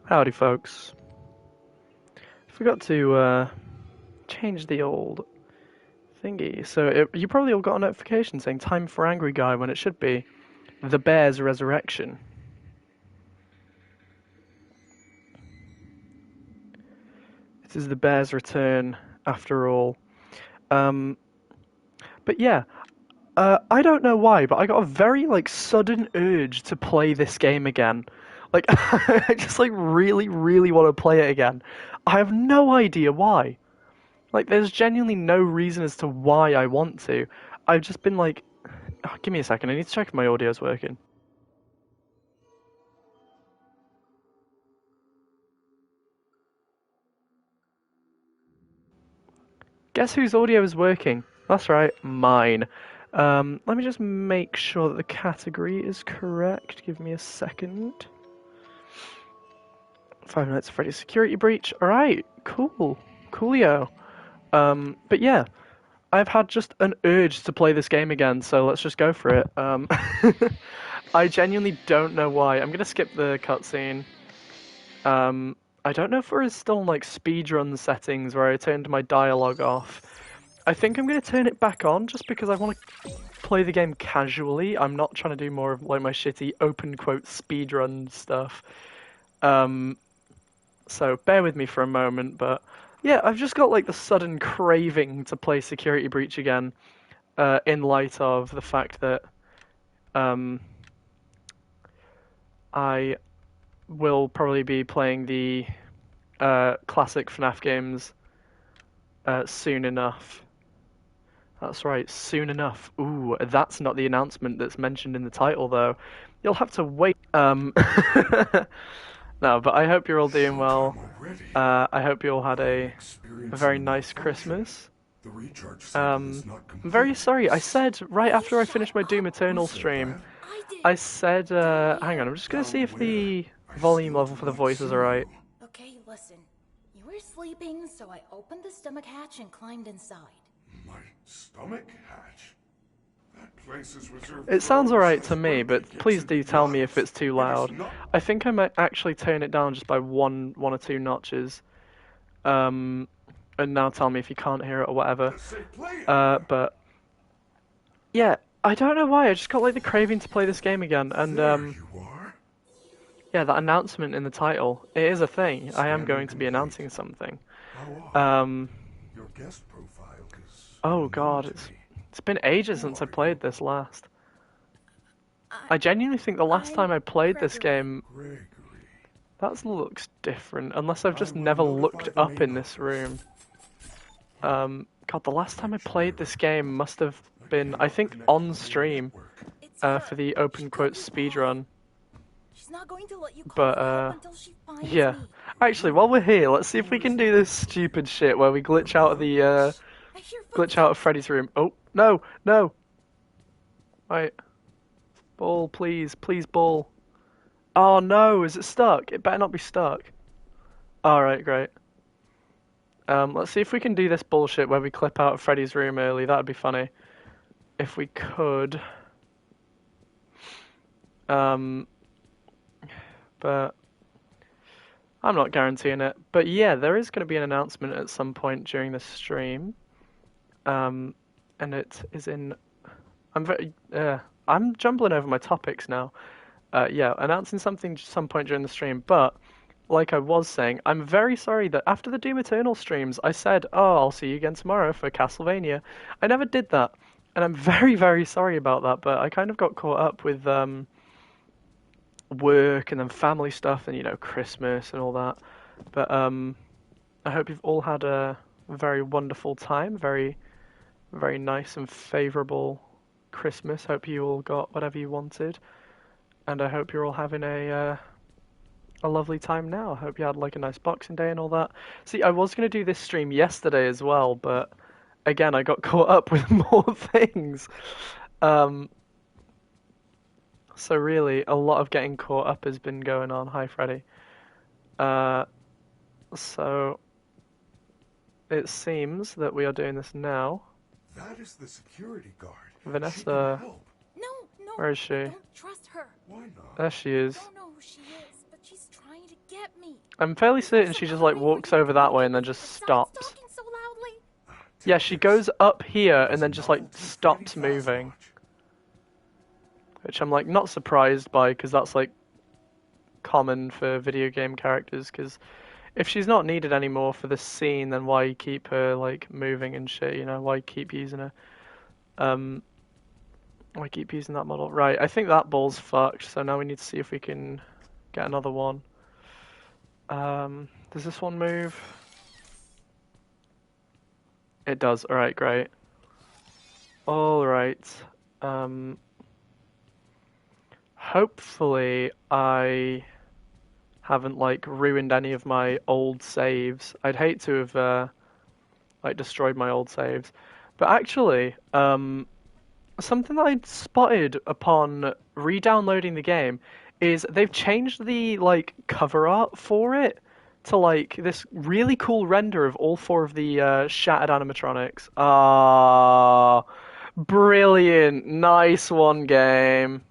Howdy, folks. Forgot to change the old thingy. So you probably all got a notification saying "Time for Angry Guy" when it should be "The Bear's Resurrection." This is the bear's return, after all. Um, but yeah, I don't know why, but I got a very sudden urge to play this game again. Like I just really, really want to play it again. I have no idea why. Like, there's genuinely no reason as to why I want to. I've just been like, oh, give me a second, I need to check if my audio's working. Guess whose audio is working? That's right, mine. Let me just make sure that the category is correct. Give me a second. 5 Nights at Freddy's Security Breach. Alright, cool. Coolio. But yeah, I've had just an urge to play this game again, so let's just go for it. I genuinely don't know why. I'm gonna skip the cutscene. I don't know if we're still in speedrun settings where I turned my dialogue off. I think I'm gonna turn it back on just because I want to play the game casually. I'm not trying to do more of my shitty open quote speedrun stuff. So bear with me for a moment, but yeah, I've just got the sudden craving to play Security Breach again, in light of the fact that I will probably be playing the classic FNAF games soon enough. That's right, soon enough. Ooh, that's not the announcement that's mentioned in the title, though. You'll have to wait. No, but I hope you're all doing well. I hope you all had a very nice Christmas. I'm very sorry. I said right after I finished my Doom Eternal stream, I said, hang on, I'm just gonna see if the volume level for the voices are right. Okay, listen. You were sleeping, so I opened the stomach hatch and climbed inside. My stomach hatch? That place is reserved. It sounds alright to me, but please do tell me if it's too loud. I think I might actually turn it down just by one or two notches. And now tell me if you can't hear it or whatever. But yeah, I don't know why. I just got the craving to play this game again, and yeah, that announcement in the title, it is a thing. I am going to be announcing something. Your guest profile is Oh god, it's been ages since I played this last. I genuinely think the last time I played this game, that looks different, unless I've just never looked up in this room. God, the last time I played this game must have been, I think, on stream, for the open quote speedrun. But, yeah. Actually, while we're here, let's see if we can do this stupid shit where we glitch out of the, glitch out of Freddy's room. Oh, no, no! Right. Ball, please, please ball. Oh no, is it stuck? It better not be stuck. Alright, great. Let's see if we can do this bullshit where we clip out of Freddy's room early. That'd be funny. If we could. But I'm not guaranteeing it. But yeah, there is going to be an announcement at some point during the stream. And it is in... I'm jumbling over my topics now. Yeah, announcing something at some point during the stream, but like I was saying, I'm very sorry that after the Doom Eternal streams, I said, oh, I'll see you again tomorrow for Castlevania. I never did that, and I'm very, very sorry about that, but I kind of got caught up with work and then family stuff and, Christmas and all that. But I hope you've all had a very wonderful time, very, very nice and favourable Christmas. Hope you all got whatever you wanted. And I hope you're all having a lovely time now. I hope you had a nice Boxing Day and all that. See, I was going to do this stream yesterday as well, but again, I got caught up with more things. So really, a lot of getting caught up has been going on. Hi, Freddy. So it seems that we are doing this now. That is the security guard. Vanessa. No, where is she? Don't trust her. Why not? There she is. I don't know who she is, but she's trying to get me. I'm fairly certain she just like walks over that way and then just Besides stops. talking so loudly. Yeah, she goes up here and then just like stops moving. Which I'm like not surprised by, because that's like common for video game characters, because if she's not needed anymore for this scene, then why keep her like moving and shit, you know? Why keep using her? Why keep using that model? Right, I think that ball's fucked, so now we need to see if we can get another one. Does this one move? It does. Alright, great. Alright. Hopefully I haven't like ruined any of my old saves. I'd hate to have like destroyed my old saves. But actually, something that I'd spotted upon re-downloading the game is they've changed the like cover art for it to like this really cool render of all four of the shattered animatronics. Ah, brilliant. Nice one, game.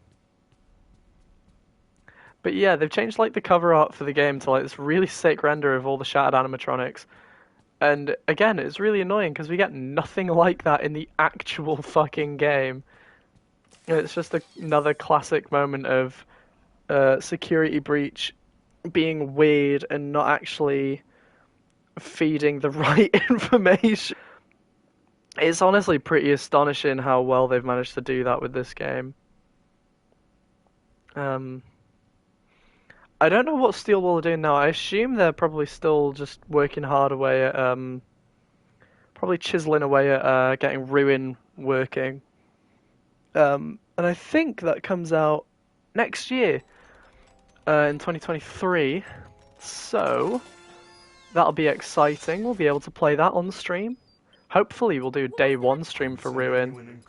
But yeah, they've changed like the cover art for the game to like this really sick render of all the shattered animatronics. And again, it's really annoying because we get nothing like that in the actual fucking game. It's just another classic moment of security breach being weird and not actually feeding the right information. It's honestly pretty astonishing how well they've managed to do that with this game. I don't know what Steel Wool are doing now. I assume they're probably still just working hard away at probably chiseling away at getting Ruin working. And I think that comes out next year, in 2023. So that'll be exciting. We'll be able to play that on stream. Hopefully, we'll do a day one stream for Ruin,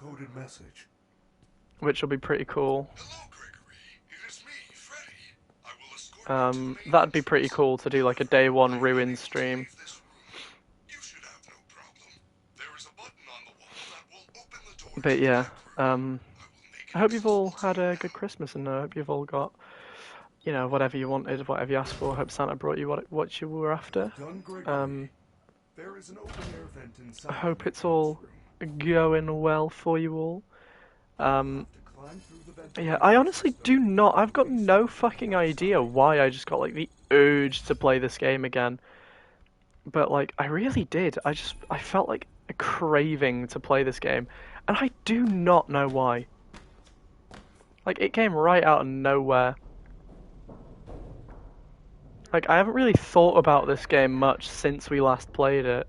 which will be pretty cool. Hello, Gregory. It is me, Freddy. I will escort you to the That'd be pretty cool to do like a day one Ruin stream. You should have no problem. There is a button on the wall that will open the door. But yeah, I hope you've all had a good Christmas, and I hope you've all got, you know, whatever you wanted, whatever you asked for. I hope Santa brought you what you were after. There is an open air vent inside. I hope it's all going well for you all. Yeah, I honestly do not. I've got no fucking idea why I just got like the urge to play this game again. But like, I really did. I felt like a craving to play this game, and I do not know why. Like, it came right out of nowhere. Like, I haven't really thought about this game much since we last played it.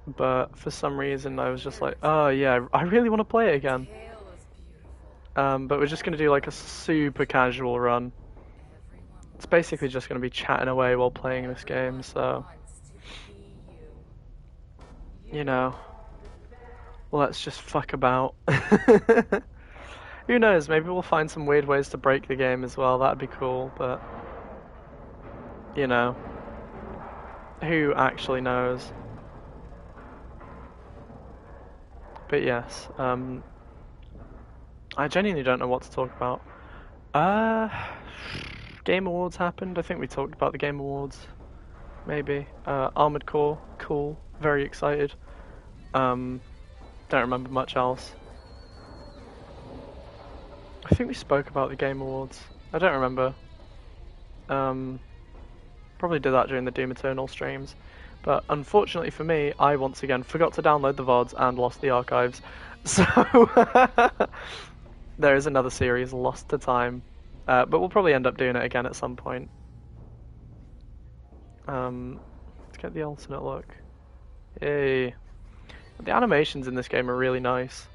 But for some reason, I was just like, oh yeah, I really want to play it again. But we're just going to do like a super casual run. It's basically just going to be chatting away while playing this game, so... You know... Let's just fuck about. Who knows, maybe we'll find some weird ways to break the game as well, that'd be cool, but... You know... Who actually knows? But yes, I genuinely don't know what to talk about. Game Awards happened, I think we talked about the Game Awards. Maybe. Armored Core, cool, very excited. Don't remember much else. I think we spoke about the Game Awards. I don't remember. Probably did that during the Doom Eternal streams. But unfortunately for me, I once again forgot to download the VODs and lost the archives. So there is another series lost to time. But we'll probably end up doing it again at some point. Let's get the alternate look. Yay. The animations in this game are really nice.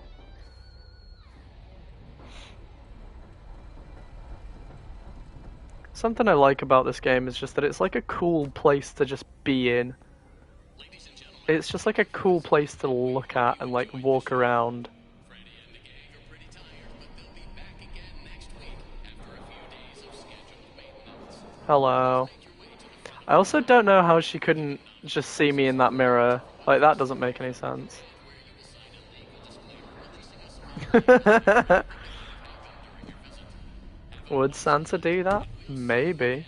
Something I like about this game is just that it's like a cool place to just be in. It's just like a cool place to look at and like walk around. Hello. I also don't know how she couldn't just see me in that mirror. Like, that doesn't make any sense. Would Santa do that? Maybe.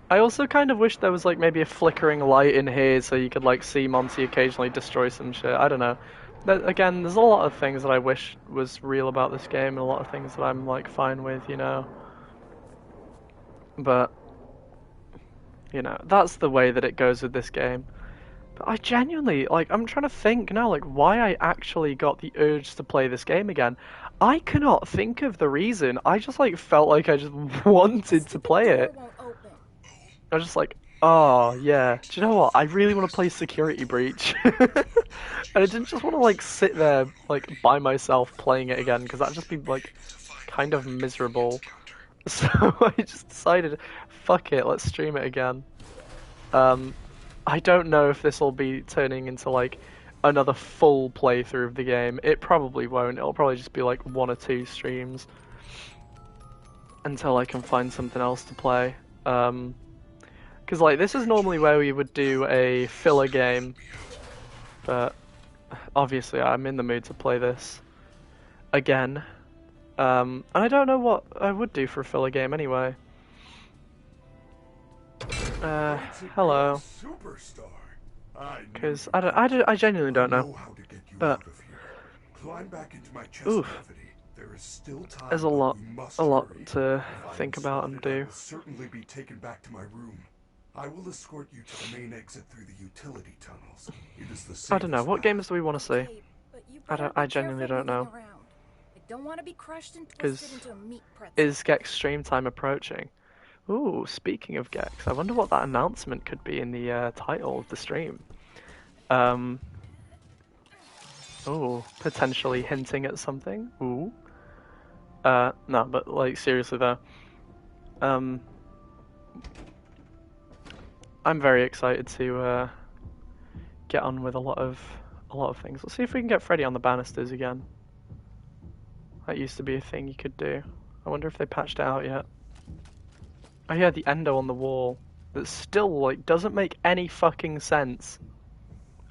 I also kind of wish there was like maybe a flickering light in here so you could like see Monty occasionally destroy some shit. I don't know. But again, there's a lot of things that I wish was real about this game and a lot of things that I'm like fine with, you know. But you know, that's the way that it goes with this game. But I genuinely, like, I'm trying to think now, like, why I actually got the urge to play this game again. I cannot think of the reason. I just, like, felt like I just wanted to Stupid play door it. won't open. I was just like, oh, yeah. Do you know what? I really want to play Security Breach. And I didn't just want to, like, sit there, like, by myself playing it again, because that'd just be, like, kind of miserable. So I just decided, fuck it, let's stream it again. Um, I don't know if this will be turning into like another full playthrough of the game. It probably won't. It'll probably just be like 1 or 2 streams until I can find something else to play. Because like this is normally where we would do a filler game, but obviously I'm in the mood to play this again. And I don't know what I would do for a filler game anyway. Hello. Superstar. Because I genuinely don't know. How to get you But out of here. Climb back into my chest oof, cavity. There is still time. there's a but lot, we must a lot hurry. to If I am think about and spotted, I do. will certainly be taken back to my room. I will escort you to the main exit through the utility tunnels. It is the I don't know. safest What path. games do we want to see? Okay, but you better I be genuinely careful don't know. moving around. I don't want to be crushed and twisted Because into a meat pretzel. is Gex stream time approaching? Ooh, speaking of Gex, I wonder what that announcement could be in the title of the stream. Ooh, potentially hinting at something. Ooh. No, but like seriously though, um, I'm very excited to get on with a lot of things. Let's see if we can get Freddy on the banisters again. That used to be a thing you could do. I wonder if they patched it out yet. Oh yeah, the endo on the wall. That still like doesn't make any fucking sense.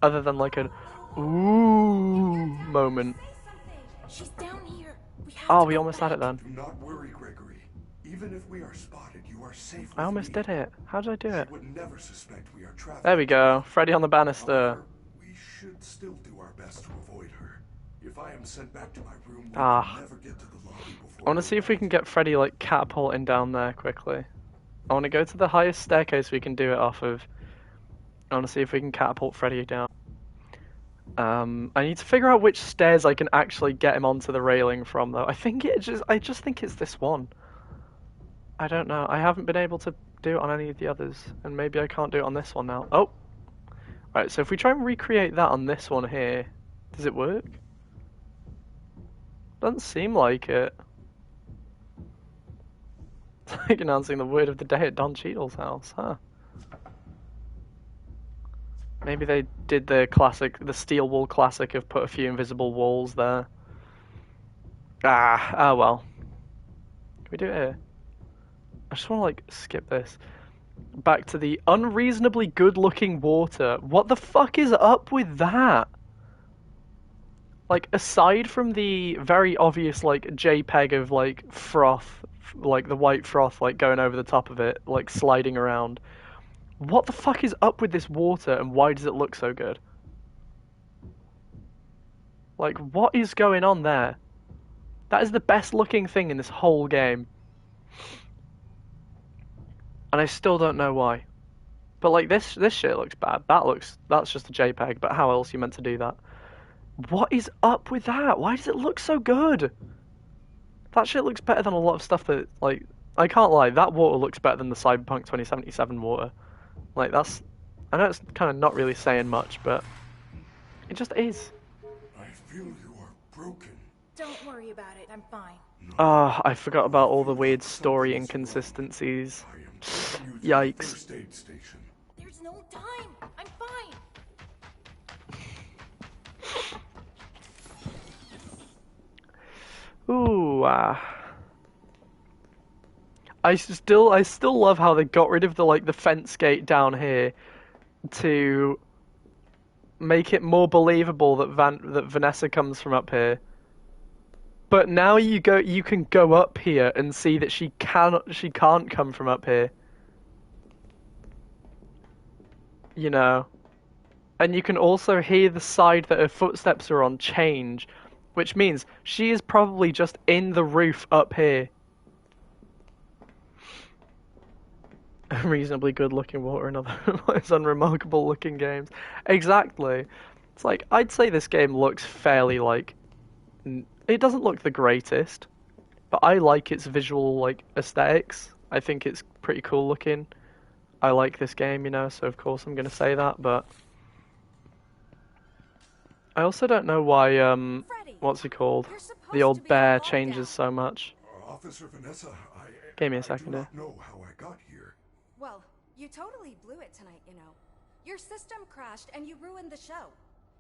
Other than like an ooh moment. She's down here. We have Oh, to we go almost back. had it then. Do not worry, Gregory. Even if we are spotted, you are safe with I almost me. did it. How did I do it? She would never suspect we are traveling. There we go. Freddy on the banister. However, we should still do our best to avoid her. If I am sent back to my room, we Ah. will never get to the lobby before. I want to see if we can get Freddy like catapulting down there quickly. I want to go to the highest staircase we can do it off of. I want to see if we can catapult Freddy down. I need to figure out which stairs I can actually get him onto the railing from, though. I just think it's this one. I don't know. I haven't been able to do it on any of the others, and maybe I can't do it on this one now. Oh, right. So if we try and recreate that on this one here, does it work? Doesn't seem like it. It's like announcing the word of the day at Don Cheadle's house, huh? Maybe they did the classic, the steel wool classic of put a few invisible walls there. Ah, well. Can we do it here? I just want to like skip this. Back to the unreasonably good looking water. What the fuck is up with that? Like, aside from the very obvious like JPEG of like froth, like the white froth like going over the top of it, like sliding around. What the fuck is up with this water and why does it look so good? Like, what is going on there? That is the best looking thing in this whole game. And I still don't know why. But like this shit looks bad. That's just a JPEG, but how else are you meant to do that? What is up with that? Why does it look so good? That shit looks better than a lot of stuff that, like, I can't lie, that water looks better than the Cyberpunk 2077 water. Like, that's, I know it's kind of not really saying much, but it just is. I feel you are broken. Don't worry about it. I'm fine. Ah, I forgot about all the weird story inconsistencies. I am taking you to the Yikes. first aid station. There's no time. I'm fine. Ooh, I still love how they got rid of the fence gate down here to make it more believable that Vanessa comes from up here. But now you can go up here and see that she can't come from up here. you know. And you can also hear the side that her footsteps are on change, which means she is probably just in the roof up here. Reasonably good looking water and otherwise unremarkable looking games. Exactly. It's like, I'd say this game looks fairly like, it doesn't look the greatest, but I like its visual like aesthetics. I think it's pretty cool looking. I like this game, you know, so of course I'm gonna say that, but I also don't know why Freddy, what's he called? you're supposed The to old be bear on lockdown. changes so much. Officer Vanessa, Give me a I second do here. not know how I got here. Well, you totally blew it tonight, you know. Your system crashed and you ruined the show.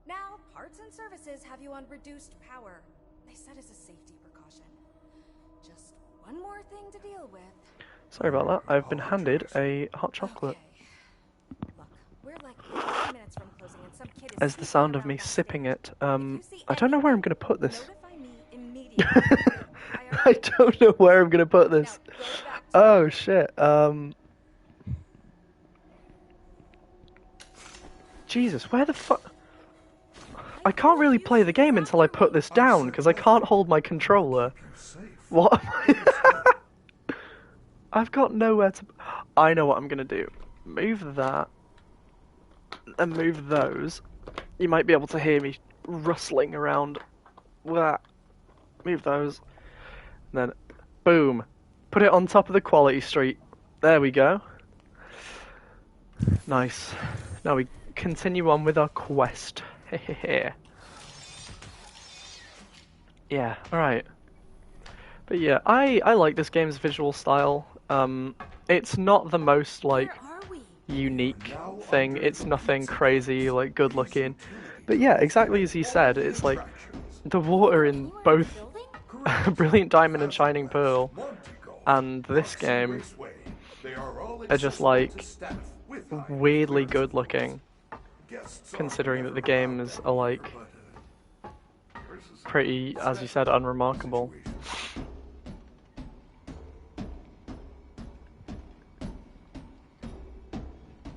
Now, parts and services have you on reduced power. They said as a safety precaution. Just one more thing to deal with. Sorry about that. I've been handed a hot chocolate. Okay. Look, we're like 15 minutes from closing and some kid is As the sneaking sound of around me sipping backstage. it, If you see I don't know where I'm anything, gonna put this. notify me immediately. I don't know where I'm gonna put this. Now, go back to Oh shit. Jesus, where the fuck? I can't really play the game until I put this down because I can't hold my controller. You're safe. What am I? I've got nowhere to. I know what I'm gonna do. Move that and move those. You might be able to hear me rustling around. That. Move those. And then, boom. Put it on top of the quality street. There we go. Nice. Now we continue on with our quest. Yeah, alright. But yeah, I like this game's visual style. It's not the most, like, Where are we? unique thing. It's nothing crazy, like, good looking. But yeah, exactly as you said, it's like, the water in Anywhere in the both building? Brilliant Diamond and Shining Pearl and this game are just, like, weirdly good looking, considering that the games are, like, pretty, as you said, unremarkable.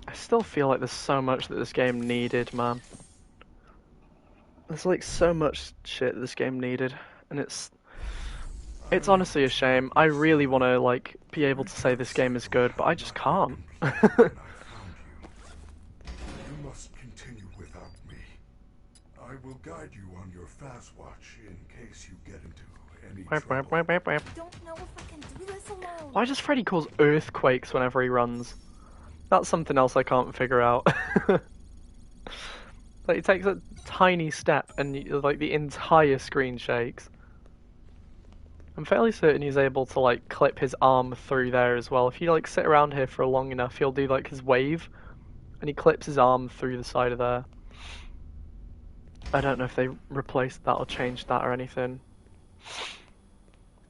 I still feel like there's so much that this game needed, man. There's like so much shit that this game needed, and it's honestly a shame. I really want to like be able to say this game is good, but I just can't. I found you. You must continue without me. I will guide you on your fast watch in case you get into any trouble. Don't know if I can do this alone. Why does Freddy cause earthquakes whenever he runs? That's something else I can't figure out. Like, he takes a tiny step and like the entire screen shakes. I'm fairly certain he's able to like clip his arm through there as well. If you like sit around here for long enough, he'll do like his wave, and he clips his arm through the side of there. I don't know if they replaced that or changed that or anything.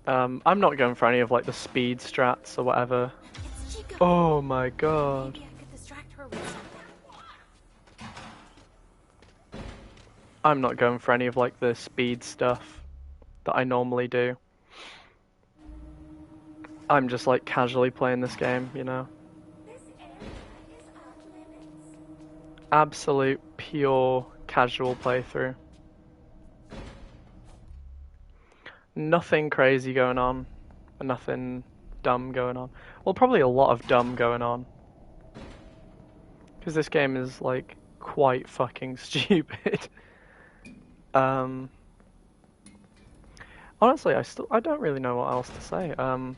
I'm not going for any of like the speed strats or whatever. It's Chica. Oh my god. Maybe I could distract her with something. I'm not going for any of like the speed stuff that I normally do. I'm just like casually playing this game, you know. Absolute pure casual playthrough. Nothing crazy going on, and nothing dumb going on. Well, probably a lot of dumb going on. Because this game is like quite fucking stupid. Honestly, I don't really know what else to say. I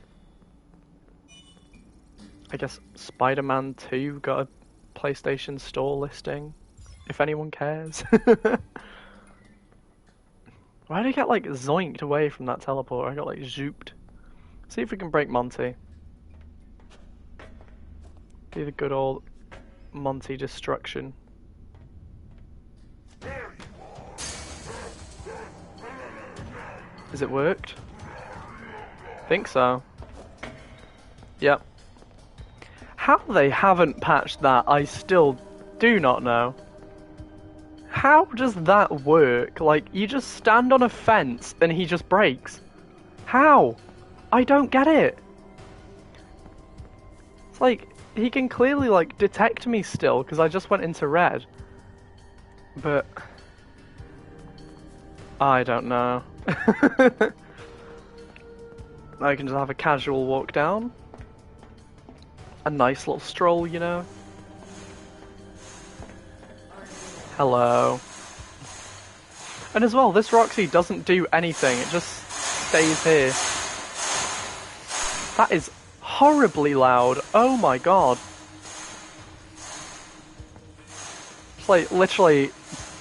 guess Spider-Man 2 got a PlayStation Store listing, if anyone cares. Why did I get like zoinked away from that teleporter? I got like zooped. See if we can break Monty. Do the good old Monty destruction. Has it worked? Think so. Yep. How they haven't patched that, I still do not know. How does that work? Like, you just stand on a fence and he just breaks. How? I don't get it. It's like, he can clearly, like, detect me still, because I just went into red. But... I don't know. I can just have a casual walk down. A nice little stroll, you know. Hello. And as well, this Roxy doesn't do anything, it just stays here. That is horribly loud, oh my god. It's like, literally,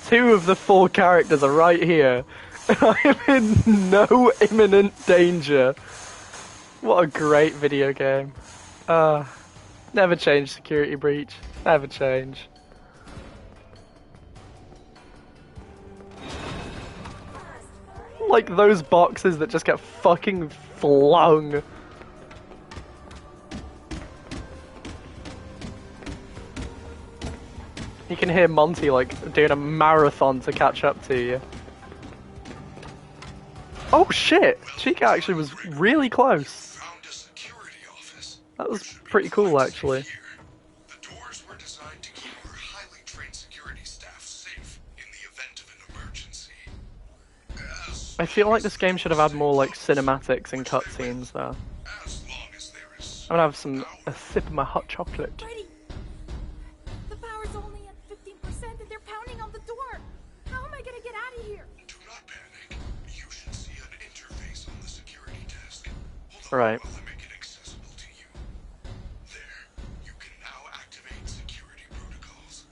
2 of the 4 characters are right here. I am in no imminent danger. What a great video game. Never change Security Breach. Never change. Like those boxes that just get fucking flung. You can hear Monty like doing a marathon to catch up to you. Oh shit! Chica actually was really close. That was pretty cool actually. The doors were designed to keep our highly trained security staff safe in the event of an emergency. I feel like this game should have had more like cinematics and cutscenes though. As long as there is I'm gonna have a sip of my hot chocolate. Freddy! The power's only at 15% and they're pounding on the door! How am I gonna get out of here? Do not panic. You should see an interface on the security desk. Hold on Right. while I make it accessible to you. There. You can now activate security protocols.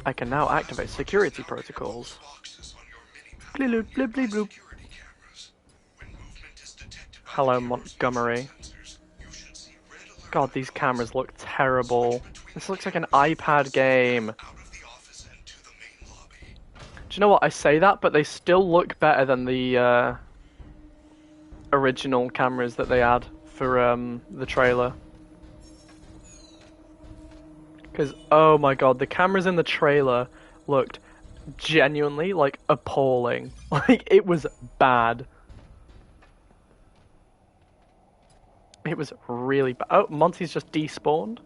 I can now activate security protocols. Boxes on your minimap. Bloop, bloop, bloop, bloop. Security cameras. When movement is detected by Hello, the camera's Montgomery. sensors, you should see red alert God, these cameras look terrible. This looks like an iPad game. out of the office and to the main lobby. Do you know what? I say that, but they still look better than the original cameras that they had for the trailer. Because, oh my god, the cameras in the trailer looked genuinely, like, appalling. Like, it was bad. It was really bad. Oh, Monty's just despawned.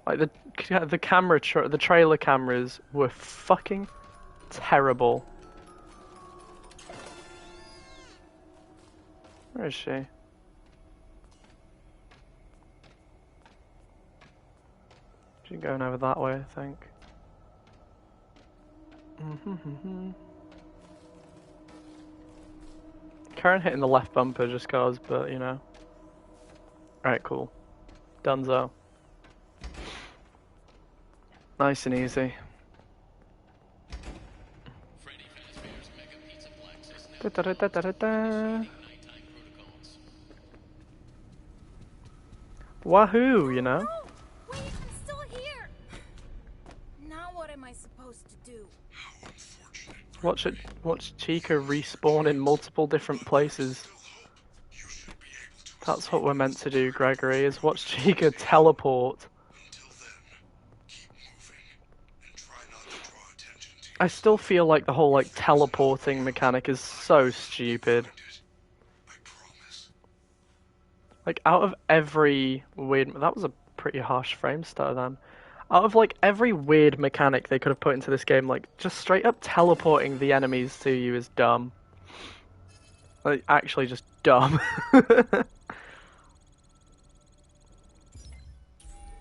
Like, the camera, the trailer cameras were fucking terrible. Where is she? She's going over that way, I think. Karen hitting the left bumper just cause, but you know. Alright, cool. Dunzo. Nice and easy. Da, da, da, da, da, da, da. Wahoo, you know? No! Wait, I'm still here! Now what am I supposed to do? How unfortunate. Watch Chica respawn in multiple different places. You should be able to That's what we're meant to do, Gregory, is watch Chica teleport. until then. Keep moving and try not to draw attention to I still feel like the whole, like, teleporting mechanic is so stupid. I promise. Like, out of every weird... That was a pretty harsh frame stutter then. Out of, like, every weird mechanic they could have put into this game, like, just straight up teleporting the enemies to you is dumb. Like, actually just dumb.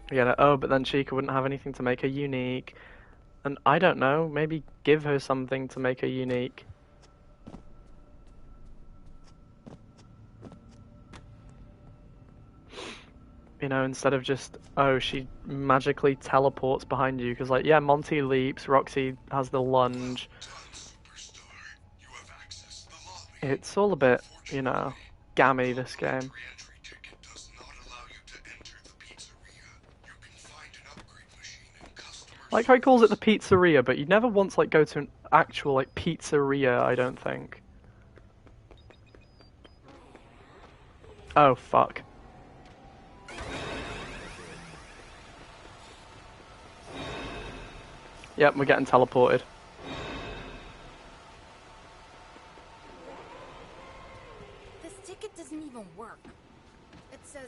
Yeah, oh, but then Chica wouldn't have anything to make her unique. And I don't know, maybe give her something to make her unique. You know, instead of just, oh, she magically teleports behind you. Because, like, yeah, Monty leaps, Roxy has the lunge. Superstar, you have accessed the lobby. It's all a bit, you know, gammy, this game. Re-entry ticket does not allow you to enter the pizzeria. You can find an upgrade machine in customer Like how he calls it the pizzeria, but you never once, like, go to an actual, like, pizzeria, I don't think. Oh, fuck. Yep, we're getting teleported. ticket doesn't even work. It says,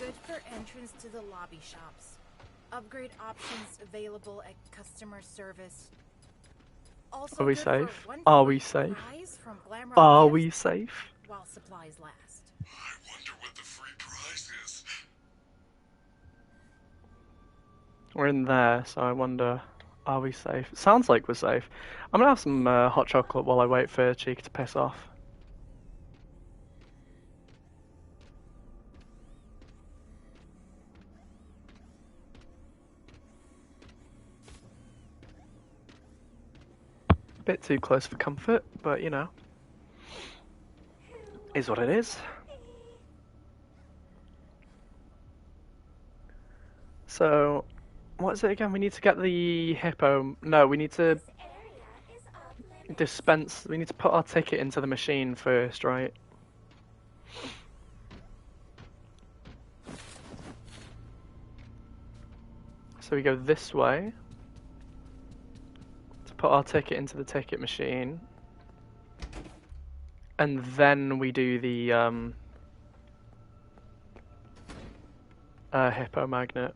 good for entrance to the lobby shops. Upgrade options available at customer service. Also Are we good safe? for one Are we free safe? prize from Glamrock Are Gifts we safe? while supplies last. I wonder what the free prize is. We're in there, so I wonder, are we safe? Sounds like we're safe. I'm gonna have some hot chocolate while I wait for Chica to piss off. Bit too close for comfort, but you know, is what it is. So, what is it again? We need to get the hippo. No, we need to dispense. We need to put our ticket into the machine first, right? So we go this way to put our ticket into the ticket machine, and then we do the hippo magnet.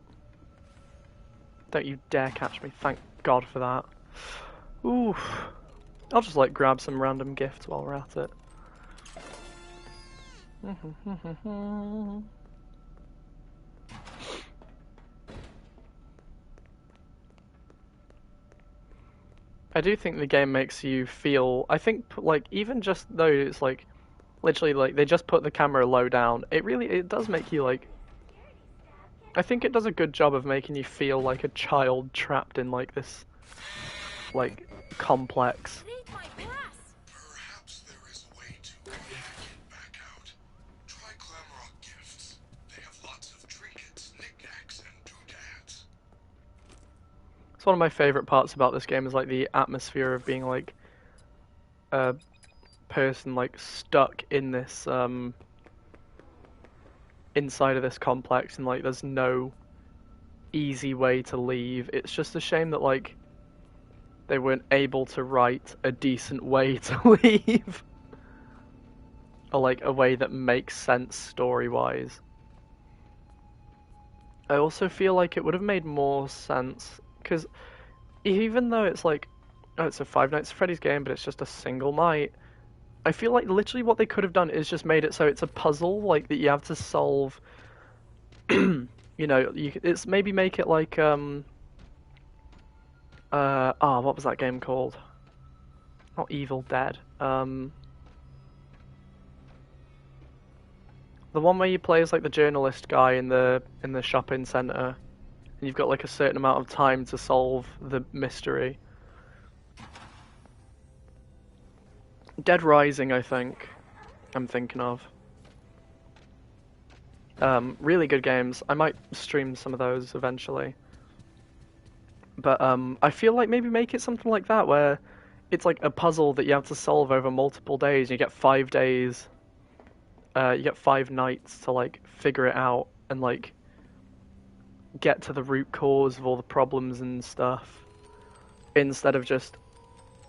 Don't you dare catch me! Thank God for that. Oof. I'll just like grab some random gifts while we're at it. I do think the game makes you feel. I think like even just though it's like literally like they just put the camera low down, it does make you like. I think it does a good job of making you feel like a child trapped in like this like complex. Read my pass! Perhaps there is a way to hack it back out. Try Glamrock Gifts. They have lots of trinkets, knickknacks, and doodads. It's one of my favorite parts about this game is like the atmosphere of being like a person like stuck in this inside of this complex and like there's no easy way to leave. It's just a shame that like they weren't able to write a decent way to leave. Or like a way that makes sense story-wise. I also feel like it would have made more sense because even though it's like, oh, it's a Five Nights at Freddy's game, but it's just a single night. I feel like literally what they could have done is just made it so it's a puzzle, like that you have to solve. You know, it's maybe make it like what was that game called? Not Evil Dead. The one where you play as like the journalist guy in the shopping center, and you've got like a certain amount of time to solve the mystery. Dead Rising, I think. I'm thinking of. Really good games. I might stream some of those eventually. But I feel like maybe make it something like that where it's like a puzzle that you have to solve over multiple days. You get 5 days. You get 5 nights to like figure it out and like get to the root cause of all the problems and stuff. Instead of just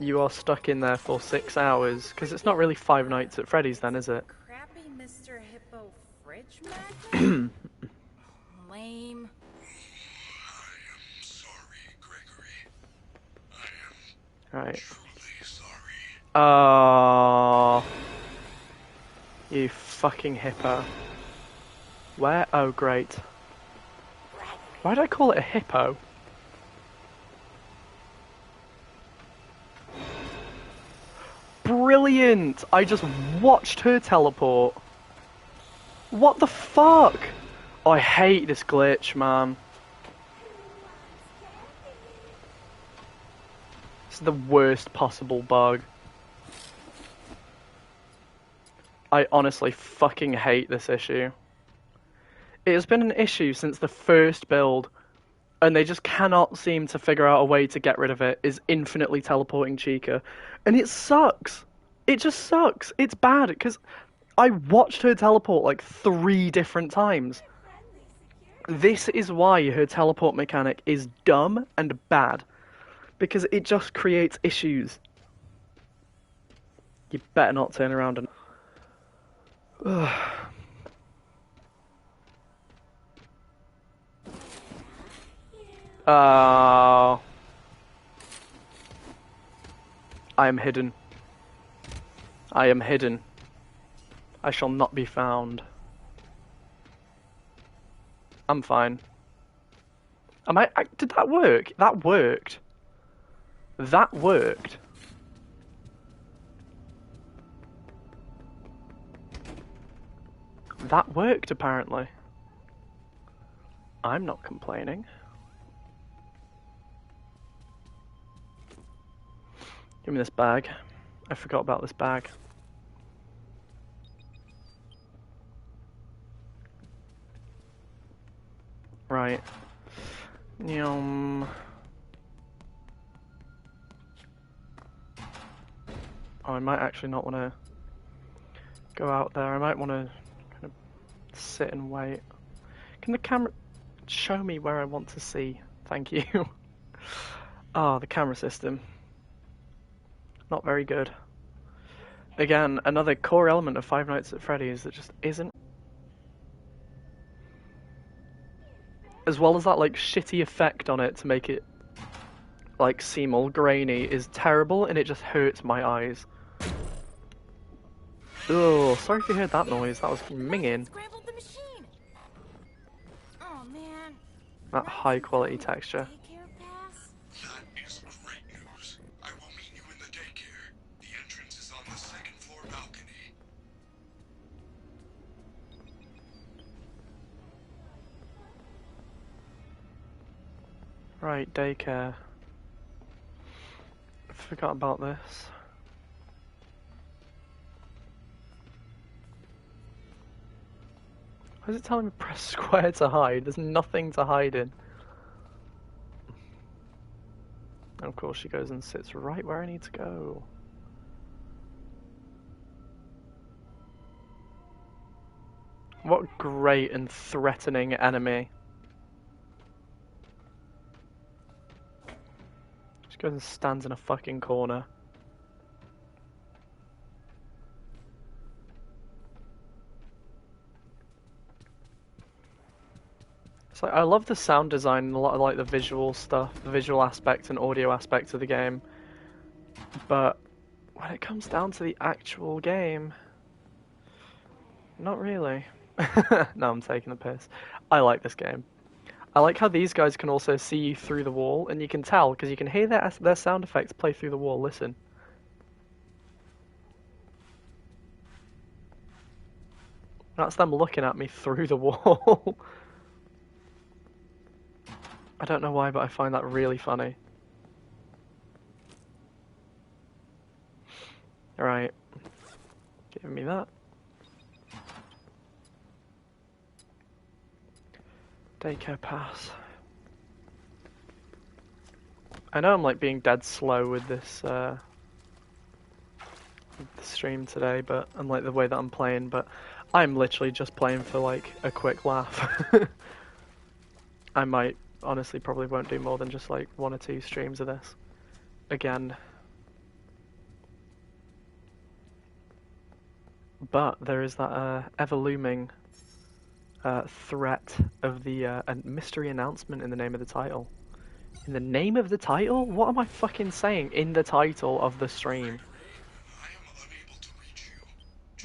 you are stuck in there for 6 hours, because it's not really 5 Nights at Freddy's then, is it? Crappy Mr. Hippo fridge magnet? Lame. I am sorry, Gregory. I am Right. truly sorry. Oh, you fucking hippo. Where? Oh, great. Why did I call it a hippo? Brilliant! I just watched her teleport. What the fuck? Oh, I hate this glitch, man. It's the worst possible bug. I honestly fucking hate this issue. It has been an issue since the first build, and they just cannot seem to figure out a way to get rid of it, is infinitely teleporting Chica. And it sucks. It just sucks. It's bad, because I watched her teleport like 3 different times. This is why her teleport mechanic is dumb and bad, because it just creates issues. You better not turn around and... I am hidden. I am hidden. I shall not be found. I'm fine. Did that work? That worked. That worked. That worked, apparently. I'm not complaining. Give me this bag. I forgot about this bag. Right. Yum. Oh, I might actually not want to go out there. I might want to kind of sit and wait. Can the camera show me where I want to see? Thank you. Oh, the camera system. Not very good. Again, another core element of Five Nights at Freddy's that just isn't. As well as that, like, shitty effect on it to make it, like, seem all grainy is terrible, and it just hurts my eyes. Oh, sorry if you heard that noise. That was minging. Scrambled the machine. Oh man. That high quality texture. Daycare pass? That is great news. I will meet you in the daycare. The entrance is on the second floor balcony. Right, daycare. Forgot about this. Why is it telling me press square to hide? There's nothing to hide in. And of course she goes and sits right where I need to go. What great and threatening enemy. She goes and stands in a fucking corner. It's like, I love the sound design and a lot of like the visual stuff, the visual aspect and audio aspects of the game. But when it comes down to the actual game, not really. No, I'm taking the piss. I like this game. I like how these guys can also see you through the wall, and you can tell because you can hear their sound effects play through the wall. Listen. That's them looking at me through the wall. I don't know why, but I find that really funny. Alright. Give me that. Daycare pass. I know I'm like being dead slow with this with the stream today, but and like the way that I'm playing, but I'm literally just playing for like a quick laugh. I might honestly probably won't do more than just like 1 or 2 streams of this again. But there is that ever looming threat of the a mystery announcement in the name of the title. In the name of the title? What am I fucking saying? In the title of the stream. I am unable to reach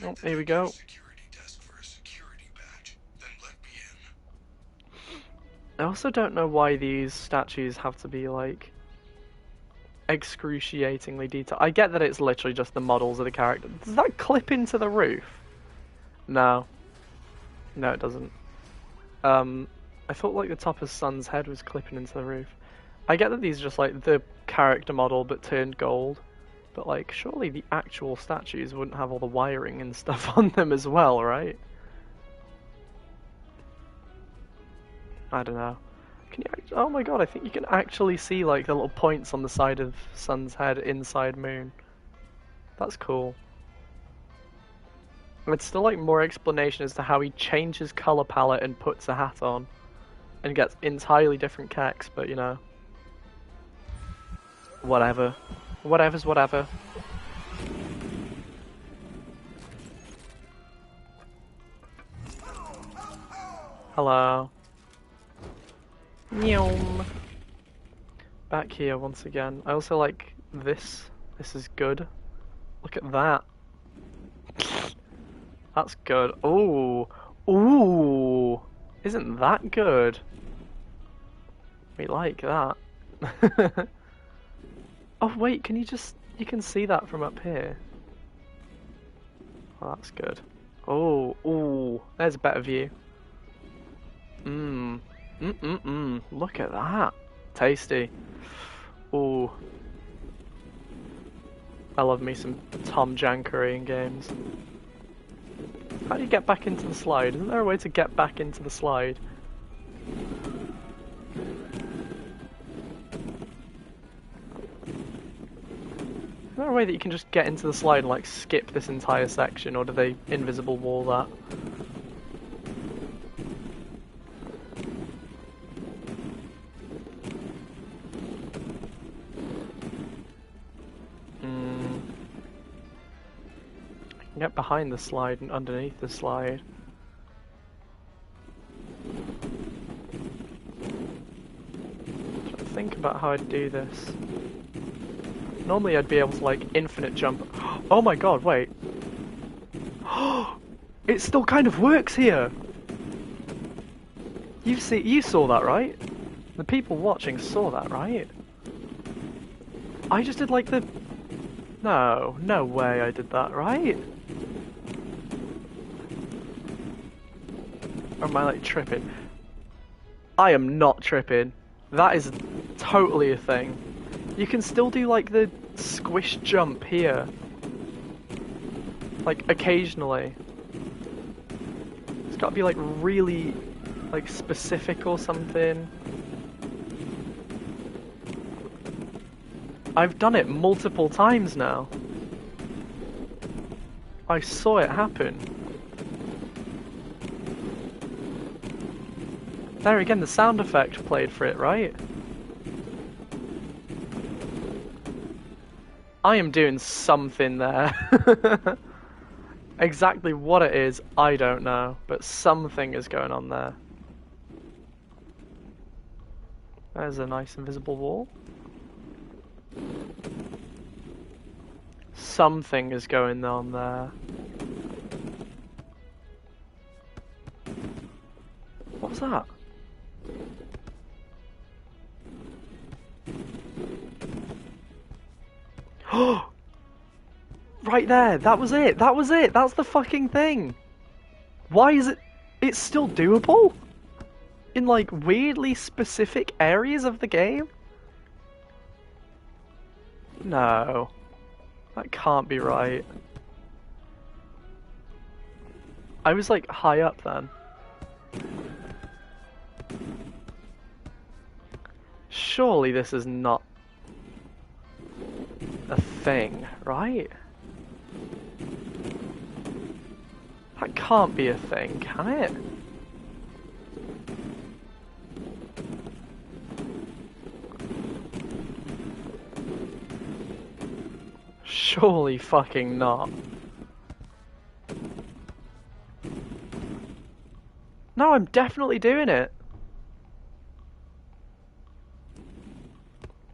you. Oh, here we go. Security desk for a security badge. Then let me in. I also don't know why these statues have to be like excruciatingly detailed. I get that it's literally just the models of the character. Does that clip into the roof? No. No, it doesn't. I thought like the top of Sun's head was clipping into the roof. I get that these are just like the character model but turned gold. But like, surely the actual statues wouldn't have all the wiring and stuff on them as well, right? I don't know. Can you? Oh my god! I think you can actually see like the little points on the side of Sun's head inside Moon. That's cool. It's still like more explanation as to how he changes color palette and puts a hat on, and gets entirely different kecks. But you know, whatever. Whatever's whatever. Hello. Meow. Back here once again. I also like this. This is good. Look at that. That's good. Ooh. Ooh. Isn't that good? We like that. Oh wait, can you just... You can see that from up here. Oh, that's good. Oh, ooh. There's a better view. Mmm. Mmm. Look at that. Tasty. Ooh. I love me some Tom Jankery in games. How do you get back into the slide? Isn't there a way to get back into the slide? Is there a way that you can just get into the slide and like skip this entire section, or do they invisible wall that? Get behind the slide and underneath the slide. Think about how I'd do this. Normally I'd be able to like infinite jump. Oh my god, wait. It still kind of works here. You saw that, right? The people watching saw that, right? I just did like the... No way I did that, right? Or am I like tripping? I am not tripping. That is totally a thing. You can still do like the squish jump here. Like occasionally. It's gotta be like really like specific or something. I've done it multiple times now. I saw it happen. There again, the sound effect played for it, right? I am doing something there. Exactly what it is, I don't know, but something is going on there. There's a nice invisible wall. Something is going on there. What was that? Oh! Right there, that was it, that's the fucking thing! Why is it... It's still doable? In like weirdly specific areas of the game? No. That can't be right. I was like high up then. Surely this is not a thing, right? That can't be a thing, can it? Surely fucking not. No, I'm definitely doing it.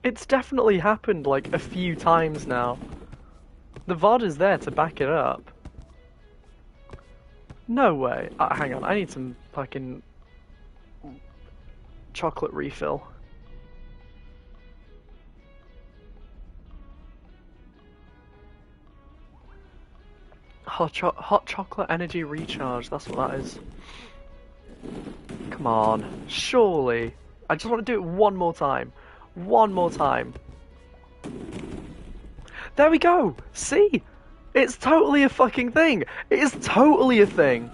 It's definitely happened like a few times now. The VOD is there to back it up. No way. Hang on, I need some fucking chocolate refill. Hot chocolate energy recharge, that's what that is. Come on, surely. I just want to do it one more time. One more time. There we go! See? It's totally a fucking thing! It is totally a thing!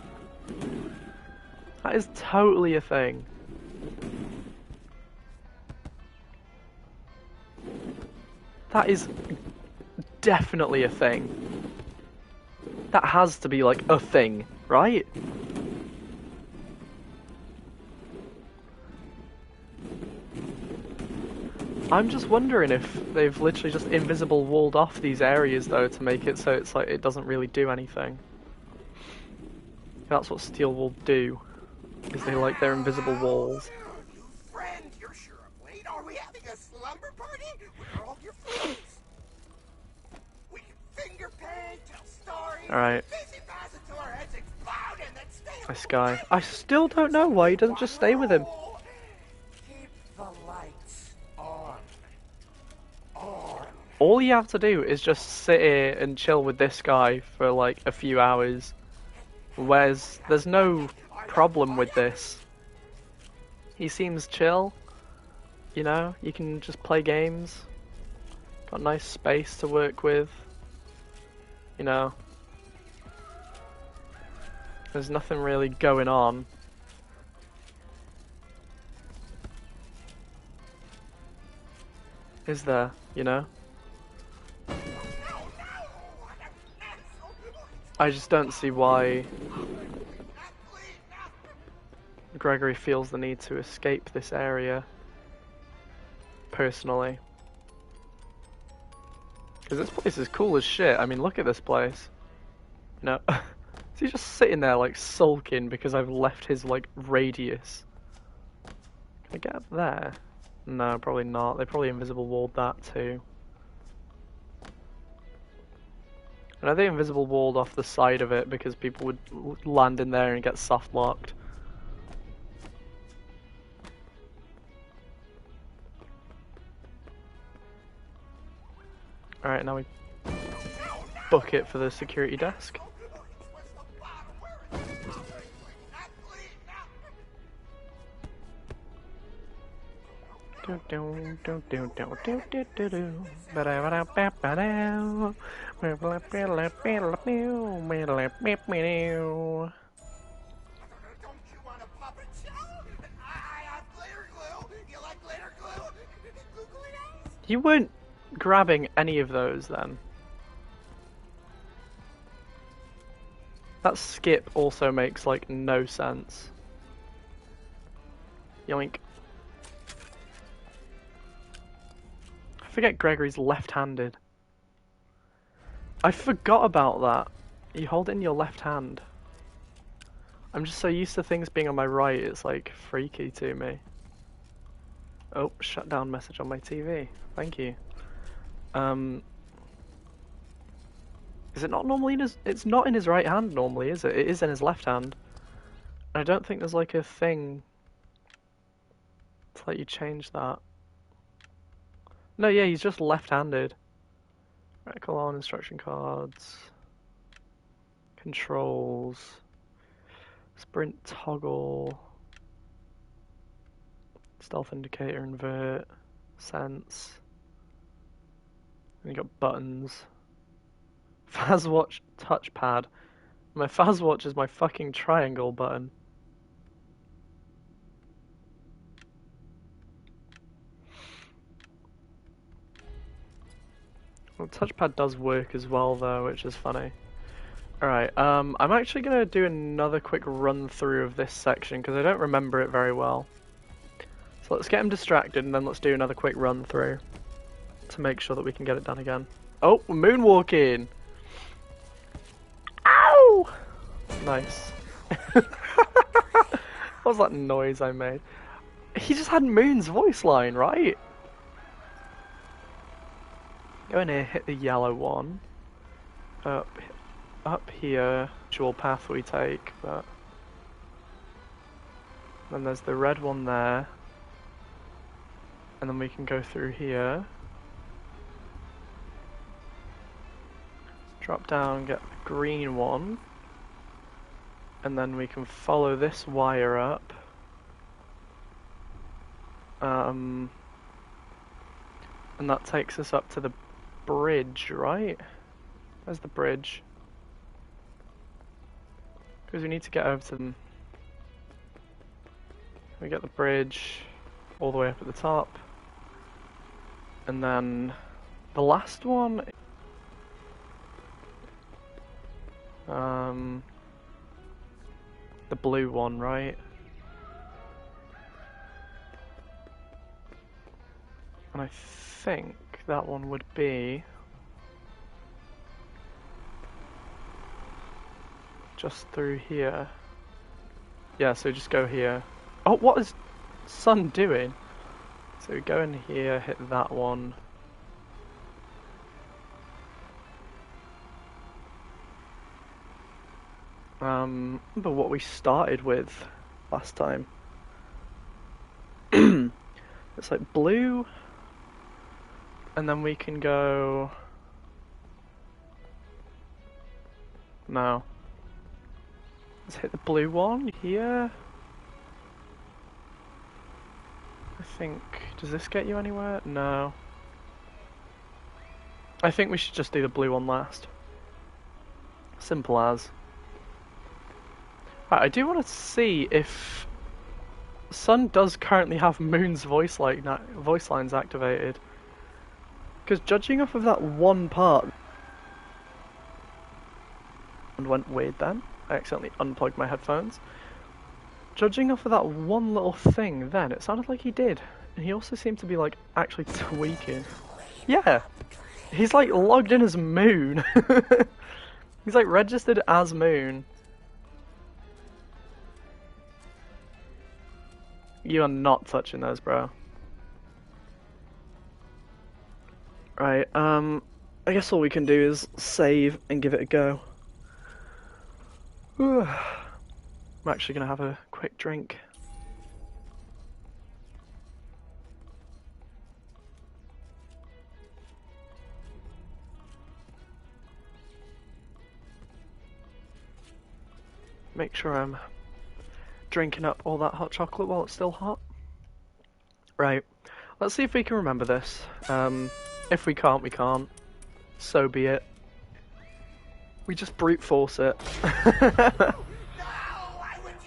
That is totally a thing. That is definitely a thing. That has to be like a thing, right? I'm just wondering if they've literally just invisible walled off these areas though to make it so it's like it doesn't really do anything. That's what steel will do. because they like their invisible walls. New friend, you're sure of late. Are we having a slumber party? Where are all your friends? We can finger paint, tell stories. Alright. Busy pass until our heads explode and then stay. This guy. I still don't know why he doesn't just stay with him. Keep the lights on. On. All you have to do is just sit here and chill with this guy for like a few hours. Whereas there's no problem with this. He seems chill. You know, you can just play games. Got nice space to work with. You know. There's nothing really going on. Is there, you know? I just don't see why Gregory feels the need to escape this area, personally. Because this place is cool as shit. I mean, look at this place. You know? Is he just sitting there, like, sulking because I've left his, like, radius? Can I get up there? No, probably not. They probably invisible walled that too. And I think invisible walled off the side of it because people would land in there and get soft locked. Alright, now we book it for the security desk. You weren't grabbing any of those then. That skip also makes like no sense. Yoink. I forget Gregory's left-handed. I forgot about that. You hold it in your left hand. I'm just so used to things being on my right, it's like freaky to me. Oh, shut down message on my TV. Thank you. Is it not normally in his... It's not in his right hand normally, is it? It is in his left hand. I don't think there's like a thing to let you change that. No, yeah, he's just left-handed. Right, call on instruction cards. Controls. Sprint toggle. Stealth indicator invert. Sense. And you got buttons. Fazwatch touchpad. My Fazwatch is my fucking triangle button. Well, touchpad does work as well though, which is funny. Alright, I'm actually gonna do another quick run through of this section because I don't remember it very well. So let's get him distracted and then let's do another quick run through to make sure that we can get it done again. Oh, we're moonwalking! Ow! Nice. What was that noise I made? He just had Moon's voice line, right? Go in here, hit the yellow one. Up here, actual path we take, but then there's the red one there. And then we can go through here. Drop down, get the green one. And then we can follow this wire up. And that takes us up to the bridge, right? Where's the bridge? Because we need to get over to them. We get the bridge all the way up at the top. And then the last one... the blue one, right? And I think that one would be just through here. Yeah, so just go here. Oh, what is Sun doing? So we go in here, hit that one. Remember what we started with last time. It's like blue, and then we can go... No. Let's hit the blue one here. I think... Does this get you anywhere? No. I think we should just do the blue one last. Simple as. Right, I do want to see if Sun does currently have Moon's voice lines activated. Because judging off of that one part... and went weird then. I accidentally unplugged my headphones. Judging off of that one little thing then, it sounded like he did. And he also seemed to be like actually tweaking. Yeah! He's like logged in as Moon. He's like registered as Moon. You are not touching those, bro. Right, I guess all we can do is save and give it a go. I'm actually gonna have a quick drink. Make sure I'm drinking up all that hot chocolate while it's still hot. Right, let's see if we can remember this. If we can't, we can't. So be it. We just brute force it.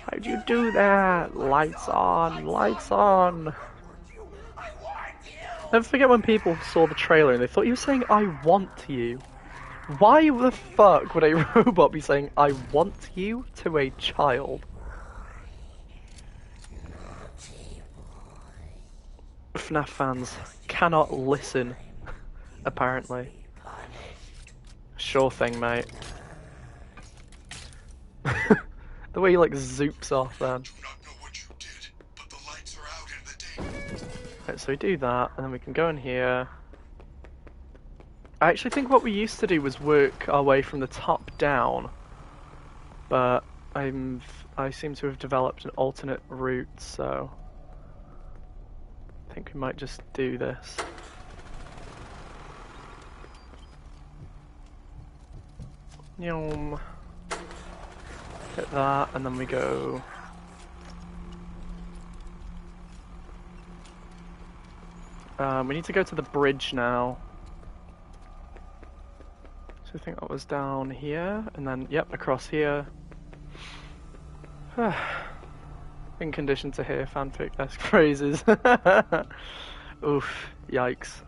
How'd you do that? Lights on, lights on. Never forget when people saw the trailer and they thought you were saying, I want you. Why the fuck would a robot be saying, I want you to a child? FNAF fans cannot listen, apparently. Sure thing, mate. The way he like zoops off then. Right, so we do that, and then we can go in here. I actually think what we used to do was work our way from the top down, but I seem to have developed an alternate route, so I think we might just do this. Yum. Hit that, and then we go. We need to go to the bridge now. So I think that was down here, and then, yep, across here. In condition to hear fanfic-esque phrases. Oof, yikes.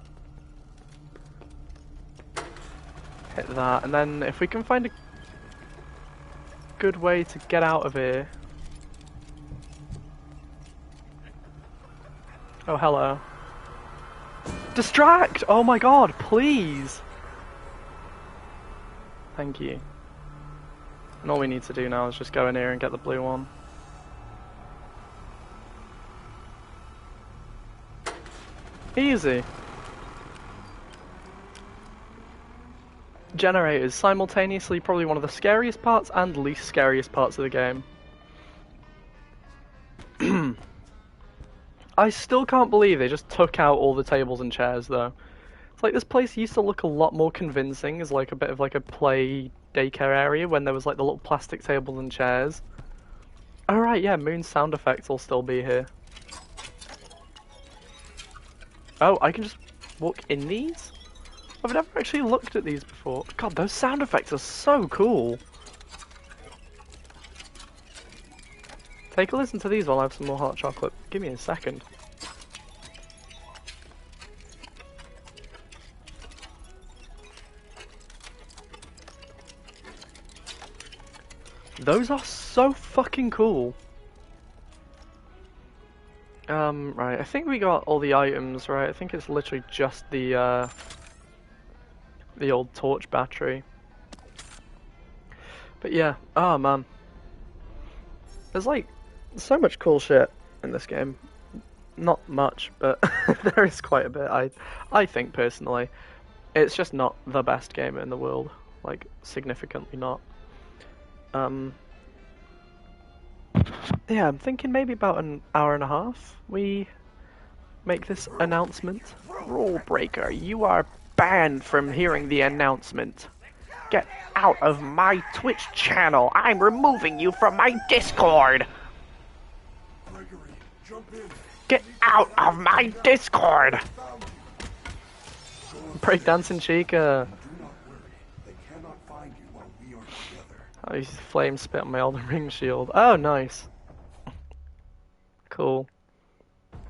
Hit that, and then if we can find a good way to get out of here. Oh, hello. Distract! Oh my god, please! Thank you. And all we need to do now is just go in here and get the blue one. Easy. Generators, simultaneously probably one of the scariest parts and least scariest parts of the game. I still can't believe they just took out all the tables and chairs though. It's like this place used to look a lot more convincing as like a bit of like a play daycare area when there was like the little plastic tables and chairs. Alright, yeah, Moon's sound effects will still be here. Oh, I can just walk in these? I've never actually looked at these before. God, those sound effects are so cool. Take a listen to these while I have some more hot chocolate. Give me a second. Those are so fucking cool. Right, I think we got all the items, right? I think it's literally just the old torch battery. But yeah, oh man. There's like So much cool shit in this game. Not much, but there is quite a bit. I think personally, it's just not the best game in the world. Like significantly not. Um, yeah, I'm thinking maybe about an hour and a half. We make this announcement. Rule breaker, you are banned from hearing the announcement. Get out of my Twitch channel. I'm removing you from my Discord. Gregory, jump in. Get out of my Discord. Breakdancing Chica. Do not worry. They cannot find you while we are together. I used flame spit on my Elden Ring shield. Oh, nice. Cool.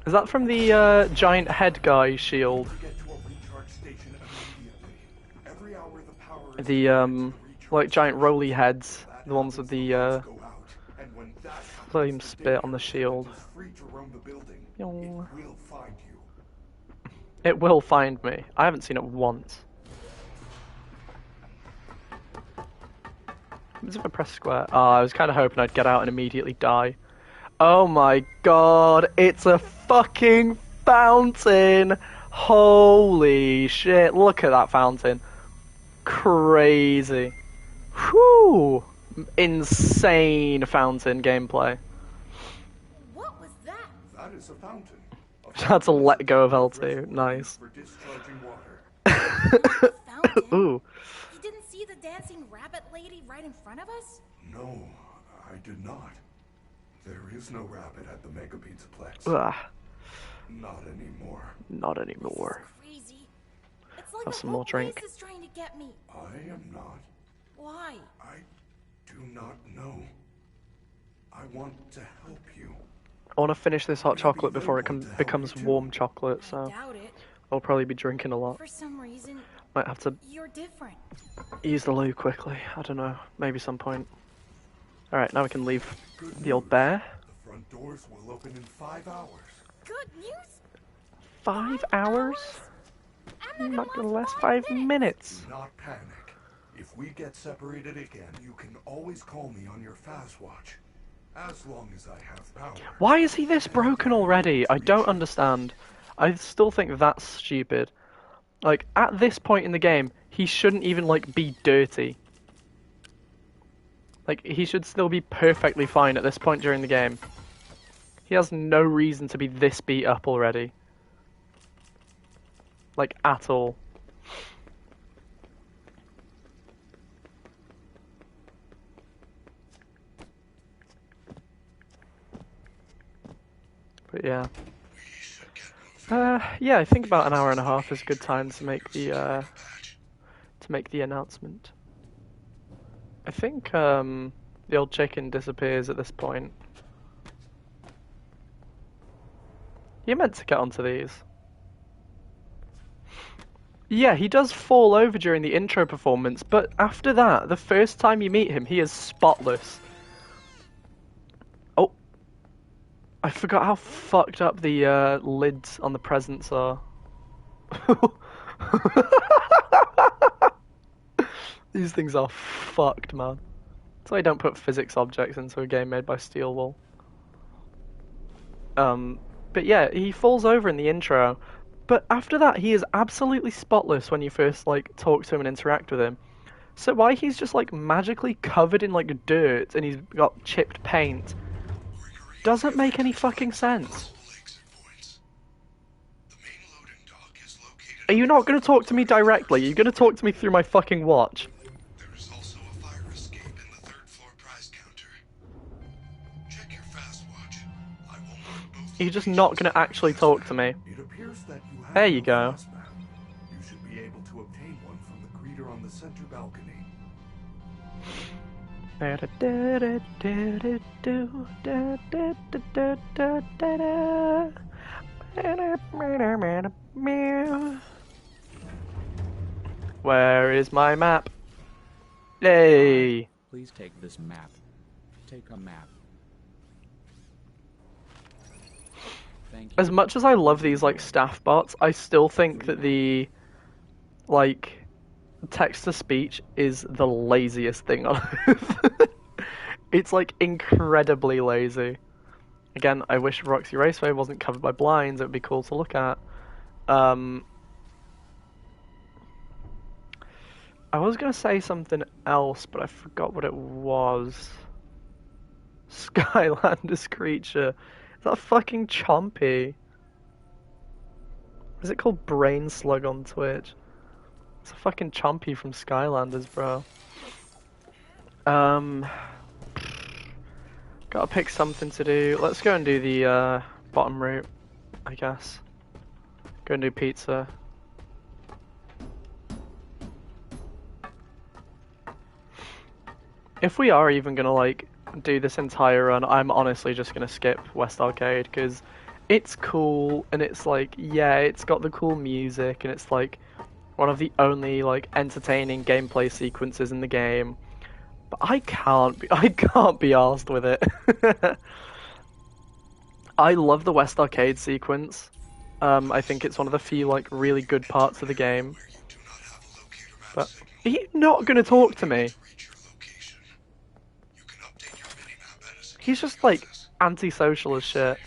Is that from the giant head guy shield? Get to a recharge station immediately. Every hour the power is The like giant roly heads, the ones with the go out. And when that flame spit on the shield. is free to roam the building, it Yong. will find you. It will find me. I haven't seen it once. What if I press square? Oh, I was kind of hoping I'd get out and immediately die. Oh my god, it's a fucking fountain! Holy shit, look at that fountain. Crazy. Whew! Insane fountain gameplay. What was that? That is a fountain. Had to let go of L2. Nice. For discharging water. Fountain? Ooh. You didn't see the dancing rabbit lady right in front of us? No, I did not. There is no rabbit at the Mega Pizzaplex. Ugh. Not anymore. Not anymore. This is crazy. It's like Have the some whole more drink. place is trying to get me. I am not. Why? I do not know. I want to help you. I want to finish this hot chocolate before it becomes warm chocolate, I so doubt it. I'll probably be drinking a lot. For some reason, Might have to you're different. use the loo quickly. I don't know. Maybe some point. Alright, now we can leave the old bear. The front doors will open in 5 hours. Good news? 5 hours? I'm Not gonna last 5 minutes. Do not panic. If we get separated again, you can always call me on your fast watch. As long as I have power. Why is he this broken already? I don't understand. I still think that's stupid. Like, at this point in the game, he shouldn't even, like, be dirty. Like, he should still be perfectly fine at this point during the game. He has no reason to be this beat up already. Like, at all. But yeah. Yeah, I think about an hour and a half is a good time to make the announcement. I think the old chicken disappears at this point. You're meant to get onto these. Yeah, he does fall over during the intro performance, but after that, the first time you meet him, he is spotless. Oh. I forgot how fucked up the lids on the presents are. These things are fucked, man. That's why I don't put physics objects into a game made by Steelwool. But yeah, he falls over in the intro, but after that he is absolutely spotless when you first like talk to him and interact with him. So why he's just like magically covered in like dirt and he's got chipped paint doesn't make any fucking sense. Are you not going to talk to me directly? Are you going to talk to me through my fucking watch? There is also a fire escape in the 3rd floor prize counter. Check your fast watch. I will mark both. You're just not going to actually talk to me. It appears that you have There you no go. fast map. You should be able to obtain one from the greeter on the center balcony. Where is my map? Hey! Please take this map. Take a map. Thank you. As much as I love these like staff bots, I still think that the like text to speech is the laziest thing on earth. It's like incredibly lazy. Again, I wish Roxy Raceway wasn't covered by blinds. It would be cool to look at. I was gonna say something else, but I forgot what it was. Skylanders creature. Is that fucking Chompy? Is it called Brain Slug on Twitch? It's a fucking Chompy from Skylanders, bro. Gotta pick something to do. Let's go and do the bottom route, I guess. Go and do pizza. If we are even gonna like do this entire run, I'm honestly just gonna skip West Arcade because it's cool and it's like, yeah, it's got the cool music and it's like one of the only like entertaining gameplay sequences in the game. But I can't be arsed with it. I love the West Arcade sequence. I think it's one of the few like really good parts of the game. But are you not gonna talk to me? He's just like antisocial as shit.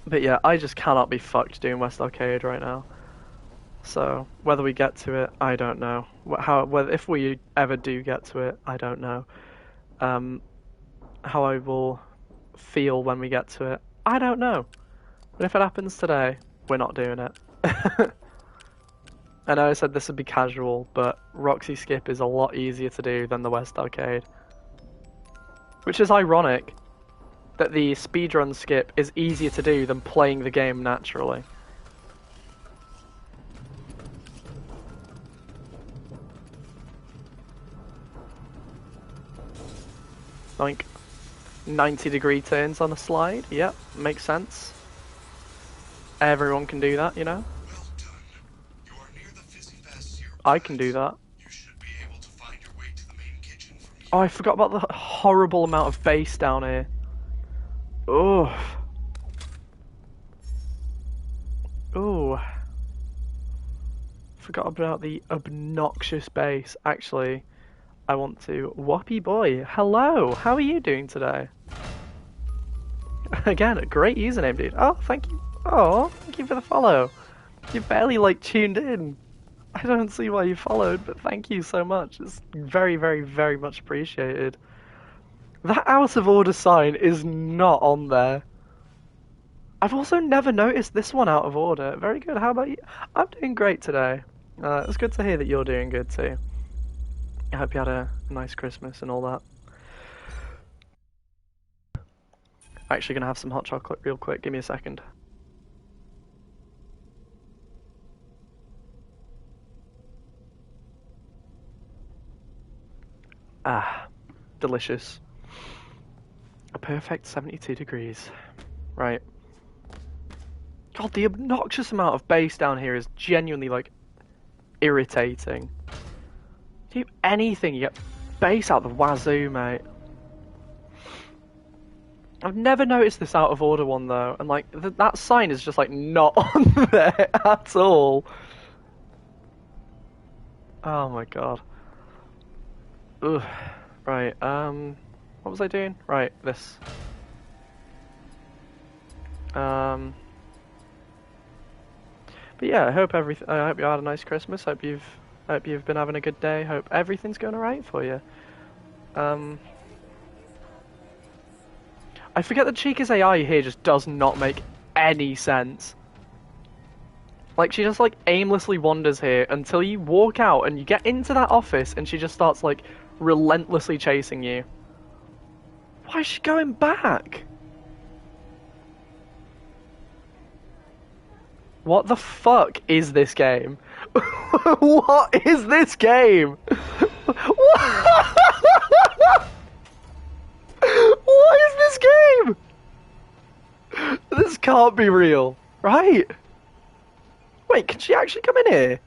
But yeah, I just cannot be fucked doing West Arcade right now. So whether we get to it, I don't know. Whether if we ever do get to it, I don't know. How I will feel when we get to it, I don't know. But if it happens today, we're not doing it. I know I said this would be casual, but Roxy Skip is a lot easier to do than the West Arcade. Which is ironic that the speedrun skip is easier to do than playing the game naturally. Like 90-degree turns on a slide, yep, makes sense. Everyone can do that, you know? Well done. You are near the fizzy fast syrup. I can do that. You should be able to find your way to the main kitchen from here. Oh, I forgot about the horrible amount of bass down here. Ugh. Ooh. Forgot about the obnoxious bass. Actually, I want to... Whoppy boy, hello! How are you doing today? Again, a great username, dude. Oh, thank you. Oh, thank you for the follow. You barely, like, tuned in. I don't see why you followed, but thank you so much. It's very, very, very much appreciated. That out of order sign is not on there. I've also never noticed this one out of order. Very good. How about you? I'm doing great today. It's good to hear that you're doing good too. I hope you had a nice Christmas and all that. Actually gonna have some hot chocolate real quick. Give me a second. Ah, delicious. A perfect 72 degrees. Right. God, the obnoxious amount of bass down here is genuinely, like, irritating. Do anything, you get bass out the wazoo, mate. I've never noticed this out of order one, though, and, like, that sign is just, like, not on there at all. Oh my god. Ugh. Right, what was I doing? Right, this. But yeah, I hope you had a nice Christmas. Hope you've been having a good day. Hope everything's going alright for you. I forget that Chica's AI here just does not make any sense. Like, she just, like, aimlessly wanders here until you walk out and you get into that office and she just starts, like, relentlessly chasing you. Why is she going back? What the fuck is this game? What is this game? What is this game? This can't be real, right? Wait, can she actually come in here?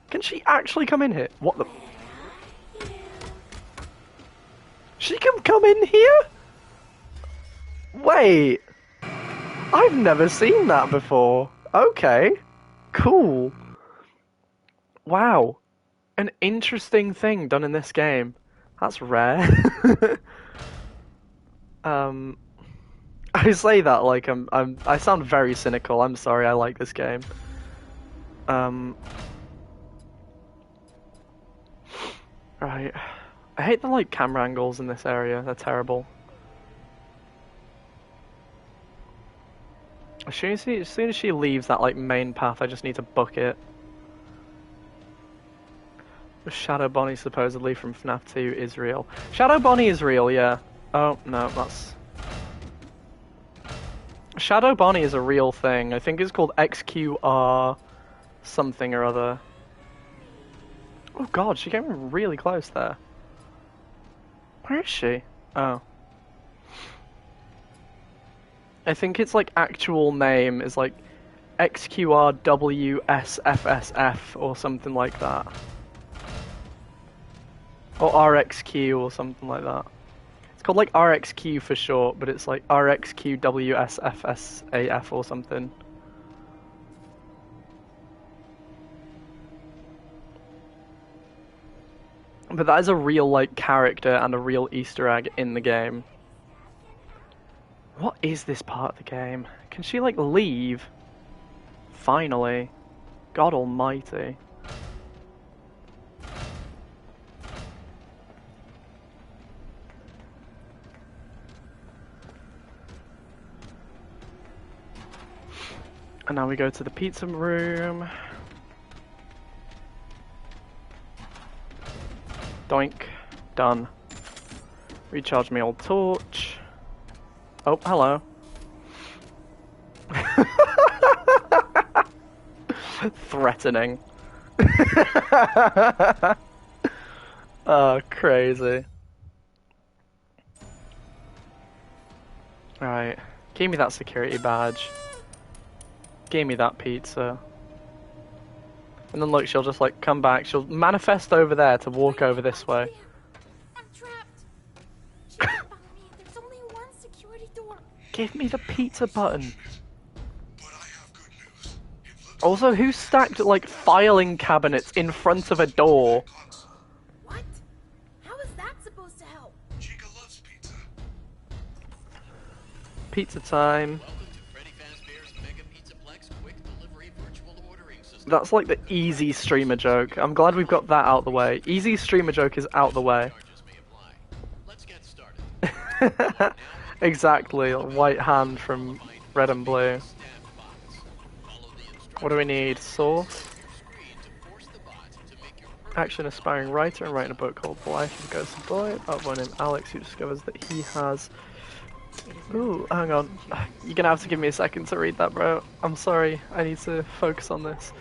Can she actually come in here? What the... She can come in here? Wait. I've never seen that before. Okay. Cool. Wow. An interesting thing done in this game. That's rare. um, I say that like I sound very cynical. I'm sorry. I like this game. Um, right. I hate the like camera angles in this area. They're terrible. As soon as she leaves that like main path, I just need to book it. Shadow Bonnie supposedly from FNAF 2 is real. Shadow Bonnie is real, yeah. Oh no, that's Shadow Bonnie is a real thing. I think it's called XQR something or other. Oh god, she came really close there. Where is she? Oh. I think its like actual name is like XQRWSFSF or something like that. Or RXQ or something like that. It's called like RXQ for short, but it's like RXQWSFSAF or something. But that is a real like character and a real Easter egg in the game. What is this part of the game? Can she like leave? Finally. God almighty. And now we go to the pizza room. Doink. Done. Recharge my old torch. Oh, hello. Threatening. Oh, crazy. Right. Give me that security badge. Give me that pizza. And then look, she'll just like come back. She'll manifest over there to walk over this way. I'm trapped. She can't follow me. There's only one security door. Give me the pizza button. But I have good news. Also, who stacked like filing cabinets in front of a door? What? How is that supposed to help? Chica loves pizza. Pizza time. Welcome to Freddy Fazbear's Mega Pizzaplex Quick Delivery Virtual Ordering System. That's like the easy streamer joke. I'm glad we've got that out the way. Easy streamer joke is out the way. Charges may apply. Let's get started. Exactly. White hand from red and blue. Staff bots. Follow the instructions What do we need? Sauce? on your screen to force the bot to make your Action aspiring writer and writing a book called The Life of a Ghost Boy about a boy named Alex who discovers that he has... Ooh, hang on. You're gonna have to give me a second to read that, bro. I'm sorry. I need to focus on this.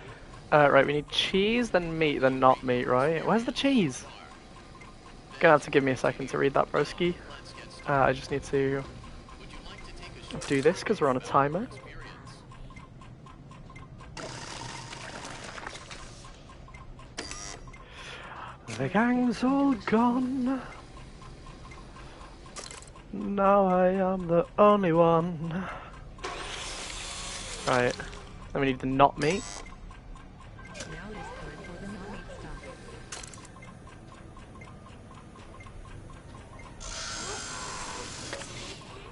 Right, we need cheese, then meat, then not meat, right? Where's the cheese? Gonna have to give me a second to read that, broski. I just need to do this because we're on a timer. The gang's all gone. Now I am the only one. Right. Then we need the not meat.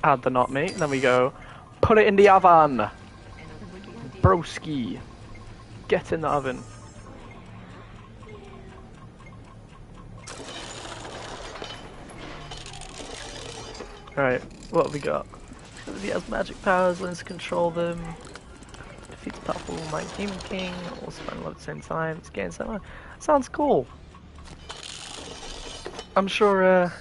Add the not meat, and then we go put it in the oven. Broski. Get in the oven. Alright, what have we got? He has magic powers, learns to control them. Defeats powerful Mind Demon King, also find love at the same time. It's getting so sounds cool. I'm sure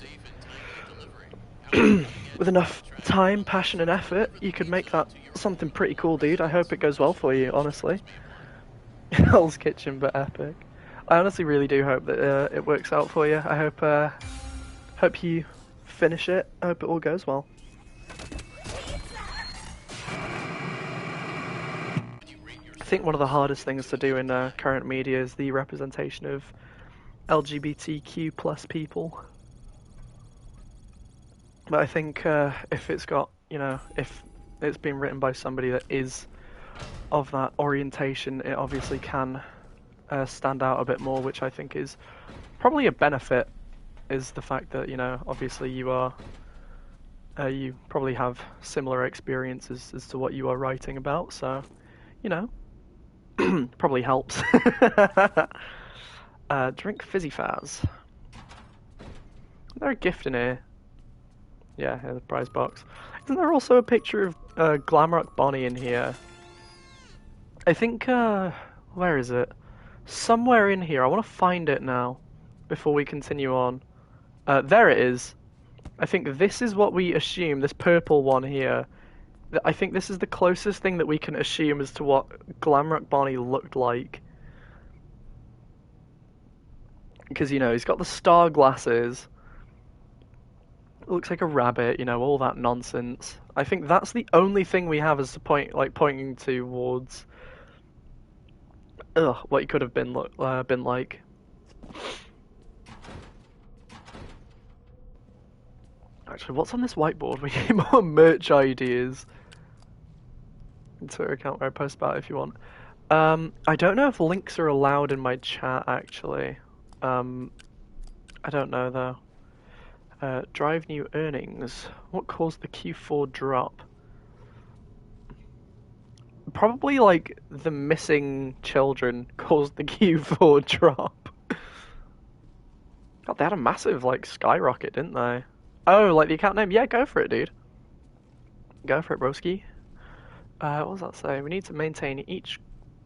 with enough time, passion and effort, you could make that something pretty cool, dude. I hope it goes well for you, honestly. Hell's Kitchen, but epic. I honestly really do hope that it works out for you. I hope you finish it. I hope it all goes well. I think one of the hardest things to do in current media is the representation of LGBTQ plus people. But I think if it's got, you know, if it's been written by somebody that is of that orientation, it obviously can stand out a bit more, which I think is probably a benefit is the fact that, you know, obviously you are, you probably have similar experiences as to what you are writing about, so, you know, probably helps. Drink Fizzy Faz. Is there a gift in here? Yeah, the prize box. Isn't there also a picture of Glamrock Bonnie in here? I think, where is it? Somewhere in here. I want to find it now before we continue on. There it is. I think this is what we assume, this purple one here. I think this is the closest thing that we can assume as to what Glamrock Bonnie looked like. Because, you know, he's got the star glasses. It looks like a rabbit, you know, all that nonsense. I think that's the only thing we have as to pointing towards what he could have been like. Actually, what's on this whiteboard? We need more merch ideas. Twitter account where I post about it if you want. I don't know if links are allowed in my chat, actually. I don't know, though. Drive new earnings. What caused the Q4 drop? Probably, like, the missing children caused the Q4 drop. God, they had a massive, like, skyrocket, didn't they? Oh, like the account name? Yeah, go for it, dude. Go for it, broski. What does that say? We need to maintain each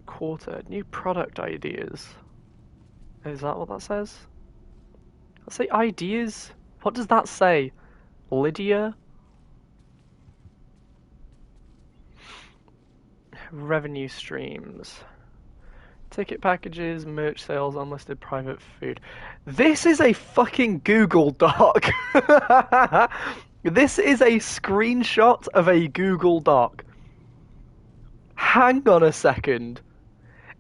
quarter new product ideas. Is that what that says? Let's say ideas. What does that say? Lydia? Revenue streams. Ticket packages, merch sales, unlisted private food. This is a fucking Google Doc. This is a screenshot of a Google Doc. Hang on a second.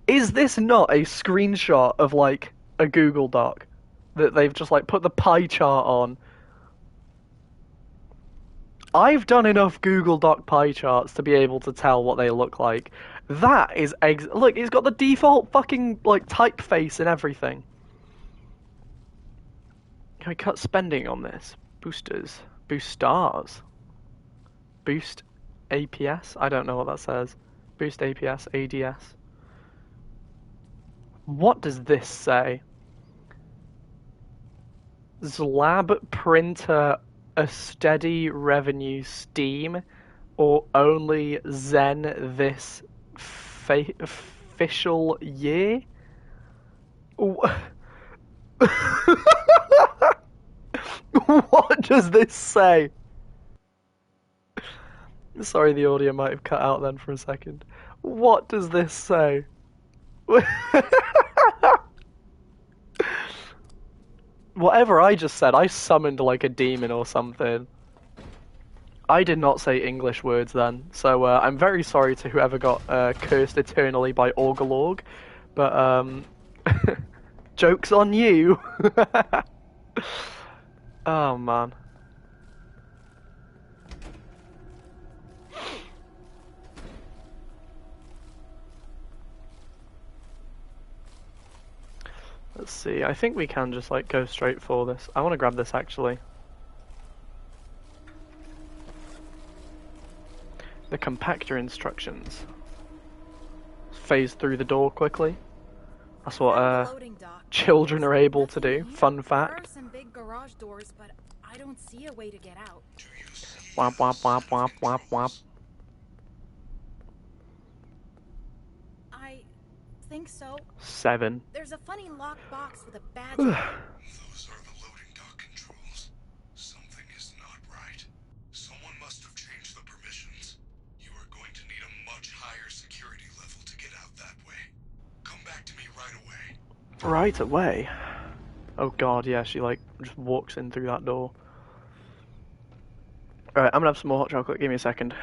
Is this not a screenshot of, like, a Google Doc? That they've just, like, put the pie chart on? I've done enough Google Doc pie charts to be able to tell what they look like. That is look, it's got the default fucking, like, typeface and everything. Can we cut spending on this? Boosters. Boost stars. Boost APS? I don't know what that says. Boost APS, ADS. What does this say? Slab printer a steady revenue steam, or only Zen this official year? What does this say? Sorry, the audio might have cut out then for a second. What does this say? Whatever I just said, I summoned like a demon or something. I did not say English words then, so I'm very sorry to whoever got cursed eternally by Orgalorg, but joke's on you. Oh man. Let's see, I think we can just like go straight for this. I want to grab this actually. The compactor instructions. Phase through the door quickly. That's what children are able to do. Fun fact. There are some big garage doors, but I don't see a way to get out. Womp womp womp womp womp womp. I think so. 7. There's a funny locked box with a badge. Those are the loading dock controls. Something is not right. Someone must have changed the permissions. You are going to need a much higher security level to get out that way. Come back to me right away. Right away? Oh god, yeah, she like just walks in through that door. Alright, I'm gonna have some more hot chocolate, give me a second.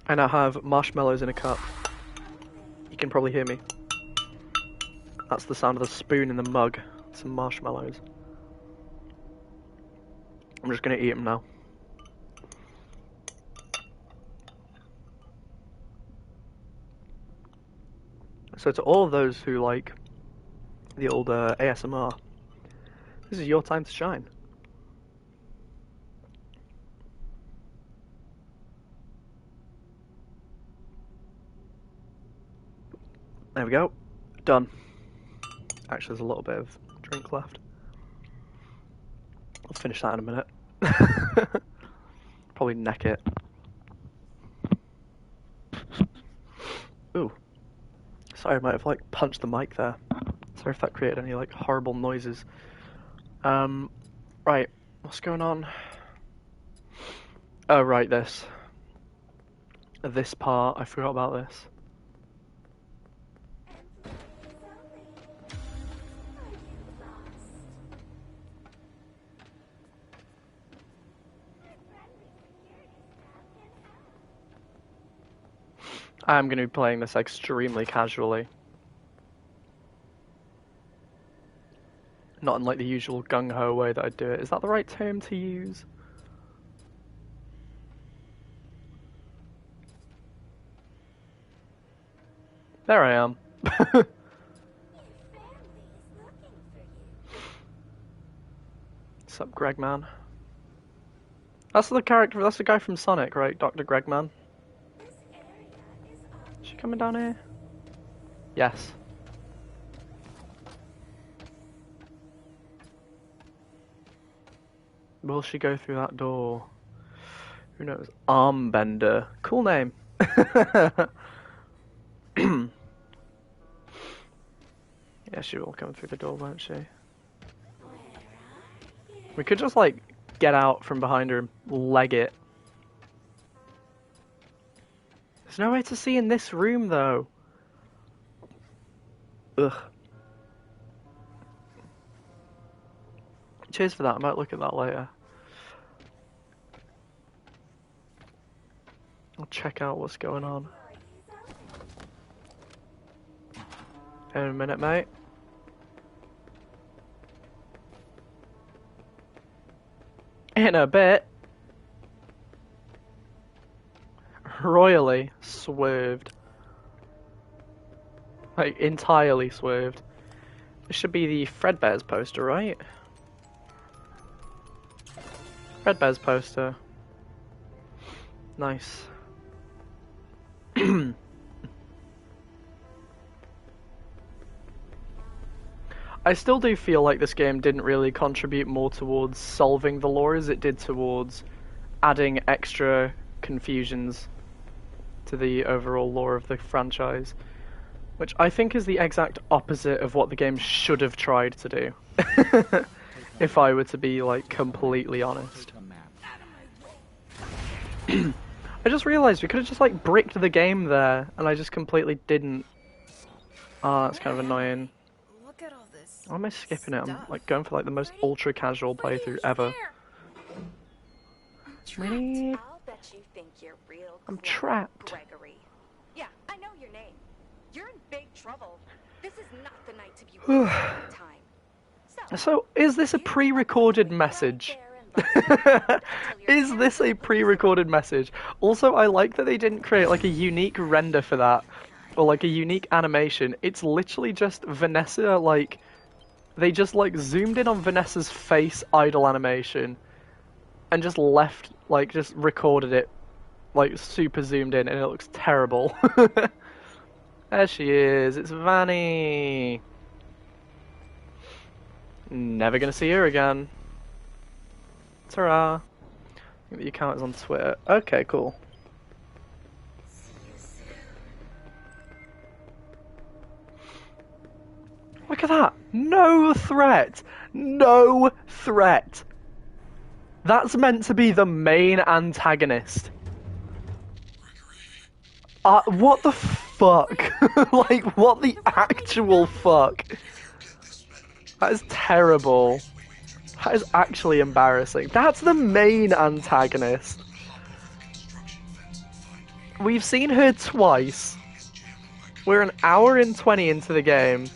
I now have marshmallows in a cup. You can probably hear me. That's the sound of the spoon in the mug. Some marshmallows. I'm just gonna eat them now. So to all of those who like the old ASMR, this is your time to shine. There we go. Done. Actually, there's a little bit of drink left. I'll finish that in a minute. Probably neck it. Ooh. Sorry, I might have like punched the mic there. Sorry if that created any like horrible noises. Right. What's going on? Oh, right, this. This part. I forgot about this. I'm going to be playing this extremely casually. Not in like the usual gung-ho way that I do it. Is that the right term to use? There I am. What's up, Gregman? That's the character, that's the guy from Sonic, right? Dr. Gregman? Is she coming down here? Yes. Will she go through that door? Who knows? Armbender. Cool name. Yeah, she will come through the door, won't she? We could just, like, get out from behind her and leg it. There's no way to see in this room, though. Ugh. Cheers for that. I might look at that later. I'll check out what's going on. In a minute, mate. In a bit. Royally swerved. Like, entirely swerved. This should be the Fredbear's poster, right? Fredbear's poster. Nice. I still do feel like this game didn't really contribute more towards solving the lore as it did towards adding extra confusions to the overall lore of the franchise, which I think is the exact opposite of what the game should have tried to do. If I were to be like completely honest. I just realised we could have just like bricked the game there, and I just completely didn't. Oh, that's kind of annoying. Look at all this. Why am I skipping it? I'm stuff. like going for like the most ultra casual playthrough ever. Really? I'll bet you think you're real I'm clever, trapped. Gregory. Yeah, I know your name. You're in big trouble. This is not the night to be wasting your time. So, is this a pre-recorded message? Is this a pre-recorded message? Also, I like that they didn't create like a unique render for that, or like a unique animation. It's literally just Vanessa, like, they just like zoomed in on Vanessa's face idle animation, and just left, like, just recorded it, like, super zoomed in, and it looks terrible. There she is, it's Vanny! Never gonna see her again. Ta-ra! I think the account is on Twitter. Okay, cool. Look at that! No threat! No threat! That's meant to be the main antagonist. What the fuck? Like, what the actual fuck? That is terrible. That is actually embarrassing. That's the main antagonist. We've seen her twice. We're an hour and 20 into the game.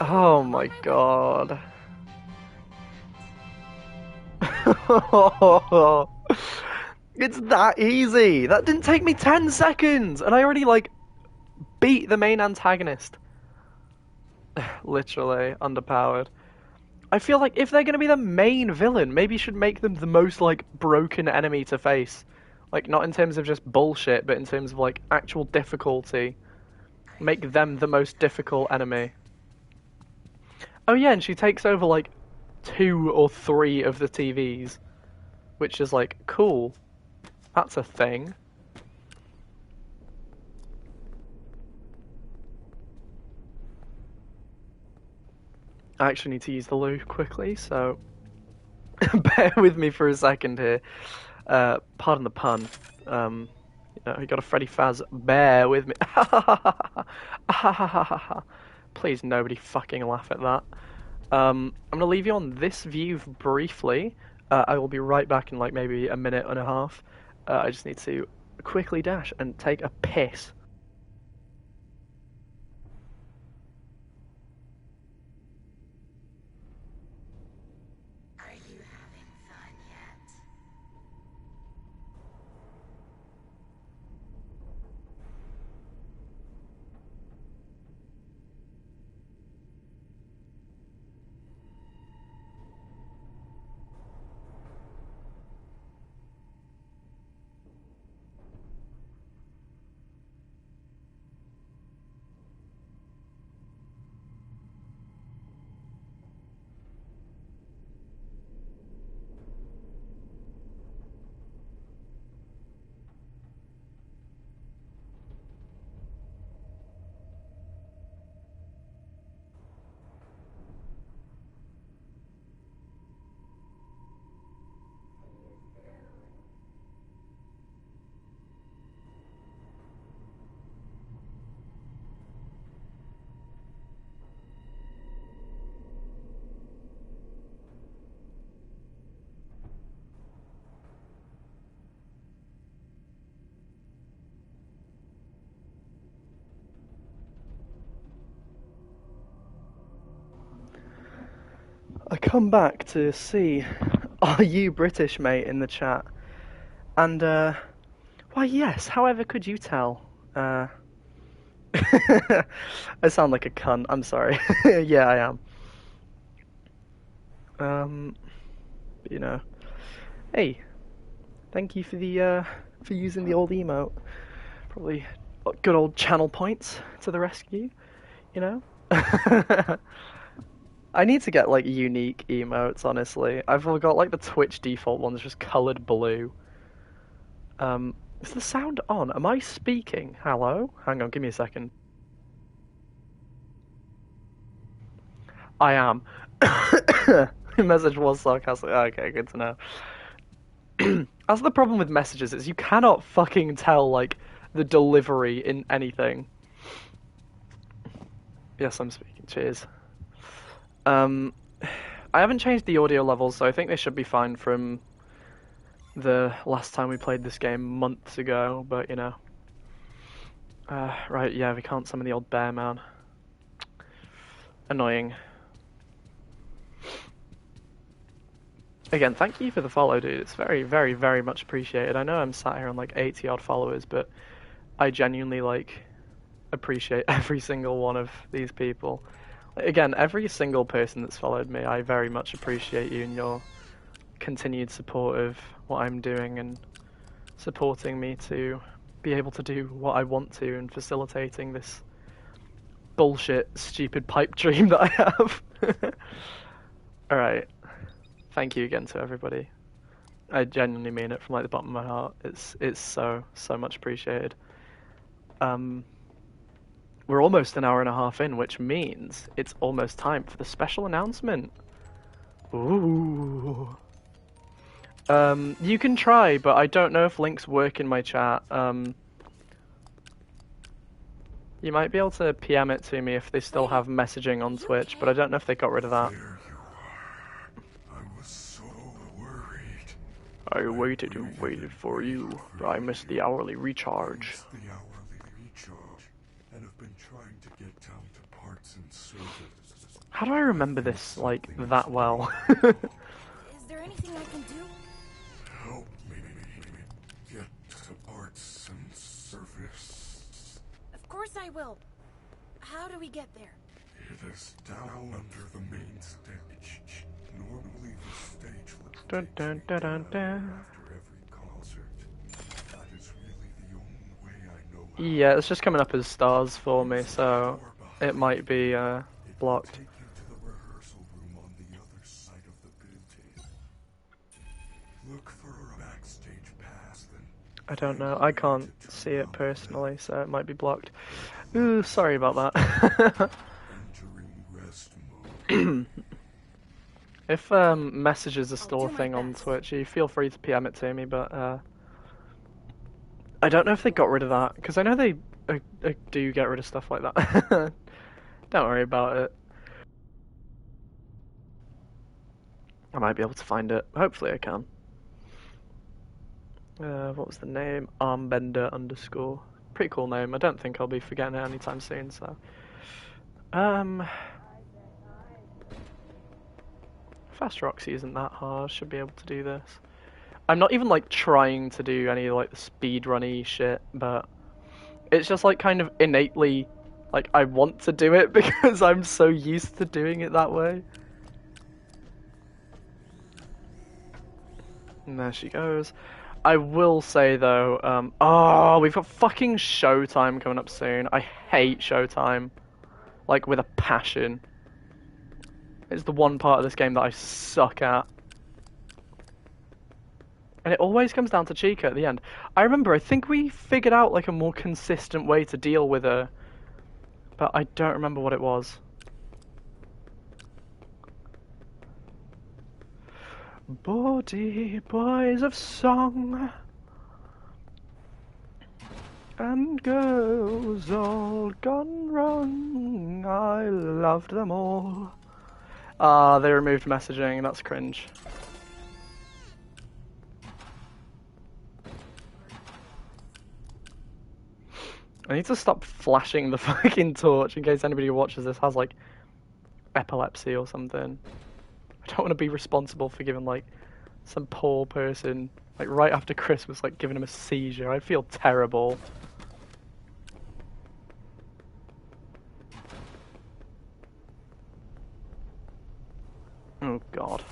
Oh my god. It's that easy. That didn't take me 10 seconds, and I already, like, beat the main antagonist. Literally underpowered. I feel like if they're going to be the main villain, maybe you should make them the most, like, broken enemy to face. Like, not in terms of just bullshit, but in terms of, like, actual difficulty. Make them the most difficult enemy. Oh yeah, and she takes over, like, 2 or 3 of the TVs. Which is, like, cool. That's a thing. I actually need to use the loo quickly, so bear with me for a second here. Pardon the pun. You got a Freddy Faz. Bear with me. Please, nobody fucking laugh at that. I'm gonna leave you on this view briefly. I will be right back in like maybe a minute and a half. I just need to quickly dash and take a piss. Are you having fun yet? I come back to see, are you British, mate, in the chat? And, why, yes, however could you tell? I sound like a cunt, I'm sorry. Yeah, I am. You know. Hey, thank you for the, for using the old emote. Probably good old channel points to the rescue, you know? I need to get, like, unique emotes, honestly. I've got, like, the Twitch default ones just coloured blue. Is the sound on? Am I speaking? Hello? Hang on, give me a second. I am. The message was sarcastic. Okay, good to know. That's the problem with messages, is you cannot fucking tell, like, the delivery in anything. Yes, I'm speaking. Cheers. I haven't changed the audio levels, so I think they should be fine from the last time we played this game months ago, but you know. Right, yeah, we can't summon the old bear man. Annoying. Again, thank you for the follow, dude. It's very, very, very much appreciated. I know I'm sat here on like 80 odd followers, but I genuinely like appreciate every single one of these people. Again, every single person that's followed me, I very much appreciate you and your continued support of what I'm doing and supporting me to be able to do what I want to and facilitating this bullshit, stupid pipe dream that I have. Alright. Thank you again to everybody. I genuinely mean it from like the bottom of my heart. It's so much appreciated. We're almost an hour and a half in, which means it's almost time for the special announcement. Ooh. You can try, but I don't know if links work in my chat. You might be able to PM it to me if they still have messaging on Twitch, but I don't know if they got rid of that. There you are. I was so worried. I waited and waited for you, but I missed the hourly recharge. Missed the hourly recharge, and have been trying to get down to parts and service. How do I remember this, like, that well? Is there anything I can do? Help me get to parts and service. Of course I will. How do we get there? It is down under the main stage. Normally the stage looks Dun, dun, dun, dun, dun. after every concert. That is really the only way I know how. Yeah, it's just coming up as stars for me, so it might be It will blocked. take you to the rehearsal room on the other side of the building. Look for a backstage pass, then I don't know. I can't see it personally, so it might be blocked. Ooh, sorry about that. entering rest mode. If messages are still I'll a do my thing on best. Twitch, you feel free to PM it to me, but I don't know if they got rid of that, because I know they do get rid of stuff like that. Don't worry about it. I might be able to find it. Hopefully I can. What was the name? Armbender underscore. Pretty cool name. I don't think I'll be forgetting it anytime soon, so. Fast Roxy isn't that hard. Should be able to do this. I'm not even like trying to do any like the speedrunny shit, but it's just like kind of innately like I want to do it because I'm so used to doing it that way. And there she goes. I will say though, oh, we've got fucking Showtime coming up soon. I hate Showtime, like with a passion. It's the one part of this game that I suck at. And it always comes down to Chica at the end. I remember, I think we figured out like a more consistent way to deal with her, but I don't remember what it was. Bawdy boys of song and girls all gone wrong. I loved them all. Ah, they removed messaging. That's cringe. I need to stop flashing the fucking torch in case anybody who watches this has like epilepsy or something. I don't want to be responsible for giving like some poor person like right after Christmas like giving him a seizure. I feel terrible. Oh god.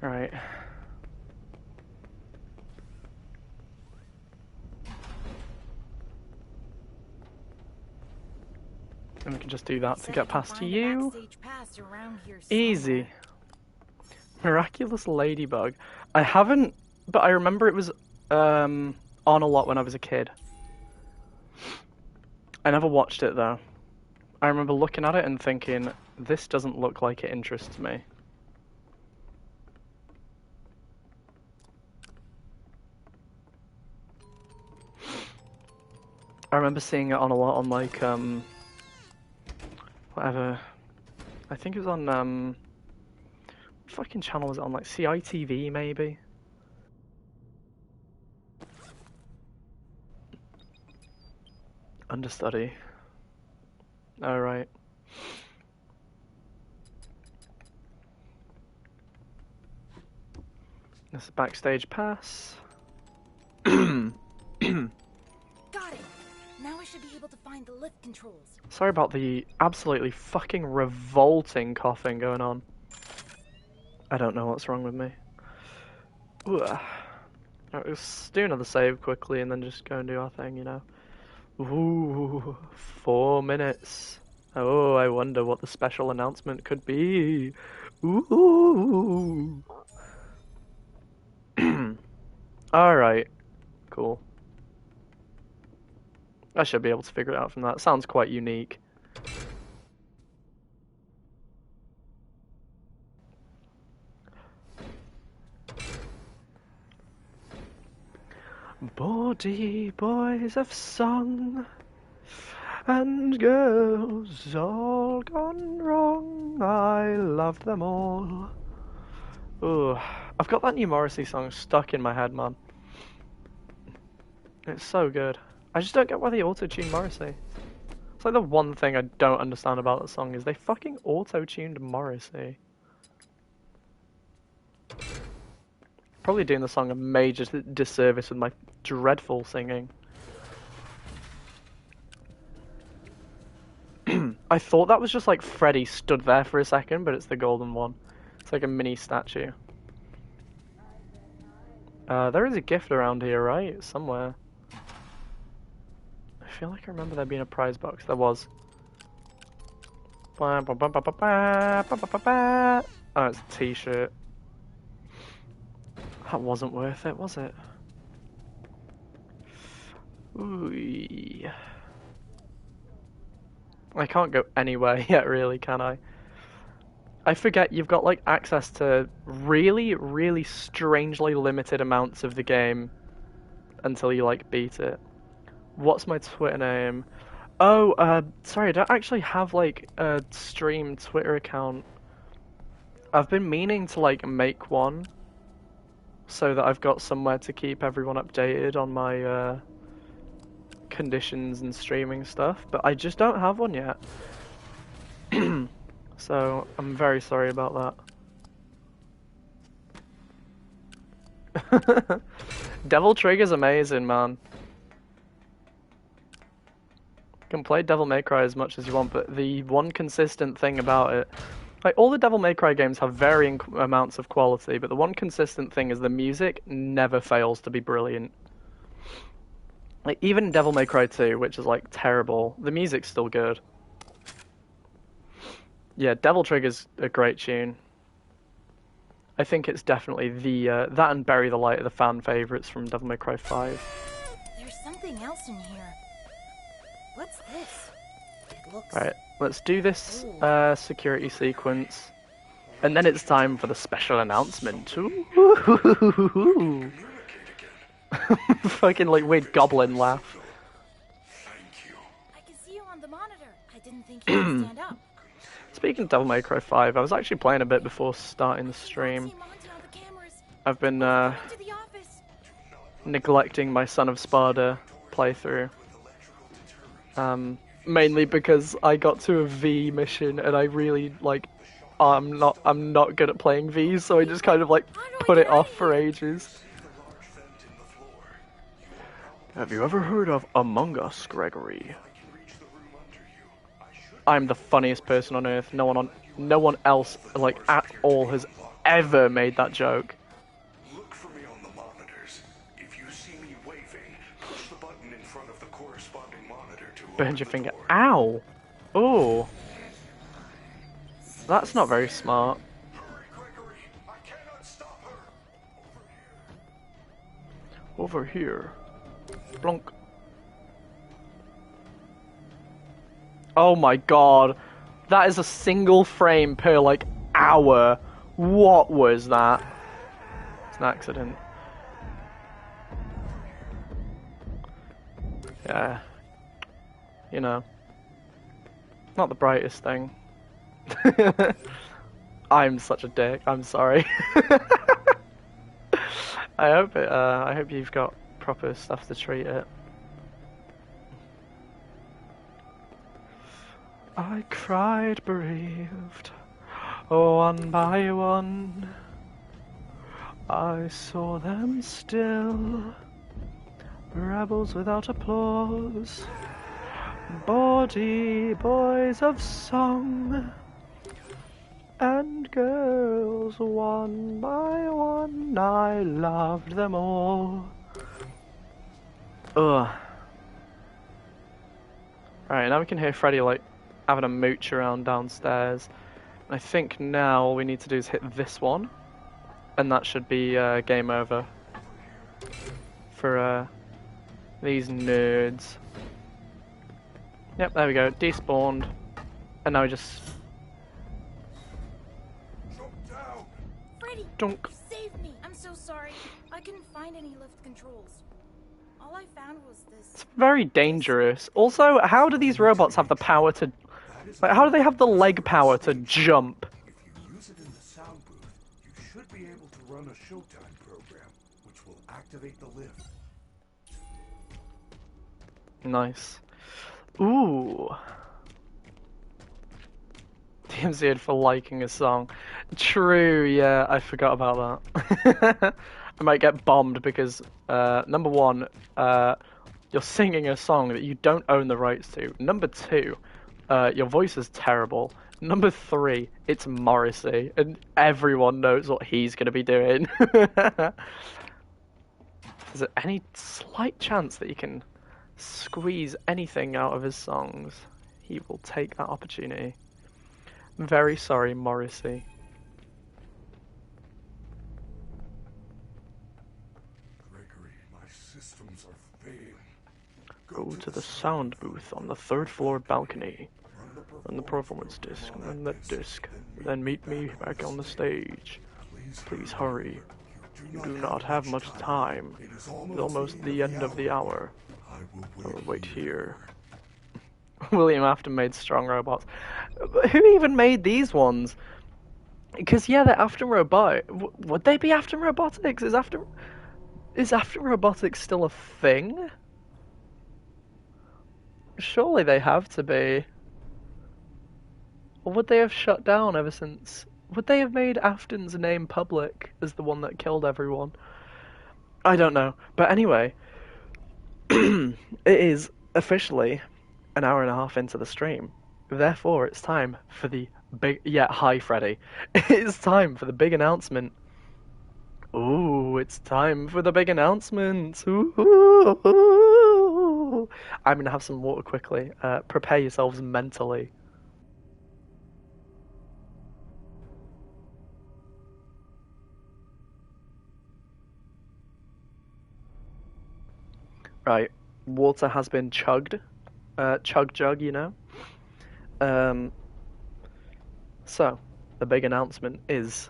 Right. And we can just do that to Said I get can past to find a you. backstage pass around here Easy. somewhere. Miraculous Ladybug. I haven't, but I remember it was on a lot when I was a kid. I never watched it though. I remember looking at it and thinking, this doesn't look like it interests me. I remember seeing it on a lot on like whatever. I think it was on what fucking channel was it on? Like CITV maybe. Understudy. Oh right. This is backstage pass. Got it. Now I should be able to find the lift controls. Sorry about the absolutely fucking revolting coughing going on. I don't know what's wrong with me. Ugh. Right, let's do another save quickly and then just go and do our thing, you know. Ooh, 4 minutes. Oh, I wonder what the special announcement could be. Ooh. Alright, cool. I should be able to figure it out from that. Sounds quite unique. Bawdy boys of song and girls all gone wrong. I loved them all. Ooh, I've got that new Morrissey song stuck in my head, man. It's so good. I just don't get why they auto-tuned Morrissey. It's like the one thing I don't understand about the song is they fucking auto-tuned Morrissey. Probably doing the song a major disservice with my dreadful singing. I thought that was just like Freddy stood there for a second, but it's the golden one. It's like a mini statue. There is a gift around here, right? Somewhere. I feel like I remember there being a prize box. There was. Oh, it's a t-shirt. That wasn't worth it, was it? Ooh. I can't go anywhere yet, really, can I? I forget you've got like access to really, really strangely limited amounts of the game until you like beat it. What's my Twitter name? Oh, sorry, I don't actually have like a stream Twitter account. I've been meaning to like make one so that I've got somewhere to keep everyone updated on my conditions and streaming stuff, but I just don't have one yet. So I'm very sorry about that. Devil Trigger's amazing, man. You can play Devil May Cry as much as you want, but the one consistent thing about it, like all the Devil May Cry games have varying amounts of quality, but the one consistent thing is the music never fails to be brilliant. Like even Devil May Cry 2, which is like terrible, the music's still good. Yeah, Devil Trigger's a great tune. I think it's definitely the that and Bury the Light are the fan favorites from Devil May Cry 5. There's something else in here. What's this? It looks... Right, let's do this security sequence, and then it's time for the special announcement. Ooh. Fucking like weird goblin laugh. I can see you on the monitor. I didn't think you could stand up. Speaking of Devil May Cry 5, I was actually playing a bit before starting the stream. I've been neglecting my Son of Sparda playthrough. Mainly because I got to a V mission and I really like I'm not good at playing Vs, so I just kind of like put it off for ages. Have you ever heard of Among Us, Gregory? I'm the funniest person on earth. No one else like at all has ever made that joke. Look for me on the monitors. If you see me waving, push the button in front of the corresponding monitor to Burned your finger. Ow! Oh. That's not very smart. Hurry, Gregory! I cannot stop her. Over here. Blonk. Oh my god. That is a single frame per like hour. What was that? It's an accident. Yeah. You know. Not the brightest thing. I'm such a dick. I'm sorry. I hope you've got proper stuff to treat it. I cried bereaved, one by one. I saw them still, rebels without applause, bawdy boys of song, and girls one by one. I loved them all. Ugh. Alright, now we can hear Freddy like having a mooch around downstairs. I think now all we need to do is hit this one, and that should be game over for these nerds. Yep, there we go, despawned, and now we just Freddy, dunk. you saved me. I'm so sorry. I couldn't find any lift controls. All I found was this. It's very dangerous. Also, how do these robots have the power to... Like, how do they have the leg power to jump? If you use it in the sound booth, you should be able to run a Showtime program, which will activate the lift. Nice. Ooh. DMC'd for liking a song. True, yeah, I forgot about that. I might get bombed because, number one, you're singing a song that you don't own the rights to. Number two, your voice is terrible. Number three, it's Morrissey, and everyone knows what he's going to be doing. Is there any slight chance that you can squeeze anything out of his songs? He will take that opportunity. Very sorry, Morrissey. Gregory, my systems are failing. Go to the sound booth on the third floor balcony. Run the performance disc, run that disc. Then meet me back on the stage. Please hurry. You do not have much time. It's almost the end of the hour. I will wait here. William Afton made strong robots. But who even made these ones? Because yeah, they're Afton Robotics. Would they be Afton Robotics? Is Afton Robotics still a thing? Surely they have to be. Or would they have shut down ever since? Would they have made Afton's name public as the one that killed everyone? I don't know. But anyway, it is officially an hour and a half into the stream. Therefore, it's time for the big... Yeah, hi, Freddy. It's time for the big announcement. Ooh, it's time for the big announcement. Ooh. I'm going to have some water quickly. Prepare yourselves mentally. Right, water has been chugged. Chug jug, you know. So, the big announcement is...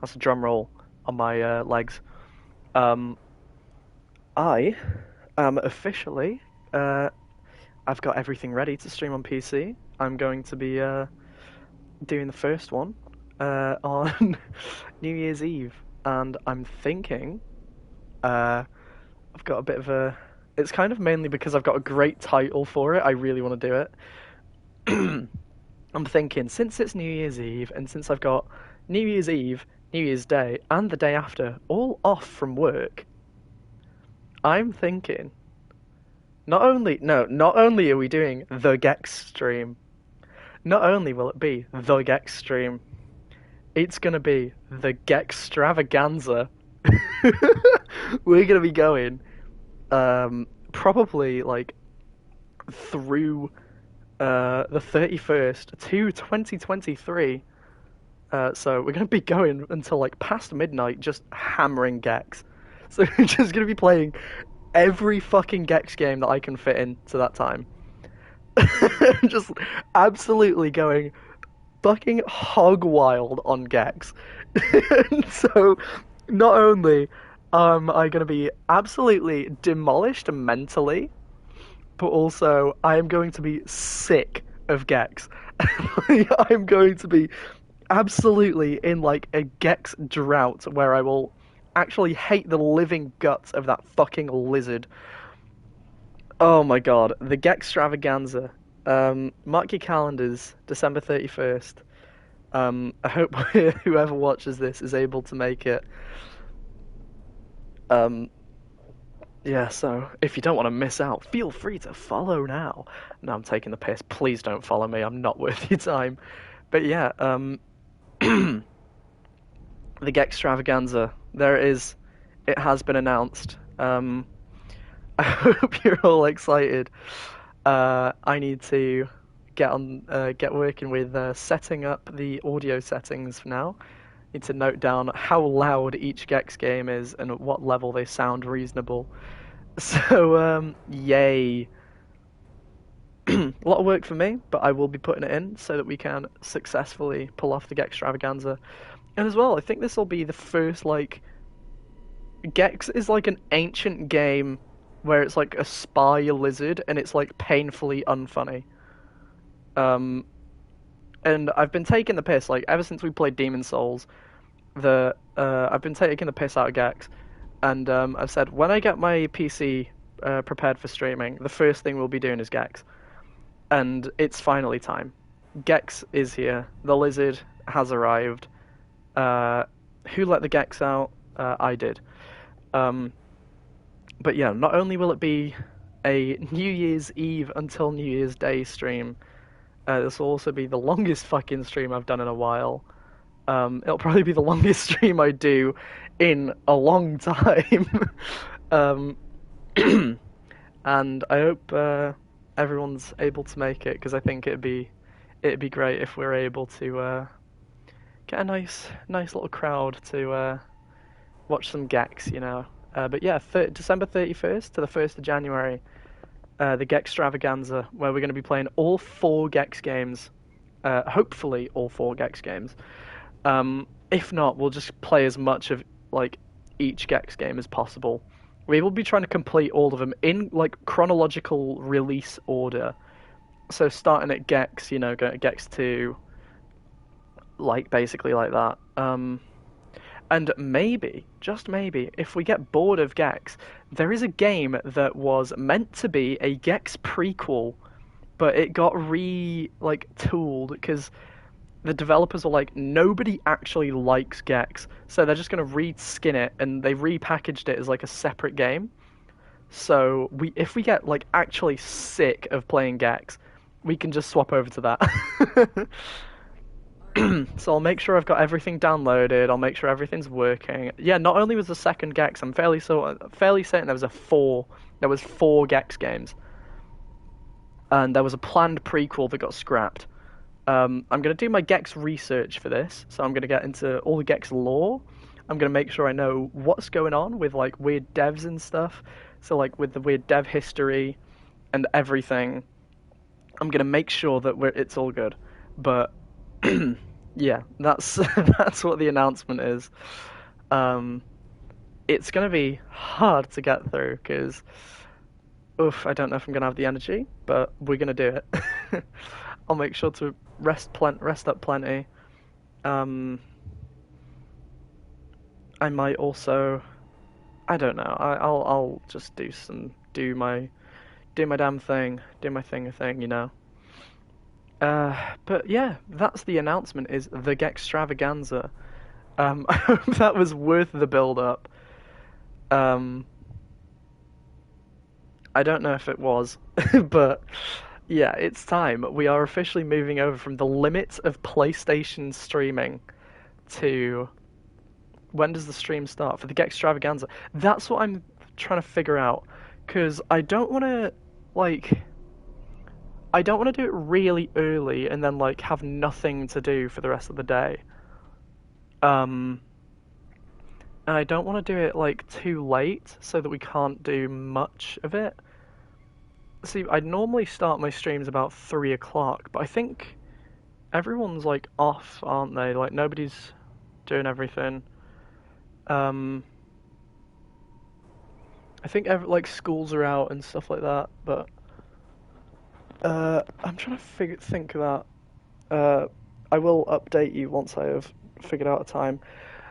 That's a drum roll on my legs. I am officially... I've got everything ready to stream on PC. I'm going to be doing the first one on New Year's Eve. And I'm thinking... I've got a bit of a... It's kind of mainly because I've got a great title for it. I really want to do it. I'm thinking, since it's New Year's Eve, and since I've got New Year's Eve, New Year's Day, and the day after, all off from work, I'm thinking, not only are we doing the Gex stream, not only will it be the Gex stream, it's going to be the Gextravaganza. We're going to be going probably like through the 31st to 2023. So we're going to be going until like past midnight just hammering Gex. So we're just going to be playing every fucking Gex game that I can fit into that time. Just absolutely going fucking hog wild on Gex. So not only am I going to be absolutely demolished mentally, but also I am going to be sick of Gex. I'm going to be absolutely in like a Gex drought where I will actually hate the living guts of that fucking lizard. Oh my god, the Gextravaganza. Mark your calendars, December 31st. I hope whoever watches this is able to make it. Yeah, so if you don't want to miss out, feel free to follow now. No, I'm taking the piss. Please don't follow me. I'm not worth your time. But yeah, the Gextravaganza. There it is. It has been announced. I hope you're all excited. I need to get working with setting up the audio settings now. Need to note down how loud each Gex game is and at what level they sound reasonable. So, yay. A lot of work for me, but I will be putting it in so that we can successfully pull off the Gextravaganza. And as well, I think this will be the first, like... Gex is like an ancient game where it's like a spy lizard and it's like painfully unfunny. And I've been taking the piss, like, ever since we played Demon Souls, I've been taking the piss out of Gex. And I've said when I get my PC prepared for streaming, the first thing we'll be doing is Gex, and it's finally time. Gex is here. The lizard has arrived. Who let the Gex out? I did. But yeah, not only will it be a New Year's Eve until New Year's Day stream, this will also be the longest fucking stream I've done in a while. It'll probably be the longest stream I do in a long time. um, and I hope everyone's able to make it, because I think it'd be great if we're able to get a nice little crowd to watch some Gex, you know. But yeah, December 31st to the 1st of January, the Gex Extravaganza, where we're going to be playing all 4 Gex games. Hopefully all 4 Gex games. If not, we'll just play as much of like each Gex game as possible. We will be trying to complete all of them in like chronological release order. So starting at Gex, you know, going to Gex 2, like basically like that. And maybe, just maybe, if we get bored of Gex, there is a game that was meant to be a Gex prequel, but it got tooled because the developers were like, nobody actually likes Gex, so they're just going to reskin it, and they repackaged it as like a separate game. So if we get like actually sick of playing Gex, we can just swap over to that. So I'll make sure I've got everything downloaded. I'll make sure everything's working. Yeah, not only was the second Gex, I'm fairly certain there was 4 Gex games, and there was a planned prequel that got scrapped. I'm going to do my Gex research for this, so I'm going to get into all the Gex lore. I'm going to make sure I know what's going on with like weird devs and stuff. So like with the weird dev history and everything, I'm going to make sure that it's all good. But yeah, that's that's what the announcement is. It's going to be hard to get through because, I don't know if I'm going to have the energy, but we're going to do it. I'll make sure to rest up plenty. I might also, I don't know. I'll just do my damn thing, do my thing, you know. But yeah, that's the announcement. Is the Gex Extravaganza. I hope that was worth the build up. I don't know if it was, but yeah, it's time. We are officially moving over from the limits of PlayStation streaming to when does the stream start for the Gex Extravaganza? That's what I'm trying to figure out, because I don't want to do it really early and then like have nothing to do for the rest of the day. And I don't want to do it like too late so that we can't do much of it. See, I'd normally start my streams about 3 o'clock, but I think everyone's like off, aren't they? Like nobody's doing everything. I think like schools are out and stuff like that, but I'm trying to think of that. I will update you once I have figured out a time.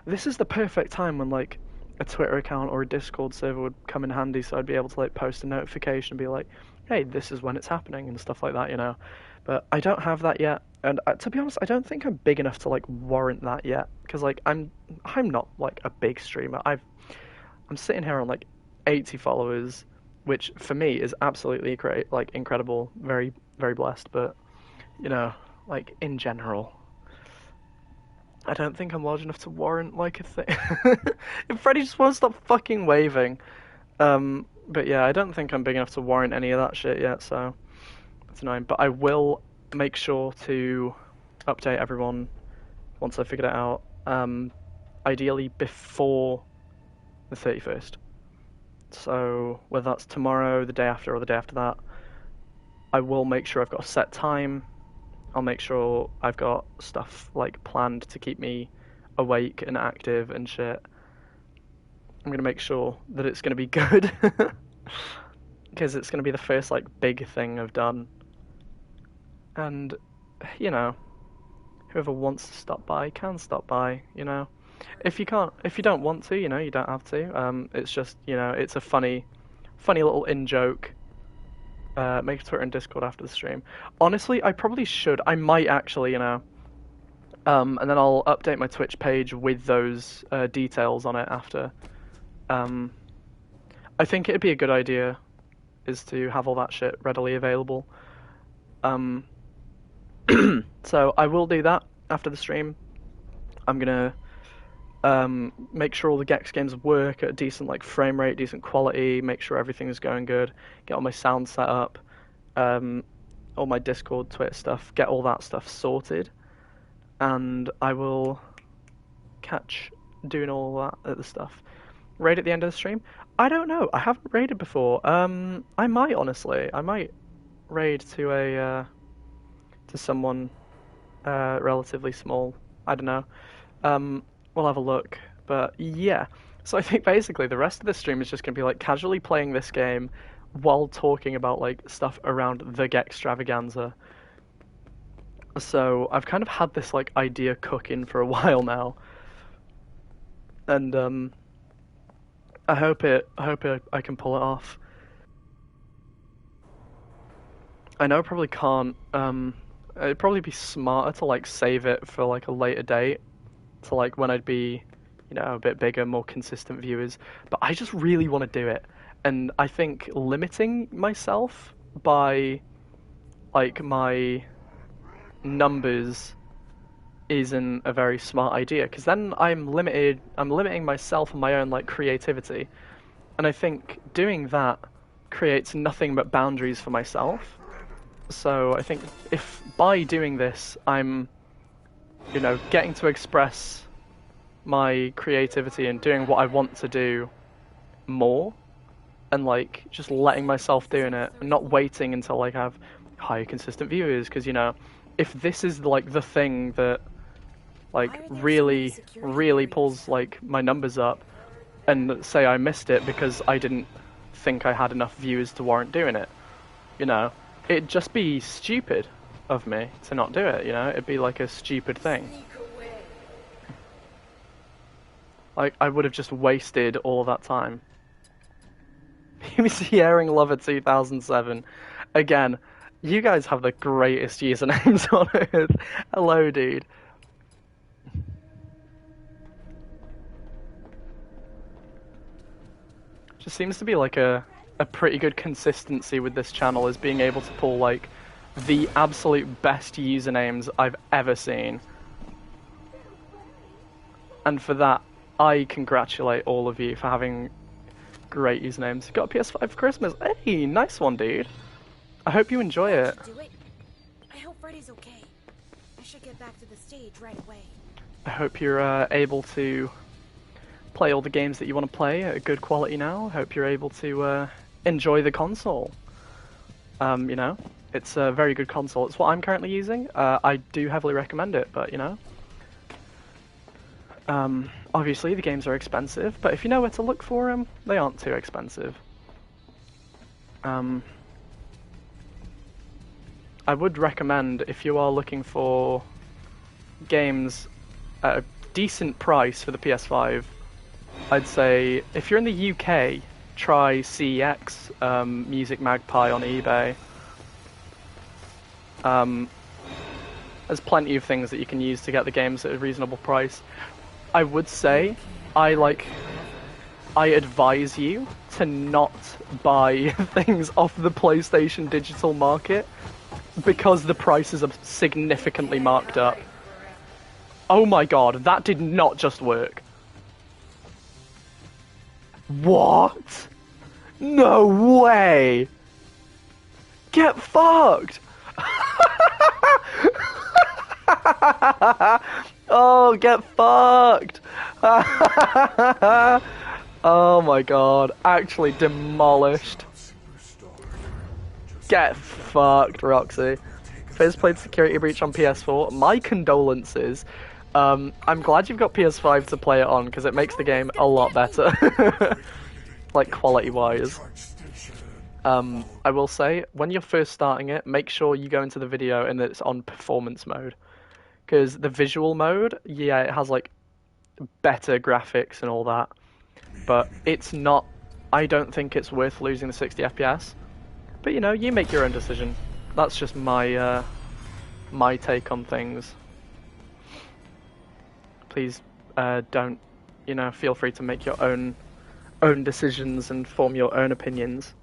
This is the perfect time when like a Twitter account or a Discord server would come in handy, so I'd be able to like post a notification and be like, hey, this is when it's happening and stuff like that, you know. But I don't have that yet, and to be honest, I don't think I'm big enough to like warrant that yet, because like I'm not like a big streamer. I'm sitting here on like 80 followers, which for me is absolutely great, like incredible, very very blessed. But you know, like in general, I don't think I'm large enough to warrant like a thing. If Freddy just won't stop fucking waving. But yeah, I don't think I'm big enough to warrant any of that shit yet, so that's annoying. But I will make sure to update everyone once I figured it out. Ideally before the 31st. So whether that's tomorrow, the day after, or the day after that, I will make sure I've got a set time. I'll make sure I've got stuff like planned to keep me awake and active and shit. I'm gonna make sure that it's gonna be good, because it's gonna be the first like big thing I've done. And you know, whoever wants to stop by can stop by. You know, if you can't, if you don't want to, you know, you don't have to. It's just, you know, it's a funny little in joke. Make a Twitter and Discord after the stream. Honestly, I probably should. I might actually, you know. And then I'll update my Twitch page with those details on it after. I think it'd be a good idea is to have all that shit readily available. So I will do that after the stream. I'm gonna make sure all the Gex games work at a decent like frame rate, decent quality, make sure everything is going good, get all my sound set up, all my Discord, Twitter stuff, get all that stuff sorted, and I will catch doing all that other stuff. Raid at the end of the stream? I don't know. I haven't raided before. I might honestly. I might raid to a to someone relatively small. I don't know. We'll have a look. But yeah. So I think basically the rest of the stream is just gonna be like casually playing this game while talking about like stuff around the Gextravaganza. So I've kind of had this like idea cooking for a while now. And I hope I can pull it off. I know I probably can't. It'd probably be smarter to like save it for like a later date, to like when I'd be, you know, a bit bigger, more consistent viewers. But I just really want to do it, and I think limiting myself by like my numbers isn't a very smart idea, because then I'm limiting myself and my own like creativity, and I think doing that creates nothing but boundaries for myself. So I think if by doing this I'm, you know, getting to express my creativity and doing what I want to do more, and like just letting myself doing it and not waiting until like I have high consistent viewers, because you know, if this is like the thing that like really pulls like my numbers up, and say I missed it because I didn't think I had enough viewers to warrant doing it, you know, it'd just be stupid of me to not do it, you know, it'd be like a stupid thing. Like, I would have just wasted all of that time. BBC Airing Lover 2007. Again, you guys have the greatest usernames on earth. Hello, dude. Just seems to be like a pretty good consistency with this channel, is being able to pull like the absolute best usernames I've ever seen. And for that, I congratulate all of you for having great usernames. Got a PS5 for Christmas. Hey, nice one, dude. I hope you enjoy it. I hope Freddy's okay. I should get back to the stage right away. I hope you're able to play all the games that you want to play at a good quality now. I hope you're able to enjoy the console. You know, it's a very good console. It's what I'm currently using. I do heavily recommend it, but you know, obviously the games are expensive, but if you know where to look for them, they aren't too expensive. I would recommend, if you are looking for games at a decent price for the PS5, I'd say if you're in the UK, try CEX, Music Magpie on eBay. There's plenty of things that you can use to get the games at a reasonable price. I would say, I advise you to not buy things off the PlayStation digital market, because the prices are significantly marked up. Oh my god, that did not just work. What? No way! Get fucked! Oh, get fucked! Oh my god, actually demolished. Get fucked, Roxy. First played Security Breach on PS4. My condolences. I'm glad you've got PS5 to play it on, because it makes the game a lot better. Like, quality-wise. I will say, when you're first starting it, make sure you go into the video and it's on performance mode. Because the visual mode, yeah, it has like better graphics and all that, but it's not. I don't think it's worth losing the 60 FPS. But you know, you make your own decision. That's just my my take on things. Please don't, you know, feel free to make your own decisions and form your own opinions.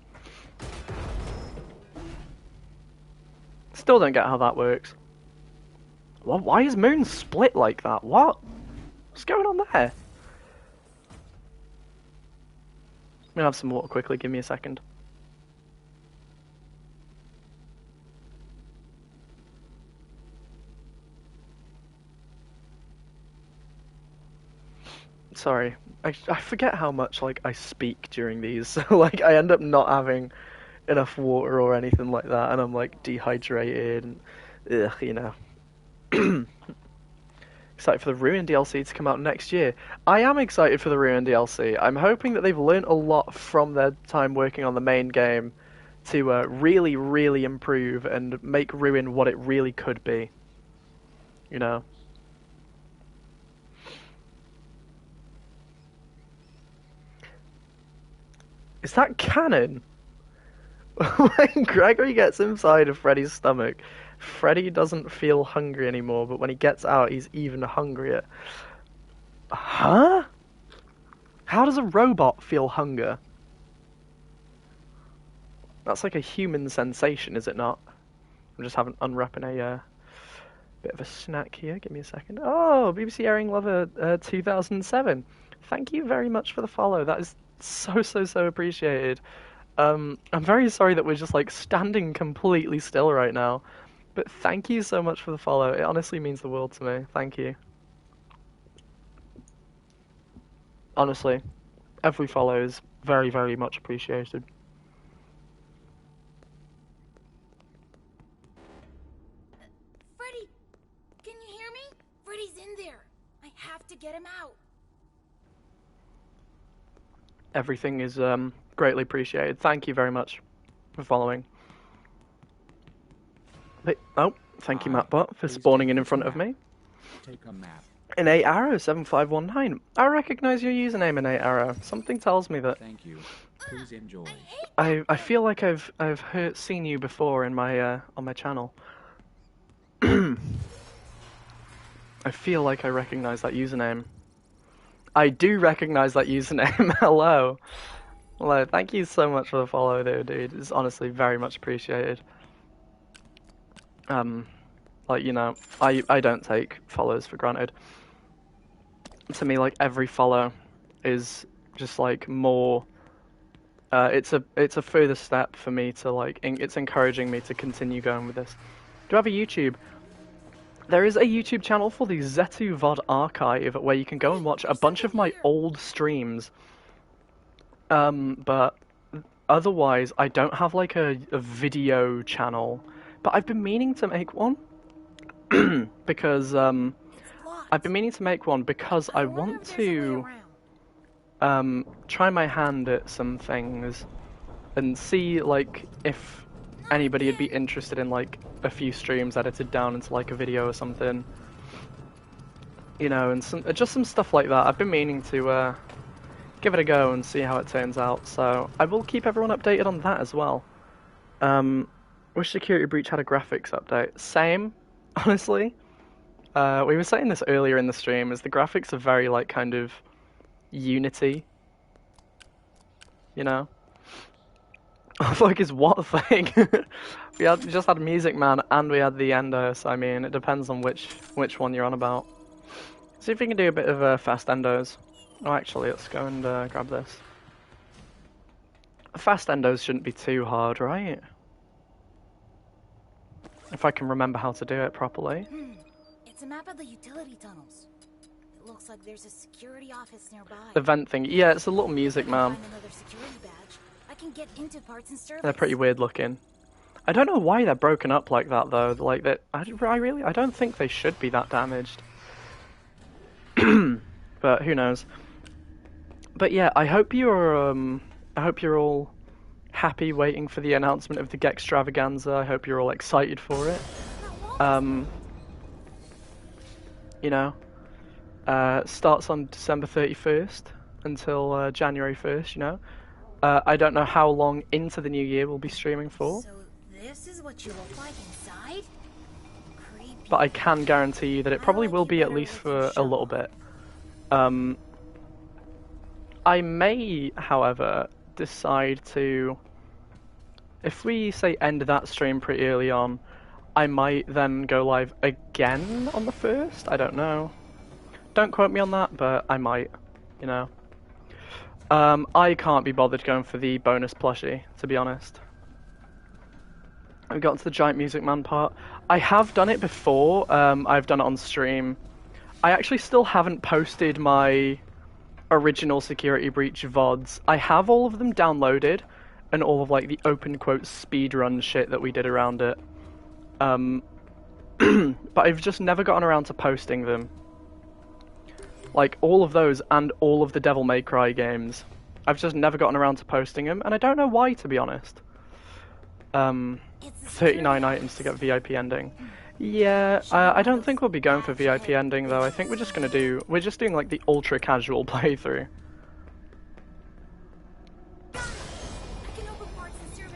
Still don't get how that works. Why is Moon split like that? What's going on there? I'm gonna have some water quickly, give me a second. Sorry, I forget how much like I speak during these, so like I end up not having enough water or anything like that, and I'm like dehydrated and you know. Excited for the Ruin DLC to come out next year. I am excited for the Ruin DLC. I'm hoping that they've learned a lot from their time working on the main game to really, really improve and make Ruin what it really could be. You know. Is that canon? When Gregory gets inside of Freddy's stomach, Freddy doesn't feel hungry anymore, but when he gets out, he's even hungrier. Huh? How does a robot feel hunger? That's like a human sensation, is it not? I'm just unwrapping a bit of a snack here. Give me a second. Oh, BBC Airing Lover 2007. Thank you very much for the follow. That is so appreciated. I'm very sorry that we're just like standing completely still right now, but thank you so much for the follow. It honestly means the world to me. Thank you. Honestly, every follow is very much appreciated. Freddy, can you hear me? Freddy's in there. I have to get him out. Everything is greatly appreciated. Thank you very much for following. Oh, thank you, Mattbot, for spawning in front of me. Take a map. In 8 Arrow 7519. I recognize your username in 8 Arrow. Something tells me that. Thank you. Please enjoy. I feel like I've seen you before in my on my channel. I feel like I recognize that username. I do recognize that username. Hello. Hello. Thank you so much for the follow, though, dude. It's honestly very much appreciated. Like, you know, I don't take follows for granted. To me, like, every follow is just like more. It's a further step for me to like. It's encouraging me to continue going with this. Do I have a YouTube? There is a YouTube channel for the Zetu VOD archive where you can go and watch a bunch of my old streams. But otherwise, I don't have like a video channel. But I've been meaning to make one because I've been meaning to make one because I want to try my hand at some things and see like if anybody would be interested in like a few streams edited down into like a video or something, you know, and just some stuff like that. I've been meaning to give it a go and see how it turns out, so I will keep everyone updated on that as well. Wish Security Breach had a graphics update. Same, honestly. We were saying this earlier in the stream, is the graphics are very like kind of Unity, you know. Oh, fuck is what thing? we just had Music Man and we had the Endo, so I mean, it depends on which one you're on about. See if we can do a bit of fast endos. Oh, actually, let's go and grab this. Fast endos shouldn't be too hard, right? If I can remember how to do it properly. It's a map of the utility tunnels. It looks like there's a security office nearby. The vent thing. Yeah, it's a little Music Man. Find another security badge. I can get into parts and service. They're pretty weird looking. I don't know why they're broken up like that though. Like that, I don't think they should be that damaged. But who knows? But yeah, I hope you're all happy waiting for the announcement of the Gextravaganza. I hope you're all excited for it. You know, Starts on December 31st until January 1st, you know. I don't know how long into the new year we'll be streaming for, So this is what you look like inside? Creepy. but I can guarantee you that it probably like will you be at better least with your for a show little on. bit. I may, however, decide to, if we say end that stream pretty early on, I might then go live again on the 1st. I don't know. Don't quote me on that, but I might, you know. I can't be bothered going for the bonus plushie, to be honest. We got to the Giant Music Man part. I have done it before. I've done it on stream. I actually still haven't posted my original Security Breach VODs. I have all of them downloaded, and all of like the open quote speedrun shit that we did around it. But I've just never gotten around to posting them. Like all of those and all of the Devil May Cry games. I've just never gotten around to posting them, and I don't know why, to be honest. 39 items to get VIP ending. Yeah, I don't think we'll be going for VIP ending though. I think we're just doing like the ultra casual playthrough.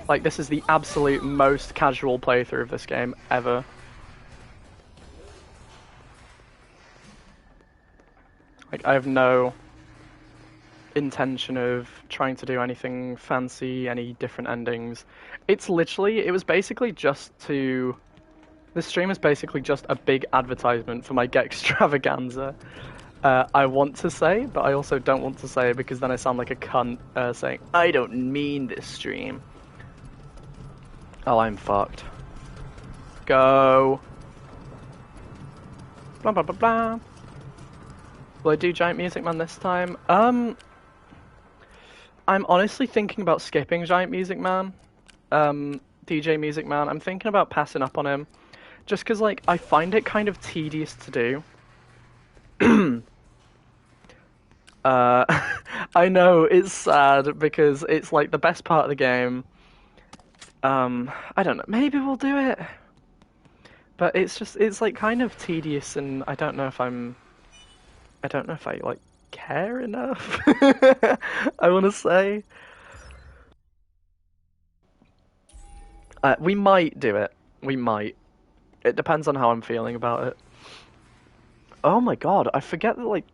Like this is the absolute most casual playthrough of this game ever. Like I have no intention of trying to do anything fancy, any different endings. It was basically just to... This stream is basically just a big advertisement for my Get Extravaganza. I want to say, but I also don't want to say because then I sound like a cunt saying, I don't mean this stream. Oh, I'm fucked. Go. Blah blah blah blah. Will I do Giant Music Man this time? I'm honestly thinking about skipping Giant Music Man. DJ Music Man. I'm thinking about passing up on him. Just because, like, I find it kind of tedious to do. I know, it's sad because it's, like, the best part of the game. I don't know, maybe we'll do it. But it's, like, kind of tedious and I don't know if I, like, care enough. I want to say. We might do it. We might. It depends on how I'm feeling about it. Oh my god, I forget that, like...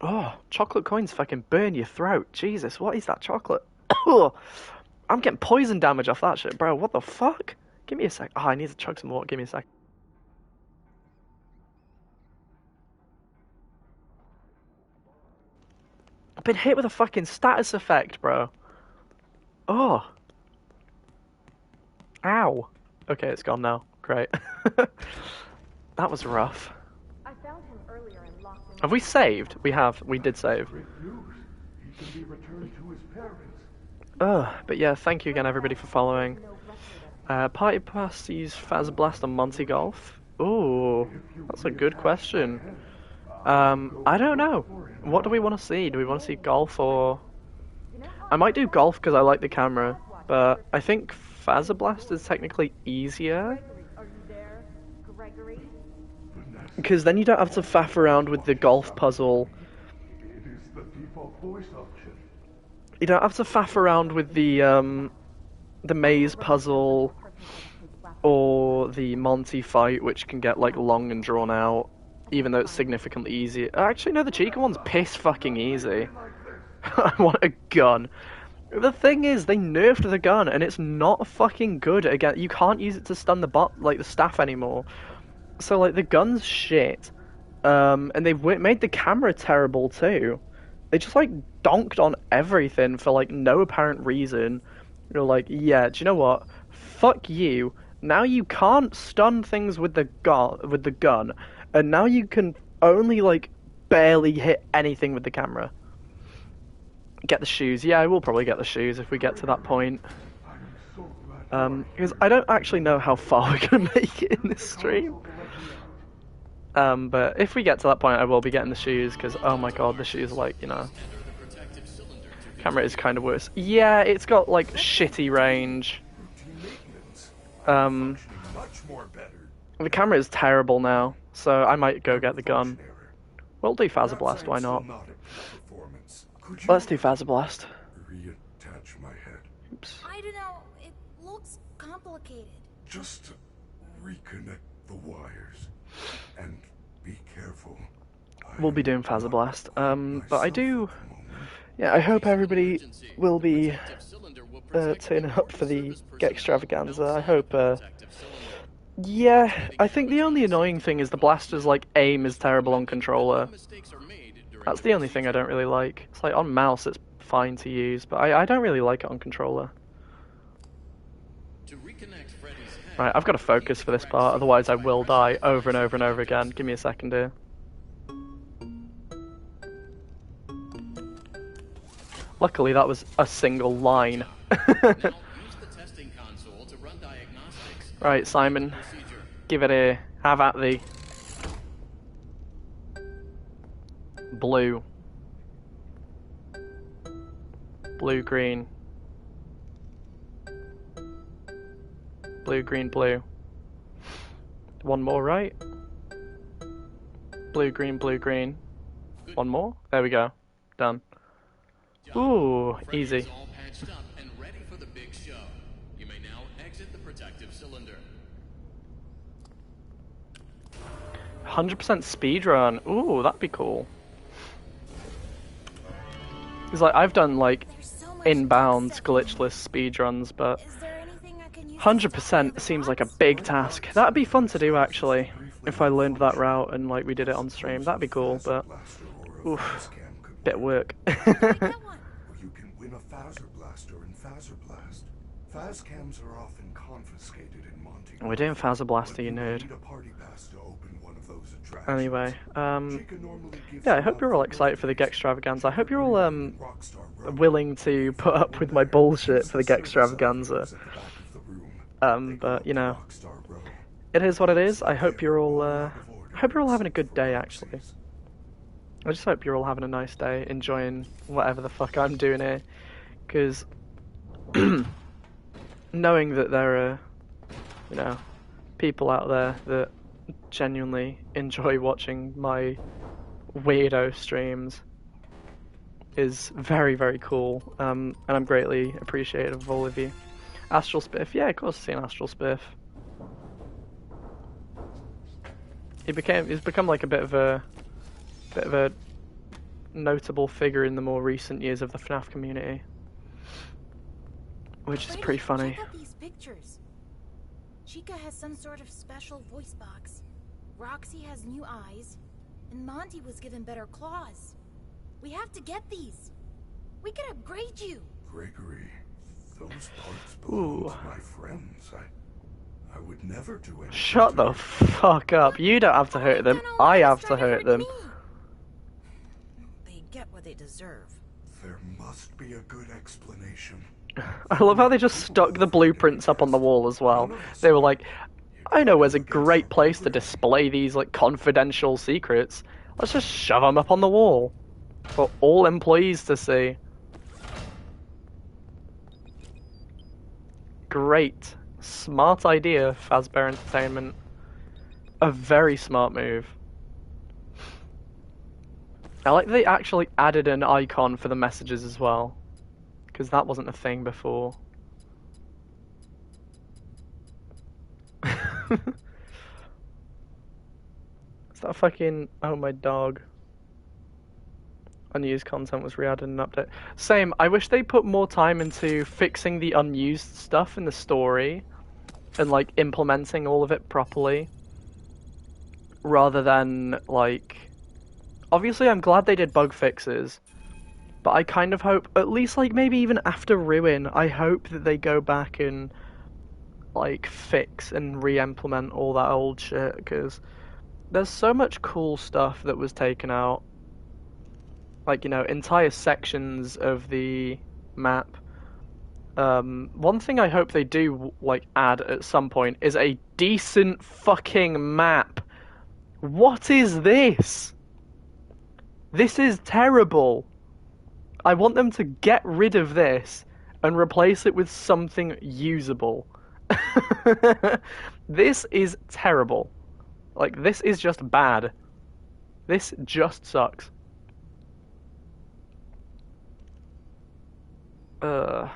Oh, chocolate coins fucking burn your throat. Jesus, what is that chocolate? I'm getting poison damage off that shit, bro. What the fuck? Give me a sec. Oh, I need to chug some water. Give me a sec. I've been hit with a fucking status effect, bro. Oh. Ow. Okay, it's gone now. Great. That was rough. I found him earlier and locked him. Have we saved? We have. We did save. He can be returned to his parents. But yeah, thank you again everybody for following. Party Pass use Faz Blast on Monty Golf? Ooh, that's a good question. I don't know. What do we want to see? Do we want to see golf or... I might do golf because I like the camera, but I think Faz Blast is technically easier. Are you there, Gregory? Because then you don't have to faff around with the golf puzzle. It is the default voice option. You don't have to faff around with the maze puzzle or the Monty fight, which can get like long and drawn out, even though it's significantly easier. Actually, no, the Chica one's piss fucking easy. I want a gun. The thing is, they nerfed the gun, and it's not fucking good. Again, you can't use it to stun the staff anymore. So like the gun's shit, and they've made the camera terrible too. They just like donked on everything for like no apparent reason. You're like, yeah, do you know what? Fuck you. Now you can't stun things with the gun, and now you can only like barely hit anything with the camera. Get the shoes. Yeah, I will probably get the shoes if we get to that point. Because I don't actually know how far we're gonna make it in this stream. But if we get to that point, I will be getting the shoes, because, oh my god, the shoes, like, you know... Camera is kind of worse. Yeah, it's got, like, shitty range. The camera is terrible now, so I might go get the gun. We'll do Phaser Perhaps Blast, I'm why still not? not at peak performance. Could you Let's do Phaser Blast. reattach my head? Oops. I don't know. It looks complicated. Just to reconnect the wires. And be careful. We'll be doing Phaser Blast. But I do... Yeah, I hope everybody will be turning up for the Get Extravaganza. I hope... Yeah, I think the only annoying thing is the blaster's, like, aim is terrible on controller. That's the only thing I don't really like. It's like, on mouse it's fine to use, but I don't really like it on controller. Right, I've got to focus for this part, otherwise I will die over and over and over again. Give me a second here. Luckily that was a single line. Right, Simon. Give it a... Have at thee. Blue. Blue, green. Blue, green, blue. One more, right? Blue, green, blue, green. One more? There we go. Done. Ooh, easy. 100% speedrun. Ooh, that'd be cool. It's like, I've done, like, inbound glitchless speedruns, but 100% seems like a big task. That'd be fun to do, actually, if I learned that route and, like, we did it on stream. That'd be cool, but... Oof. Bit of work. You can win a Phaser Blaster in Phaser Blast. Phascams are often confiscated in Monty. We're doing Phaser Blaster, you nerd. Anyway, yeah, I hope you're all excited for the Get Extravaganza. I hope you're all willing to put up with my bullshit for the Get Extravaganza. But you know, it is what it is. I hope you're all having a good day. Actually, I just hope you're all having a nice day, enjoying whatever the fuck I'm doing here, because knowing that there are, you know, people out there that genuinely enjoy watching my weirdo streams is very, very cool, and I'm greatly appreciative of all of you. Astral Spiff, yeah, of course I've seen Astral Spiff. He's become like a bit of a notable figure in the more recent years of the FNAF community, which is pretty funny. Check out these pictures. Chica has some sort of special voice box. Roxy has new eyes, and Monty was given better claws. We have to get these. We can upgrade you. Gregory, those parts belong to my friends. I would never do anything. Shut the fuck up. You don't have to hurt them. I have to hurt them. They get what they deserve. There must be a good explanation. I love how they just stuck the blueprints up on the wall as well. They were like, I know where's a great place to display these, like, confidential secrets. Let's just shove them up on the wall for all employees to see. Great. Smart idea, Fazbear Entertainment. A very smart move. I like that they actually added an icon for the messages as well, because that wasn't a thing before. Is that fucking... Oh, my dog. Unused content was re-added in an update. Same, I wish they put more time into fixing the unused stuff in the story and, like, implementing all of it properly, rather than, like... Obviously, I'm glad they did bug fixes, but I kind of hope, at least, like, maybe even after Ruin, I hope that they go back and, like, fix and re-implement all that old shit, because there's so much cool stuff that was taken out. Like, you know, entire sections of the map. One thing I hope they do, like, add at some point is a decent fucking map. What is this? This is terrible. I want them to get rid of this and replace it with something usable. This is terrible. Like, this is just bad. This just sucks. But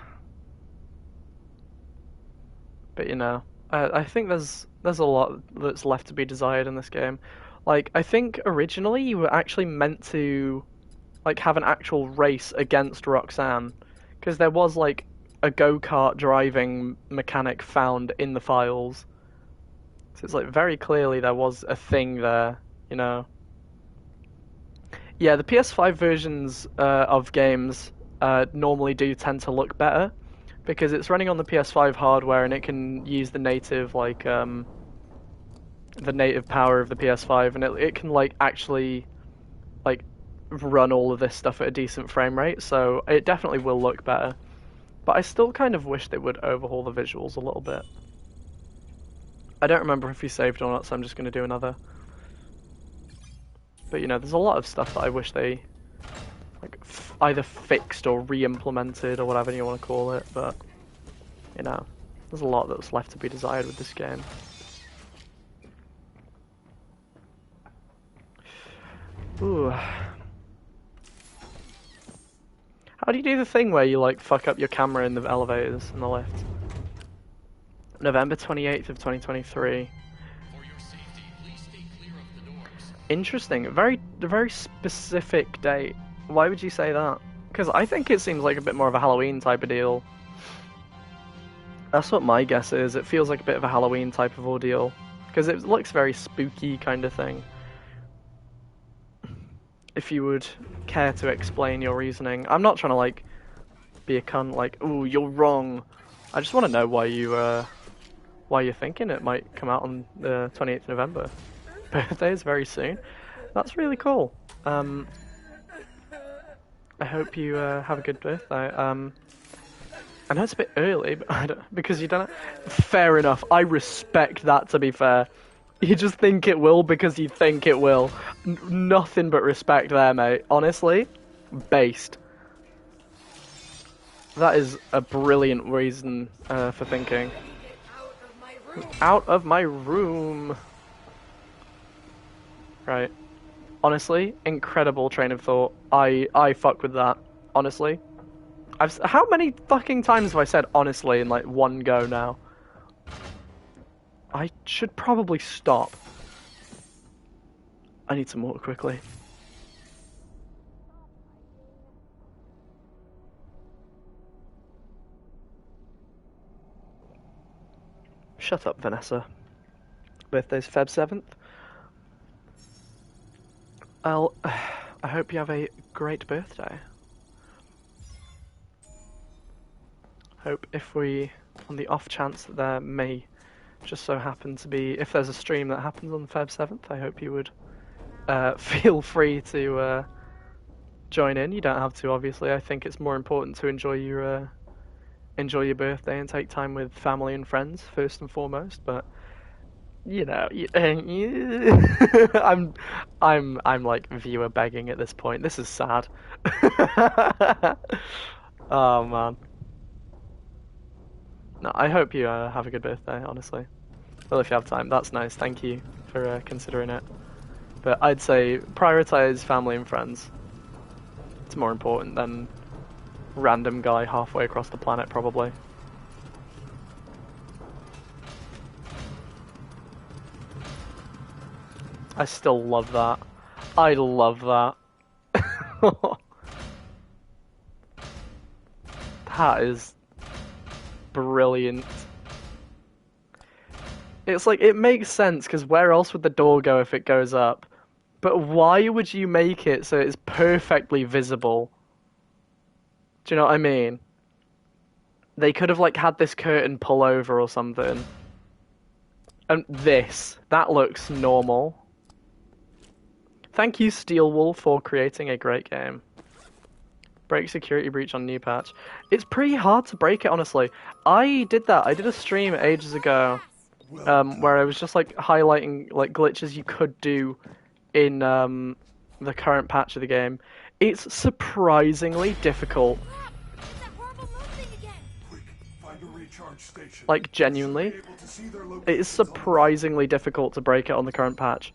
you know, I think there's a lot that's left to be desired in this game. Like, I think originally you were actually meant to like have an actual race against Roxanne, because there was like a go-kart driving mechanic found in the files. So it's like very clearly there was a thing there, you know. Yeah, the PS5 versions of games normally do tend to look better because it's running on the PS5 hardware and it can use the native the native power of the PS5, and it can like actually like run all of this stuff at a decent frame rate, so it definitely will look better. But I still kind of wish they would overhaul the visuals a little bit. I don't remember if you saved or not, so I'm just going to do another. But you know, there's a lot of stuff that I wish they like either fixed or re-implemented or whatever you want to call it, but you know, there's a lot that's left to be desired with this game. Ooh. How do you do the thing where you like fuck up your camera in the elevators in the lift? November 28th of 2023. For your safety, please stay clear of the doors. Interesting. A very specific date. Why would you say that? Because I think it seems like a bit more of a Halloween type of deal. That's what my guess is. It feels like a bit of a Halloween type of ordeal. Because it looks very spooky kind of thing. If you would care to explain your reasoning. I'm not trying to like be a cunt like, ooh, you're wrong. I just want to know why you're thinking it might come out on the 28th of November. Birthday is very soon. That's really cool. I hope you have a good birthday. I know it's a bit early, but I don't, because you don't. Fair enough. I respect that. To be fair, you just think it will because you think it will. Nothing but respect there, mate. Honestly, based. That is a brilliant reason for thinking. Out of my room. Right. Honestly, incredible train of thought. I fuck with that. Honestly. How many fucking times have I said honestly in like one go now? I should probably stop. I need some water quickly. Shut up, Vanessa. Birthday's Feb 7th. I hope you have a great birthday. Hope if we, on the off chance that there may just so happen to be, if there's a stream that happens on Feb 7th, I hope you would feel free to join in. You don't have to, obviously. I think it's more important to enjoy your birthday and take time with family and friends first and foremost. But you know, I'm like viewer begging at this point. This is sad. Oh man. No, I hope you have a good birthday. Honestly, well, if you have time, that's nice. Thank you for considering it. But I'd say prioritize family and friends. It's more important than random guy halfway across the planet, probably. I still love that. I love that. That is brilliant. It's like, it makes sense, because where else would the door go if it goes up? But why would you make it so it's perfectly visible? Do you know what I mean? They could have like had this curtain pull over or something. And that looks normal. Thank you, Steelwool, for creating a great game. Break security breach on new patch. It's pretty hard to break it, honestly. I did that. I did a stream ages ago, where I was just like highlighting like glitches you could do in the current patch of the game. It's surprisingly difficult. Like, genuinely, it is surprisingly difficult to break it on the current patch.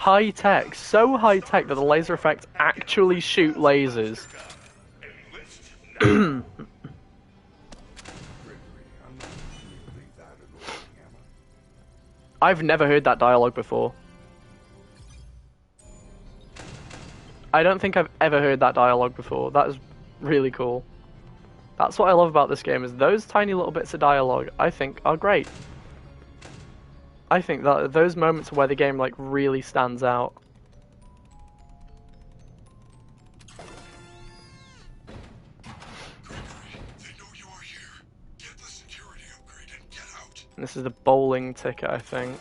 high tech, so high tech that the laser effects actually shoot lasers. I've never heard that dialogue before. I don't think I've ever heard that dialogue before. That is really cool. That's what I love about this game, is those tiny little bits of dialogue, I think, are great. I think that those moments where the game, like, really stands out. They know you are here. Get the security upgrade and get out. And this is the bowling ticket, I think.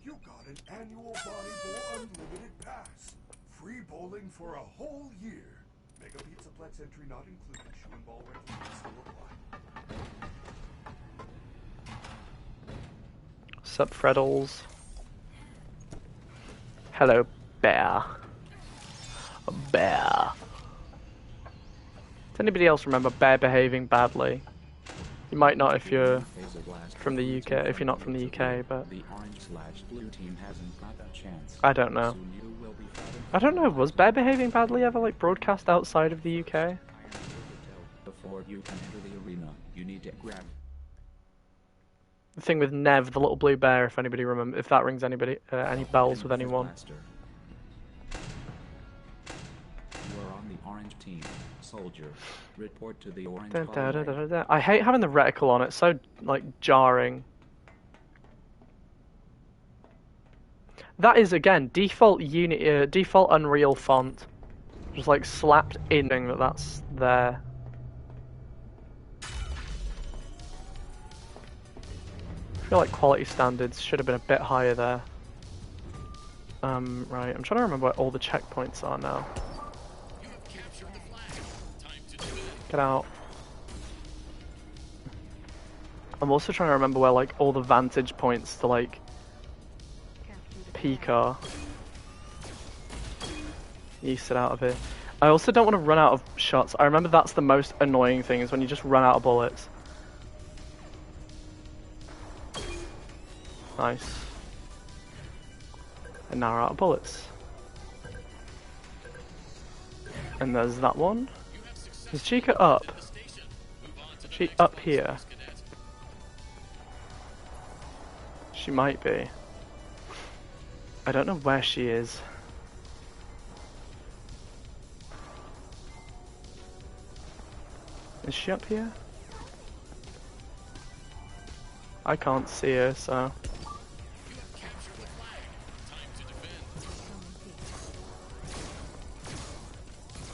You got an annual Bonnie Bowl Unlimited Pass. Free bowling for a whole year. Mega Pizzaplex entry not included. Shoe and ball rental still apply. Sup, Freddles? Hello, bear. A bear. Does anybody else remember Bear behaving badly? You might not if you're from the UK, if you're not from the UK, but The orange/blue team hasn't got a chance. I don't know. Soon you will be fighting I don't know, was Bear behaving badly ever like broadcast outside of the UK? Before you can enter the arena, you need to grab. The thing with Nev, the little blue bear, if anybody remember, if that rings anybody any bells with anyone. You are on the orange team. Soldier, report to the orange Da, da, da, color. da, da. I hate having the reticle on it, it's so like jarring. That is again default default Unreal font, just like slapped in that's there. I feel like quality standards should have been a bit higher there. Right, I'm trying to remember where all the checkpoints are now. You have captured the flag. Time to defend. Get out. I'm also trying to remember where like all the vantage points to like peak are. You sit out of here. I also don't want to run out of shots. I remember that's the most annoying thing, is when you just run out of bullets. Nice. And now we're out of bullets. And there's that one. Is Chica up? Is she up here? She might be. I don't know where she is. Is she up here? I can't see her, so...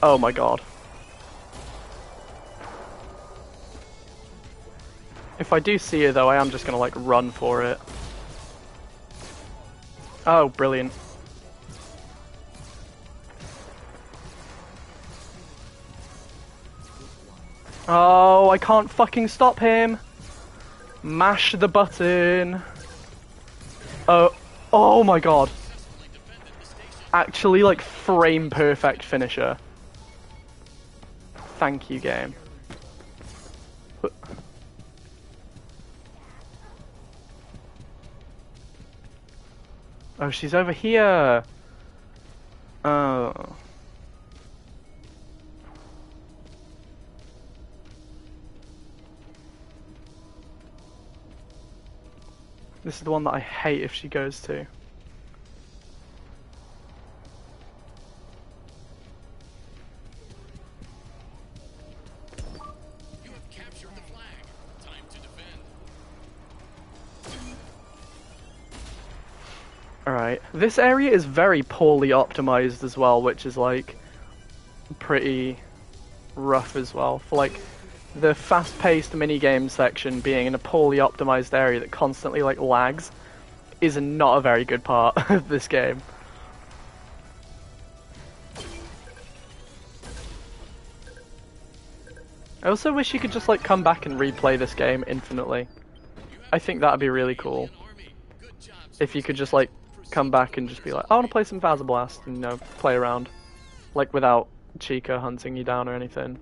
Oh my god. If I do see her though, I am just gonna like run for it. Oh, brilliant. Oh, I can't fucking stop him. Mash the button. Oh, oh my god. Actually, like, frame perfect finisher. Thank you, game. Oh, she's over here. Oh. This is the one that I hate if she goes to. You have captured the flag. Time to defend. Alright, this area is very poorly optimized as well, which is like pretty rough as well. For like the fast-paced minigame section being in a poorly optimized area that constantly like lags is not a very good part of this game. I also wish you could just like come back and replay this game infinitely. I think that'd be really cool. If you could just like come back and just be like, I want to play some Phasma Blast and, you know, play around. Like without Chica hunting you down or anything.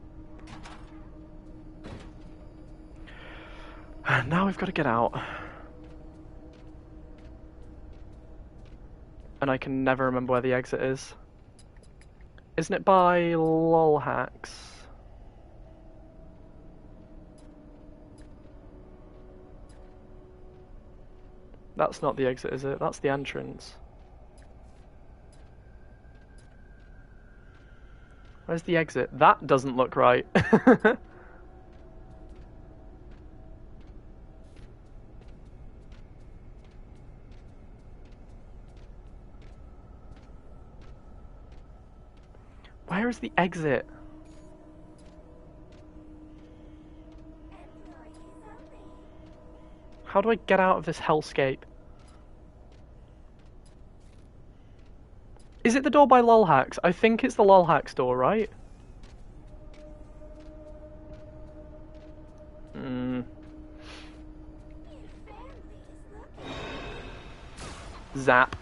And now we've got to get out. and I can never remember where the exit is. Isn't it by lolhacks? That's not the exit, is it? That's the entrance. Where's the exit? That doesn't look right. Where is the exit? How do I get out of this hellscape? Is it the door by lolhacks? I think it's the lolhacks door, right? Zap.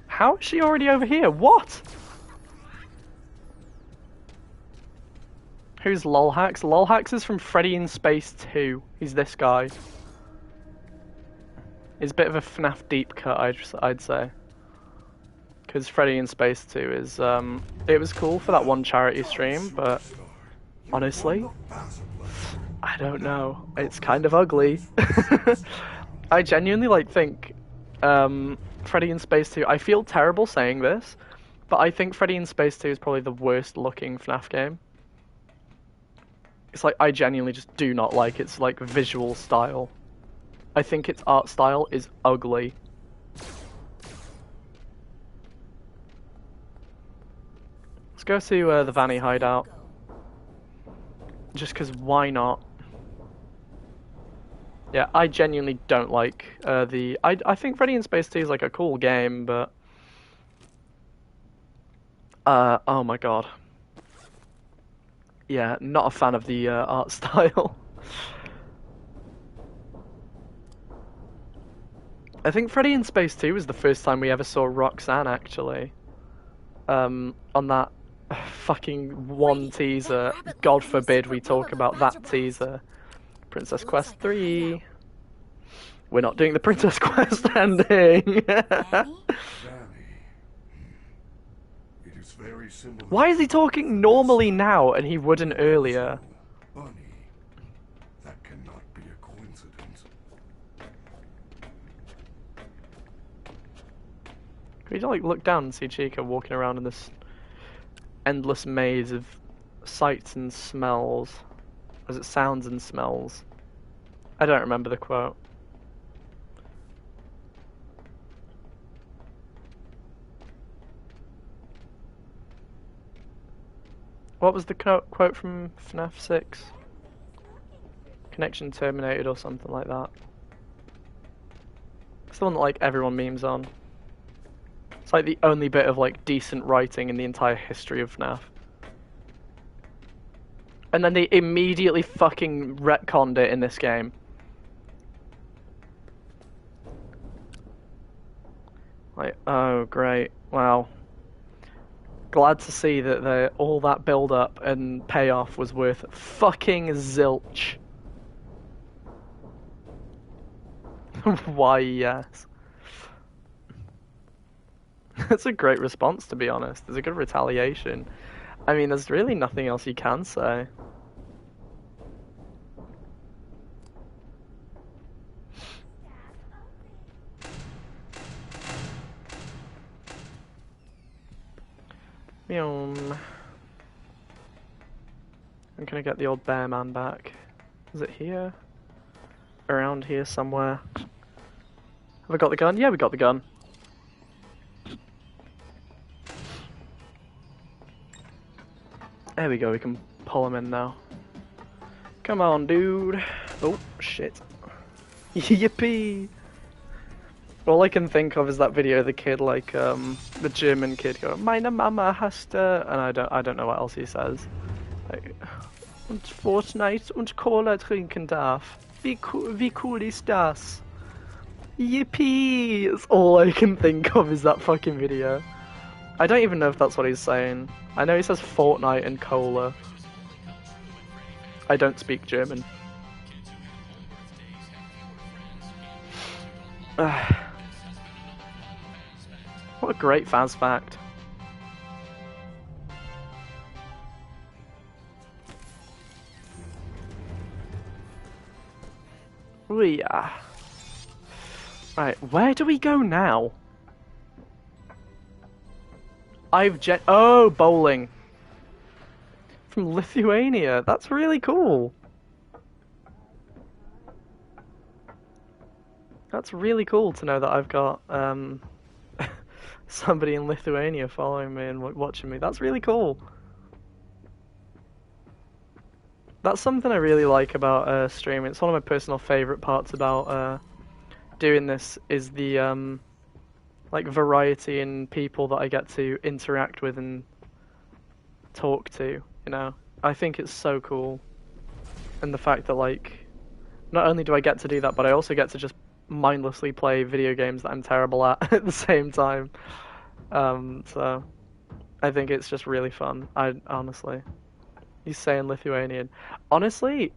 How is she already over here? What? Who's Lolhax? Lolhax is from Freddy in Space 2. He's this guy. He's a bit of a FNAF deep cut, I'd say. Because Freddy in Space 2 is, it was cool for that one charity stream, but honestly, I don't know. It's kind of ugly. I genuinely, think, Freddy in Space 2, I feel terrible saying this, but I think Freddy in Space 2 is probably the worst looking FNAF game. It's I genuinely just do not like its, visual style. I think its art style is ugly. Let's go to the Vanny hideout. Just because why not? Yeah, I genuinely don't like I think Freddy in Space 2 is a cool game, but oh my god. Yeah, not a fan of the art style. I think Freddy in Space 2 was the first time we ever saw Roxanne, actually. On that fucking one teaser. God forbid we talk about that teaser. Princess Quest 3. We're not doing the Princess Quest ending. Why is he talking normally now and he wouldn't earlier? Bunny, that cannot be a coincidence. Could you look down and see Chica walking around in this endless maze of sights and smells? Or is it sounds and smells? I don't remember the quote. What was the quote from FNAF 6? Connection terminated or something like that. It's the one that everyone memes on. It's the only bit of decent writing in the entire history of FNAF. And then they immediately fucking retconned it in this game. Oh great, wow. Glad to see that all that build-up and payoff was worth fucking zilch. Why, yes. That's a great response, to be honest. There's a good retaliation. I mean, there's really nothing else you can say. I'm gonna get the old bear man back. Is it here? Around here somewhere. Have I got the gun? Yeah, we got the gun. There we go, we can pull him in now. Come on, dude. Oh, shit. Yippee! All I can think of is that video of the kid, the German kid going, "Meine Mama hasst," and I don't know what else he says. Und Fortnite und Cola trinken darf. Wie cool ist das? Yippee! That's all I can think of is that fucking video. I don't even know if that's what he's saying. I know he says Fortnite and cola. I don't speak German. What a great Faz fact. Oh yeah. Right, where do we go now? Oh, bowling. From Lithuania. That's really cool. That's really cool to know that I've got somebody in Lithuania following me and watching me. That's really cool. That's something I really like about streaming. It's one of my personal favorite parts about doing this is the like variety in people that I get to interact with and talk to, you know. I think it's so cool. And the fact that like not only do I get to do that, but I also get to just mindlessly play video games that I'm terrible at the same time. So I think it's just really fun. I honestly. He's saying Lithuanian. Honestly,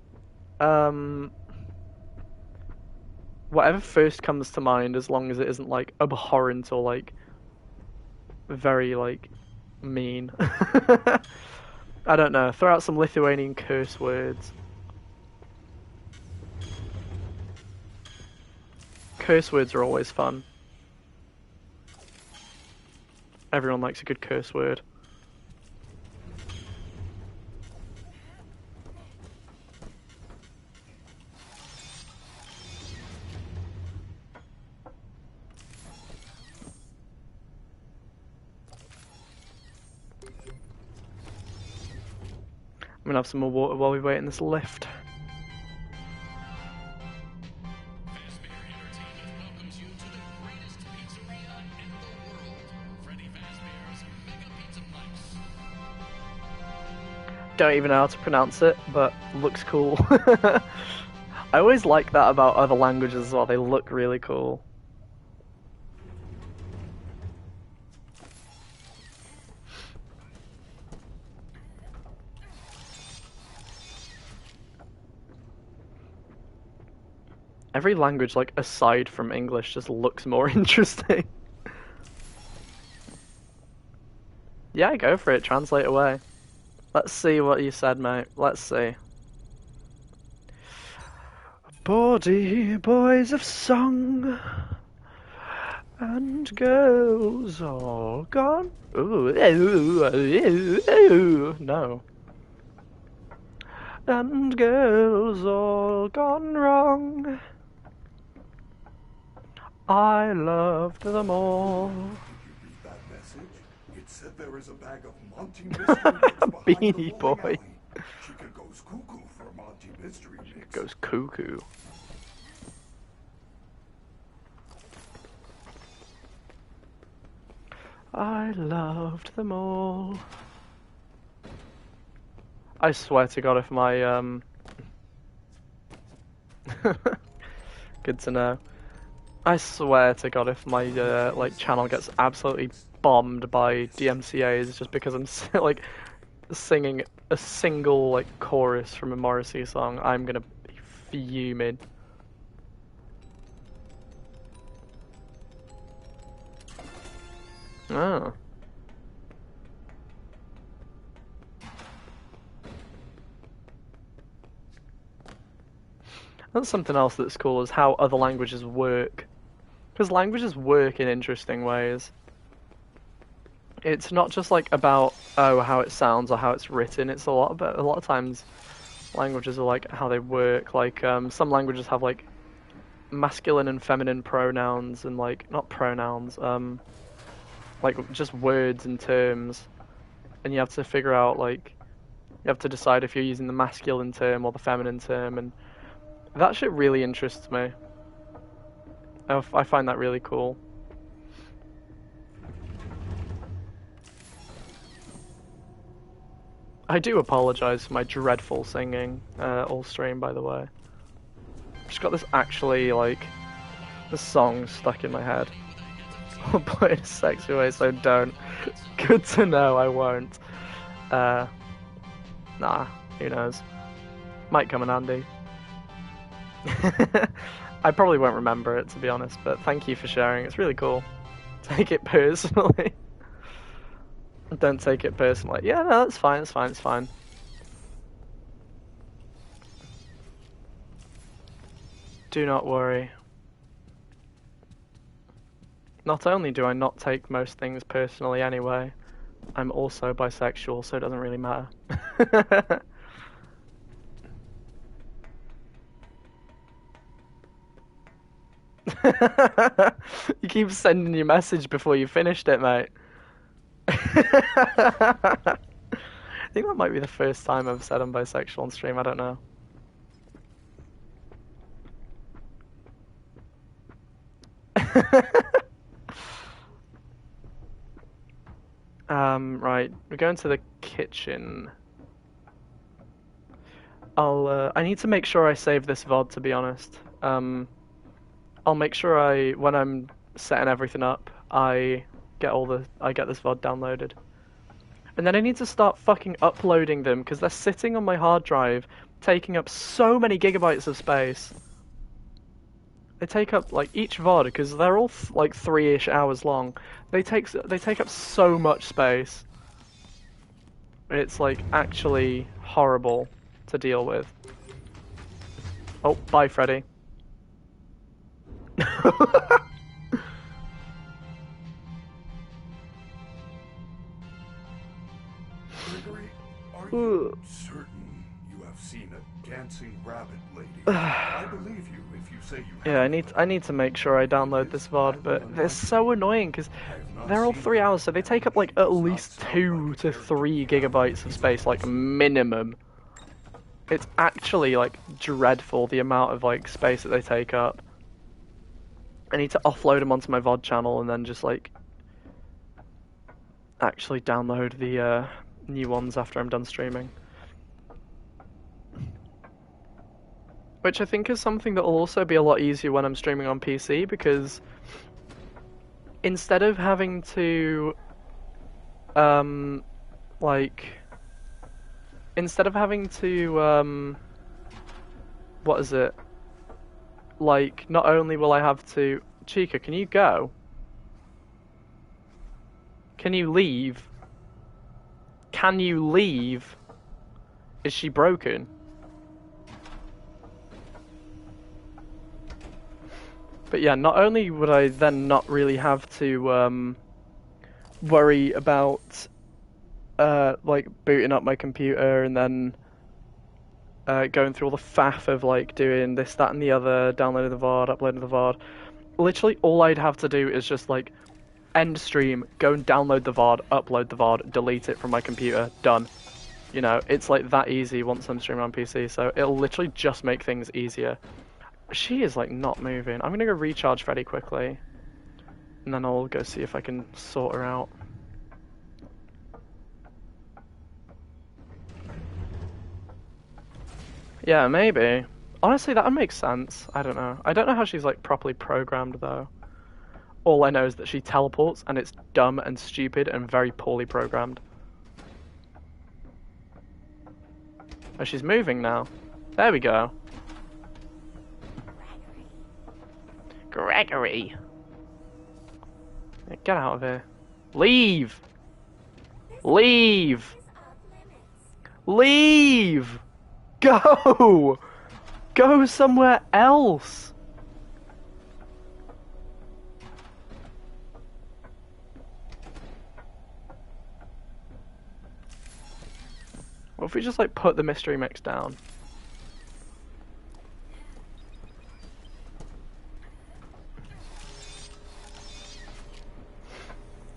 whatever first comes to mind, as long as it isn't like abhorrent or like very like mean. I don't know. Throw out some Lithuanian curse words. Curse words are always fun. Everyone likes a good curse word. I'm gonna have some more water while we wait in this lift. Fazbear Entertainment welcomes you to the greatest pizzeria in the world, Freddy Fazbear's Mega Pizza Plex. Don't even know how to pronounce it, but looks cool. I always like that about other languages as well. They look really cool. Every language, like, aside from English, just looks more interesting. Yeah, go for it. Translate away. Let's see what you said, mate. Let's see. Bawdy boys of song and girls all gone. Ooh, no. And girls all gone wrong. I loved them all. Did you read that message? It said there is a bag of Monty mystery mix behind Beanie the Boy. bowling alley. Chica goes cuckoo for Monty mystery mix. Goes cuckoo. I loved them all. I swear to God, if my good to know. I swear to God, if my like channel gets absolutely bombed by DMCA's just because I'm like singing a single like chorus from a Morrissey song, I'm gonna be fuming. Oh. That's something else that's cool, is how other languages work. Because languages work in interesting ways. It's not just like about how it sounds or how it's written. It's a lot of times languages are like how they work. Like some languages have like masculine and feminine pronouns and like not pronouns, like just words and terms, and you have to figure out like you have to decide if you're using the masculine term or the feminine term, and that shit really interests me. I find that really cool. I do apologise for my dreadful singing all stream, by the way. Just got this actually, like, the song stuck in my head. or put in a sexy way, so don't. Good to know, I won't. Nah, who knows? Might come in handy. I probably won't remember it, to be honest, but thank you for sharing. It's really cool. Take it personally. Don't take it personally. Yeah, no, that's fine, it's fine, it's fine. Do not worry. Not only do I not take most things personally anyway, I'm also bisexual, so it doesn't really matter. You keep sending your message before you finished it, mate. I think that might be the first time I've said I'm bisexual on stream, I don't know. Right, we're going to the kitchen. I need to make sure I save this VOD, to be honest. I'll make sure when I'm setting everything up, I get this VOD downloaded. And then I need to start fucking uploading them, because they're sitting on my hard drive, taking up so many gigabytes of space. They take up, like, each VOD, because they're all, like, 3-ish hours long. They take up so much space. It's, like, actually horrible to deal with. Oh, bye, Freddy. Gregory, are you certain you have seen a dancing rabbit lady? I believe you if you say you have. Yeah, I need to make sure I download this VOD, but they're so annoying because they're all 3 hours, so they take up like at least 2 to 3 gigabytes of space, like minimum. It's actually like dreadful the amount of like space that they take up. I need to offload them onto my VOD channel and then just like actually download the new ones after I'm done streaming. Which I think is something that will also be a lot easier when I'm streaming on PC, because instead of having to what is it? Like, not only will I have to... Chica, can you go? Can you leave? Can you leave? Is she broken? But yeah, not only would I then not really have to worry about like booting up my computer and then going through all the faff of like doing this, that, and the other, downloading the VOD, uploading the VOD. Literally, all I'd have to do is just like end stream, go and download the VOD, upload the VOD, delete it from my computer, done. You know, it's like that easy once I'm streaming on PC, so it'll literally just make things easier. She is like not moving. I'm gonna go recharge Freddy quickly, and then I'll go see if I can sort her out. Yeah, maybe. Honestly, that would make sense. I don't know. I don't know how she's like properly programmed though. All I know is that she teleports and it's dumb and stupid and very poorly programmed. Oh, she's moving now. There we go. Gregory! Get out of here. Leave! Leave! Leave! Go! Go somewhere else! What if we just like put the mystery mix down?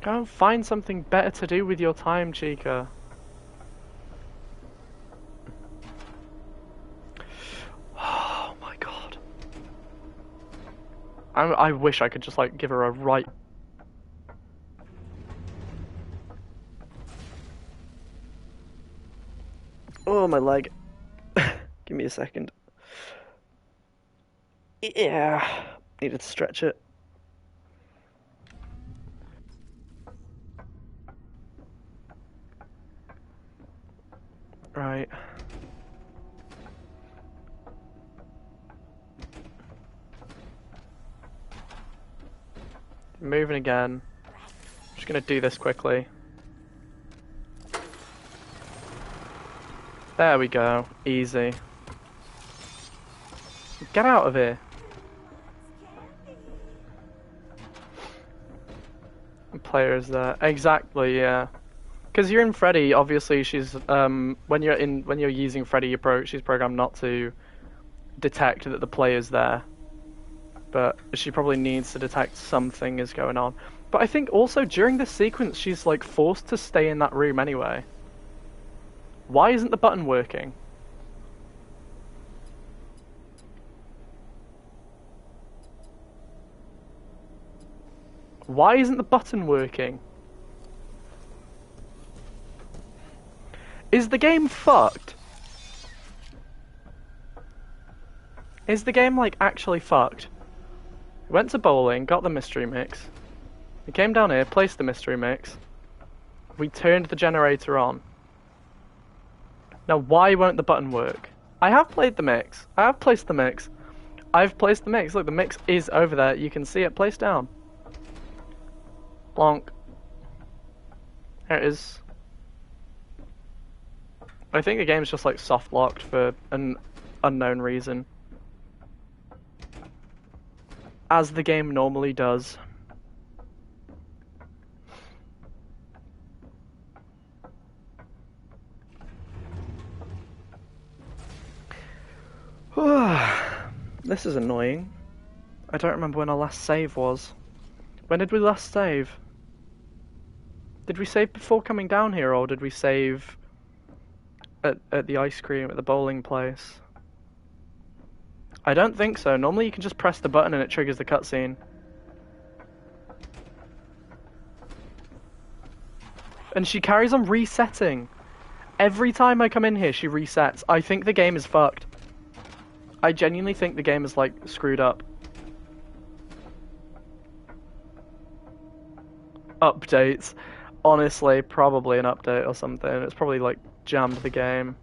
Go and find something better to do with your time, Chica. Oh my god. I wish I could just like give her a right... Oh, my leg. Give me a second. Yeah. Needed to stretch it. Right. Moving again. Just gonna do this quickly. There we go. Easy. Get out of here. Players there. Exactly, yeah. Because you're in Freddy, obviously she's when you're using Freddy she's programmed not to detect that the player's there. But she probably needs to detect something is going on. But I think also during this sequence she's like forced to stay in that room anyway. Why isn't the button working? Why isn't the button working? Is the game fucked? Is the game like actually fucked? Went to bowling, got the mystery mix. We came down here, placed the mystery mix. We turned the generator on. Now why won't the button work? I have played the mix. I have placed the mix. I've placed the mix. Look, the mix is over there. You can see it placed down. Plonk. There it is. I think the game's just like soft locked for an unknown reason. As the game normally does. This is annoying. I don't remember when our last save was. When did we last save? Did we save before coming down here, or did we save at the ice cream at the bowling place? I don't think so. Normally you can just press the button and it triggers the cutscene. And she carries on resetting. Every time I come in here, she resets. I think the game is fucked. I genuinely think the game is, like, screwed up. Updates. Honestly, probably an update or something. It's probably, like, jammed the game.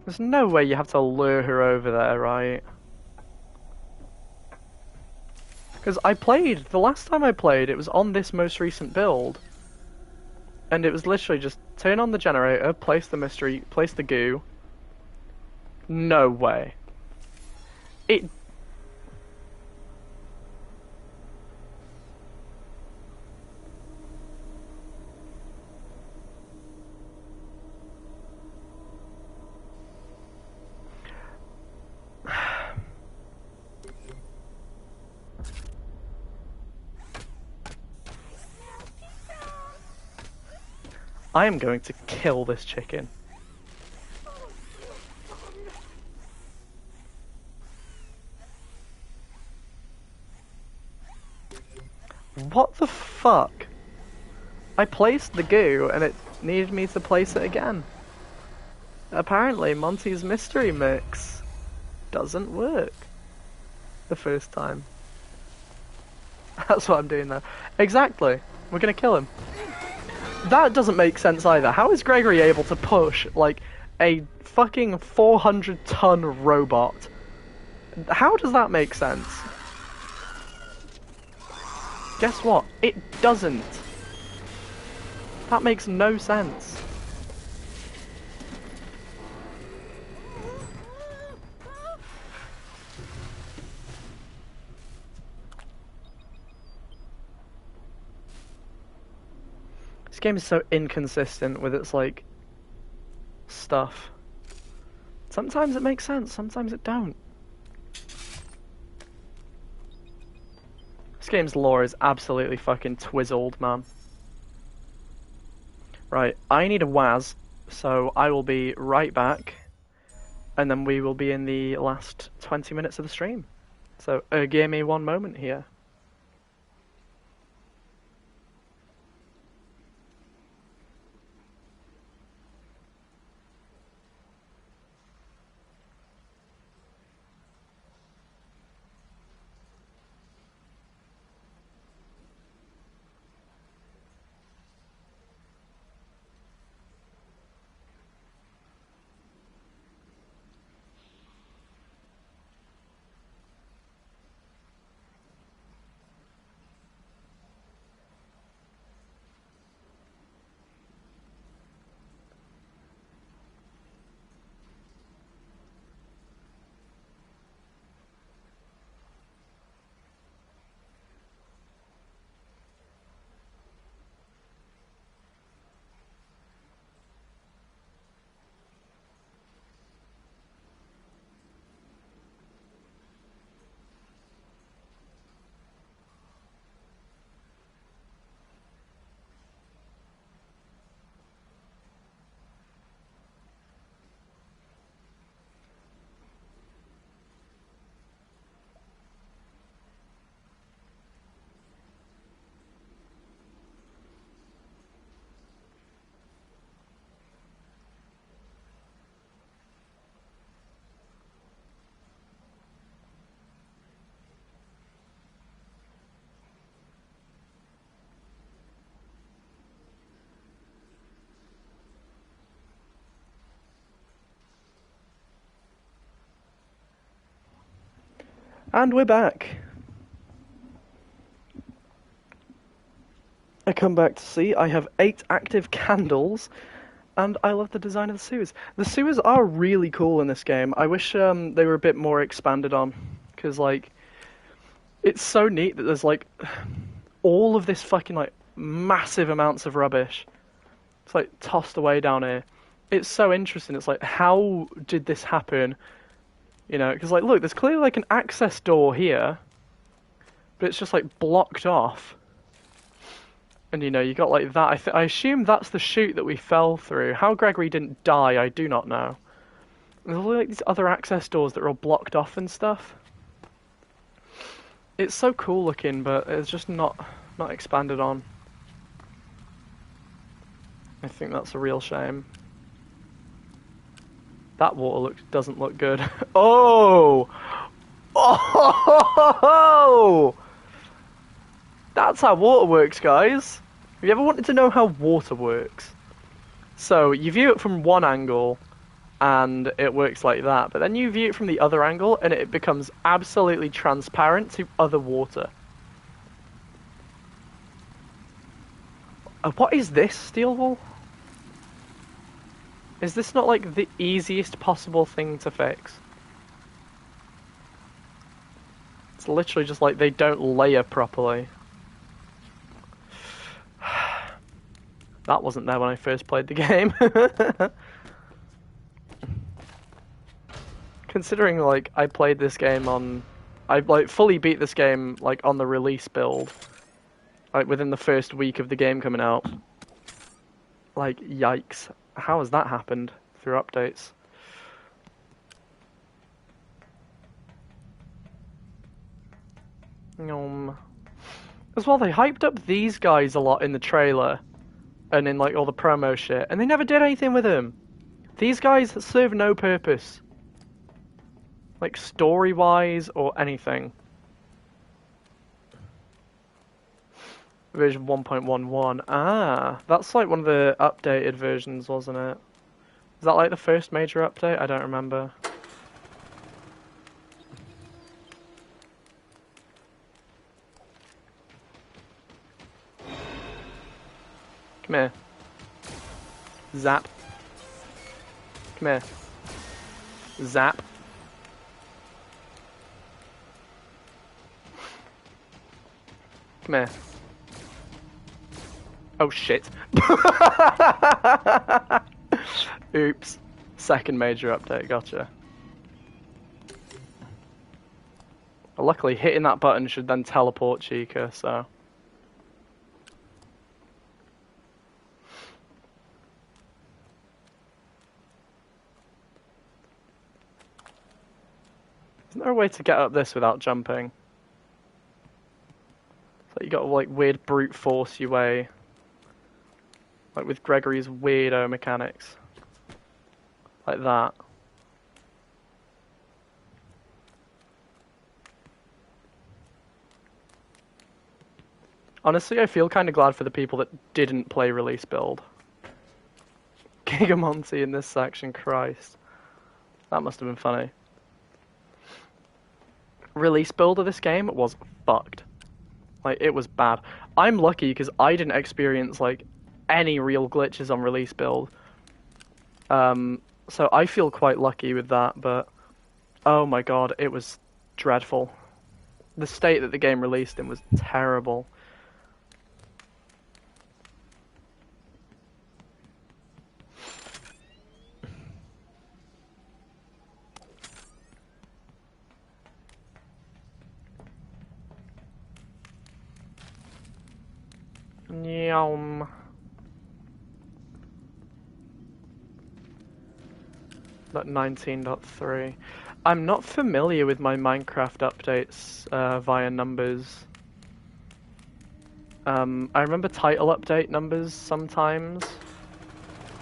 There's no way you have to lure her over there, right? Because the last time I played, it was on this most recent build. And it was literally just turn on the generator, place the goo. No way. It... I am going to kill this chicken. What the fuck? I placed the goo and it needed me to place it again. Apparently Monty's mystery mix doesn't work the first time. That's what I'm doing now. Exactly. We're gonna kill him. That doesn't make sense either. How is Gregory able to push, like, a fucking 400-ton robot? How does that make sense? Guess what? It doesn't. That makes no sense. This game is so inconsistent with its, like, stuff. Sometimes it makes sense, sometimes it don't. This game's lore is absolutely fucking twizzled, man. Right, I need a Waz, so I will be right back, and then we will be in the last 20 minutes of the stream. So, give me one moment here. And we're back. I come back to see I have 8 active candles, and I love the design of the sewers. The sewers are really cool in this game. I wish they were a bit more expanded on, because like it's so neat that there's like all of this fucking like massive amounts of rubbish. It's like tossed away down here. It's so interesting. It's like, how did this happen? You know, because like, look, there's clearly like an access door here, but it's just like blocked off. And you know, you got like that. I assume that's the chute that we fell through. How Gregory didn't die, I do not know. There's all like these other access doors that are all blocked off and stuff. It's so cool looking, but it's just not expanded on. I think that's a real shame. That water doesn't look good. Oh! Oh! That's how water works, guys. Have you ever wanted to know how water works? So, you view it from one angle, and it works like that. But then you view it from the other angle, and it becomes absolutely transparent to other water. What is this, steel wool? Is this not like the easiest possible thing to fix? It's literally just like they don't layer properly. That wasn't there when I first played the game. Considering like I played this game on... I like fully beat this game like on the release build. Like within the first week of the game coming out. Like, yikes. How has that happened through updates? As well, they hyped up these guys a lot in the trailer and in like all the promo shit, and they never did anything with them. These guys serve no purpose, like story-wise or anything. Version 1.11. Ah, that's like one of the updated versions, wasn't it? Is that like the first major update? I don't remember. Come here. Zap. Come here. Zap. Come here. Oh shit. Oops. Second major update, gotcha. Well, luckily hitting that button should then teleport Chica, so... Isn't there a way to get up this without jumping? So you gotta like weird brute force your way. Like with Gregory's weirdo mechanics. Like that. Honestly, I feel kind of glad for the people that didn't play release build. Gigamonty in this section, Christ. That must have been funny. Release build of this game was fucked. Like, it was bad. I'm lucky because I didn't experience, like, any real glitches on release build. So I feel quite lucky with that, but... Oh my god, it was dreadful. The state that the game released in was terrible. Yum. That 19.3. I'm not familiar with my Minecraft updates via numbers. I remember title update numbers sometimes,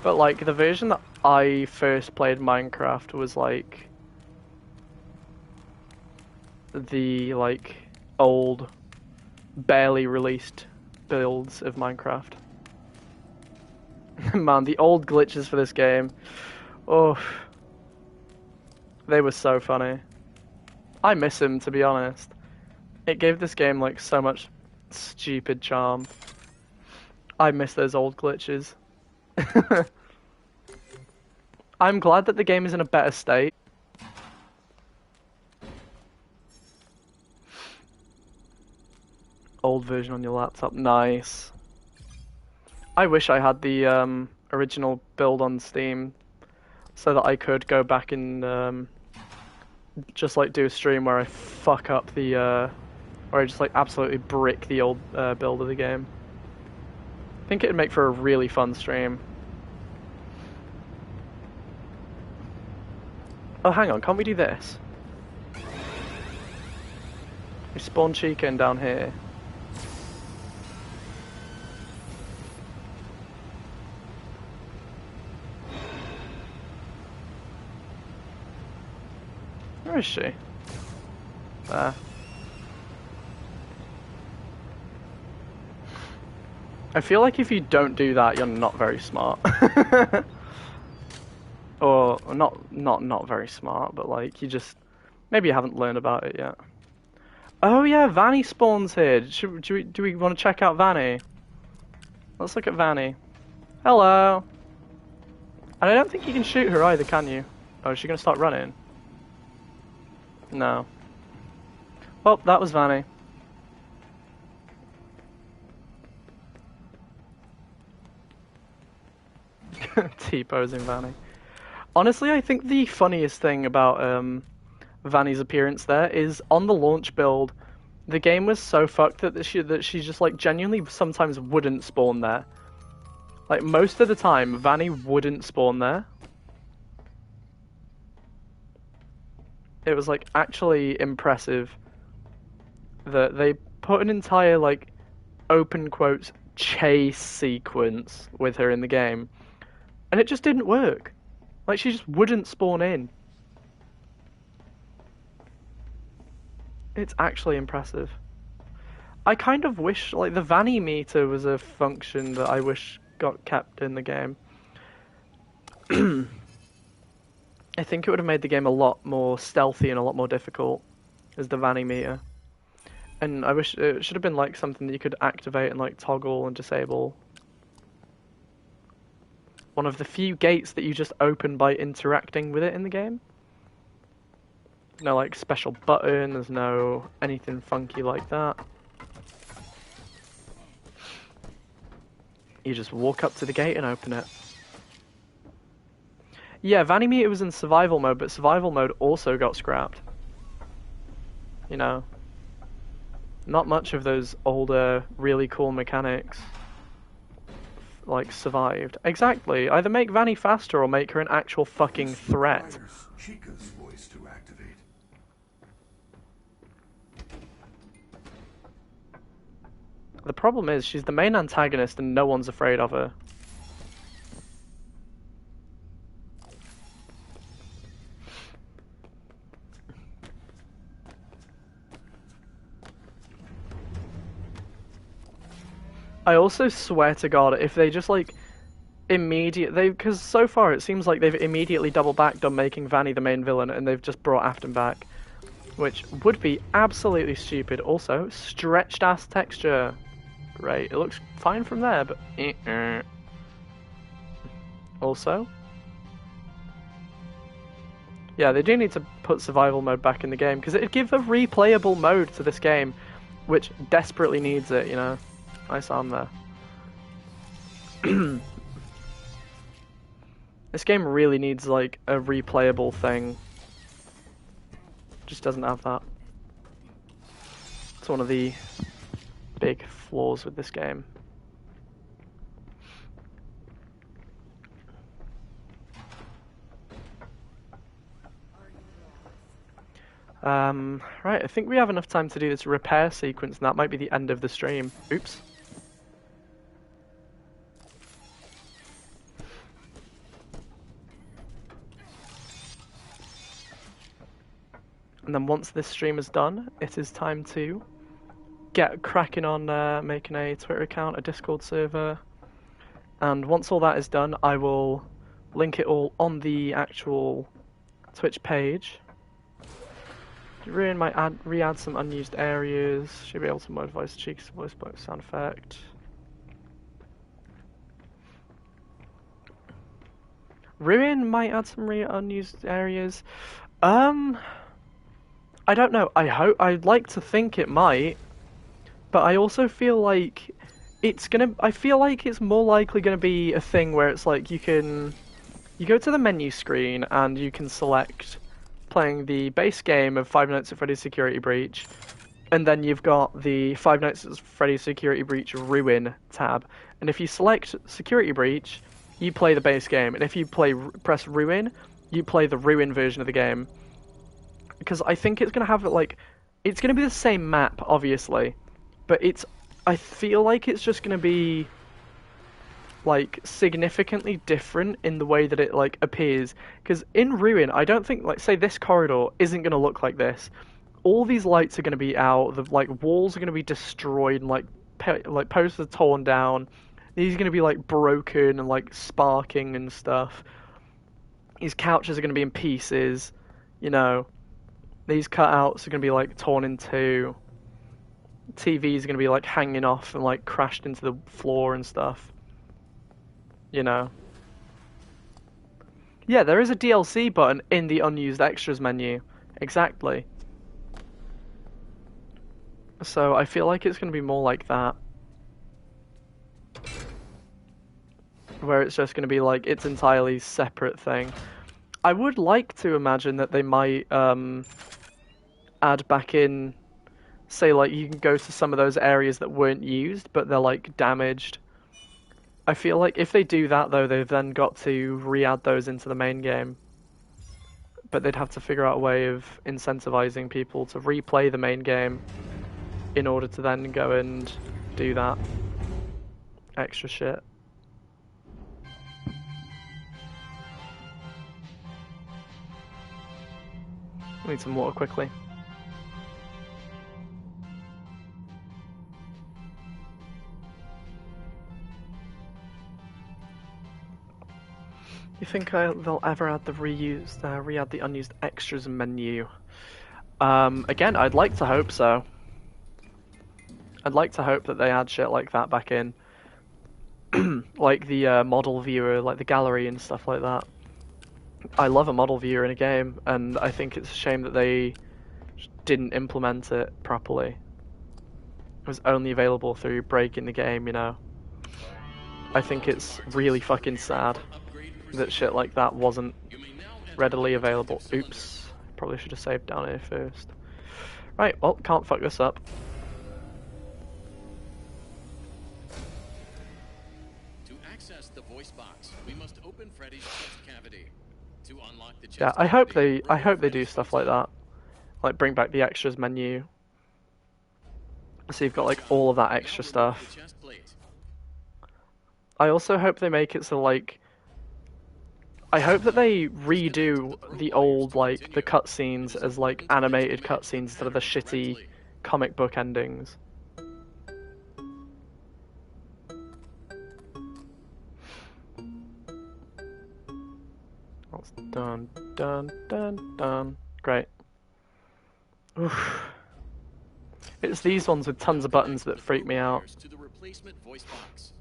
but like the version that I first played Minecraft was like the like old, barely released builds of Minecraft. Man, the old glitches for this game. Oh, they were so funny. I miss him, to be honest. It gave this game like so much stupid charm. I miss those old glitches. I'm glad that the game is in a better state. Old version on your laptop, nice. I wish I had the original build on Steam so that I could go back and just like do a stream where I fuck up the where I just like absolutely brick the old build of the game. I think it'd make for a really fun stream. Oh, hang on, can't we do this? We spawn Chica in down here. Where is she? There. I feel like if you don't do that, you're not very smart. Or not very smart, but like you just maybe you haven't learned about it yet. Oh yeah, Vanny spawns here. Do we want to check out Vanny? Let's look at Vanny. Hello. And I don't think you can shoot her either, can you? Oh, is she gonna start running? No. Well, that was Vanny. T-posing Vanny. Honestly, I think the funniest thing about Vanny's appearance there is on the launch build, the game was so fucked that she just like genuinely sometimes wouldn't spawn there. Like most of the time, Vanny wouldn't spawn there. It was like actually impressive that they put an entire like open quotes chase sequence with her in the game, and it just didn't work. Like she just wouldn't spawn in. It's actually impressive. I kind of wish like the Vanny meter was a function that I wish got kept in the game. I think it would have made the game a lot more stealthy and a lot more difficult as the Vanny meter. And I wish it should have been like something that you could activate and like toggle and disable. One of the few gates that you just open by interacting with it in the game. No like special button, there's no anything funky like that. You just walk up to the gate and open it. Yeah, Vanny meter was in survival mode, but survival mode also got scrapped. You know, not much of those older, really cool mechanics like survived. Exactly. Either make Vanny faster or make her an actual fucking threat. Chica's voice to activate. The problem is she's the main antagonist and no one's afraid of her. I also swear to God, if they just like because so far it seems like they've immediately double backed on making Vanny the main villain and they've just brought Afton back, which would be absolutely stupid. Also, stretched ass texture. Great, it looks fine from there, but also, yeah, they do need to put survival mode back in the game because it'd give a replayable mode to this game, which desperately needs it. You know, nice arm there. This game really needs like a replayable thing. Just doesn't have that. It's one of the big flaws with this game. Right, I think we have enough time to do this repair sequence, and that might be the end of the stream. Oops. And then once this stream is done, it is time to get cracking on making a Twitter account, a Discord server, and once all that is done, I will link it all on the actual Twitch page. Ruin might re-add some unused areas. Should be able to modify the cheeks voice box sound effect. Ruin might add some unused areas. I don't know. I'd like to think it might, but I also feel like I feel like it's more likely gonna be a thing where it's like you go to the menu screen and you can select playing the base game of Five Nights at Freddy's Security Breach, and then you've got the Five Nights at Freddy's Security Breach Ruin tab. And if you select Security Breach, you play the base game, and if you press Ruin, you play the Ruin version of the game. Because I think it's gonna have it's gonna be the same map, obviously, but I feel like it's just gonna be like significantly different in the way that it like appears. Because in Ruin, I don't think say this corridor isn't gonna look like this. All these lights are gonna be out. The walls are gonna be destroyed and posters torn down. These are gonna be like broken and like sparking and stuff. These couches are gonna be in pieces, you know. These cutouts are gonna be like torn in two. TVs are gonna be like hanging off and like crashed into the floor and stuff. You know. Yeah, there is a DLC button in the unused extras menu. Exactly. So I feel like it's gonna be more like that. Where it's just gonna be like its entirely separate thing. I would like to imagine that they might add back in, say like you can go to some of those areas that weren't used but they're like damaged. I feel like if they do that though, they've then got to re-add those into the main game. But they'd have to figure out a way of incentivizing people to replay the main game in order to then go and do that extra shit. I need some water quickly. You think they'll ever add the re-add the unused extras menu? Again, I'd like to hope so. I'd like to hope that they add shit like that back in. Like the model viewer, like the gallery and stuff like that. I love a model viewer in a game, and I think it's a shame that they didn't implement it properly. It was only available through breaking the game, you know. I think it's really fucking sad that shit like that wasn't readily available. Oops. Probably should have saved down here first. Right, well, can't fuck this up. To access the voice box, we must open Freddy's chest cavity. To unlock the chest Yeah, I hope they do stuff like that. Like bring back the extras menu. So you've got like all of that extra stuff. I also hope they make it so like I hope that they redo the old like the cutscenes as like animated cutscenes instead of the shitty comic book endings. That's done, done, done, done. Great. Oof. It's these ones with tons of buttons that freak me out. To the replacement voice box.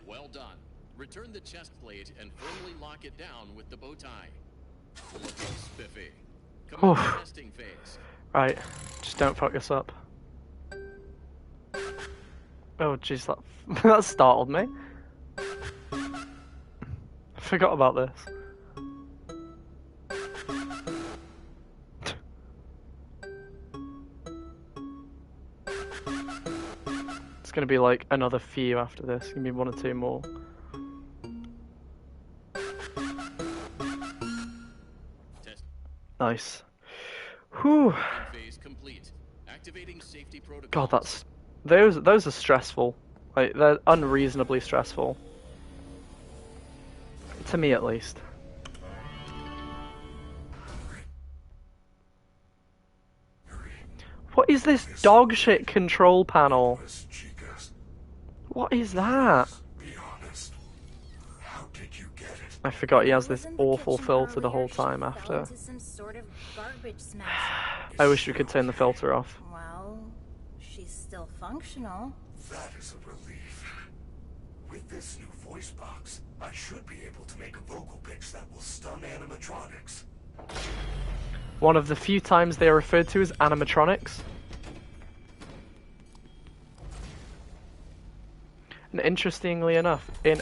Well done. Return the chest plate and firmly lock it down with the bow tie. Looking spiffy. Come to the testing phase. Right, just don't fuck this up. Oh jeez, that startled me. I forgot about this. It's gonna be like another few after this. Give me one or two more. Test. Nice. Whew. Phase complete. Activating safety protocols. God, those are stressful. Like they're unreasonably stressful. To me, at least. What is this dog shit control panel? Honest, Chica. What is that? Be honest. How did you get it? I forgot he has Was this in the awful kitchen filter the earlier, whole she time fell after. into some sort of garbage smasher. I wish we could turn the filter off. Well, she's still functional. That is a relief. With this new voice box, I should be able to make a vocal pitch that will stun animatronics. One of the few times they are referred to as animatronics. And interestingly enough, in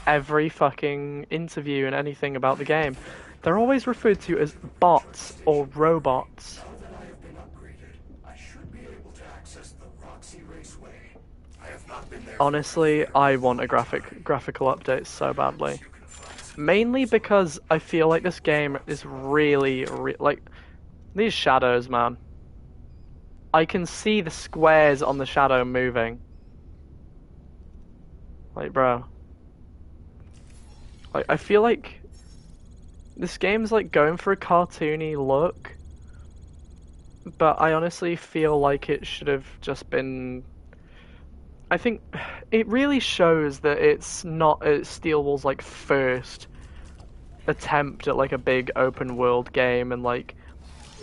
every fucking interview and anything about the game, they're always referred to as bots or robots. Now that I have been upgraded, I should be able to access the Roxy Raceway. I have not been there. Honestly, I want a graphical update so badly. Mainly because I feel like this game is really, like, these shadows, man. I can see the squares on the shadow moving. Like, bro. Like, I feel like this game's, like, going for a cartoony look. But I honestly feel like it should have just been... I think it really shows that it's not Steel Wool's, like, first attempt at, like, a big open world game and, like,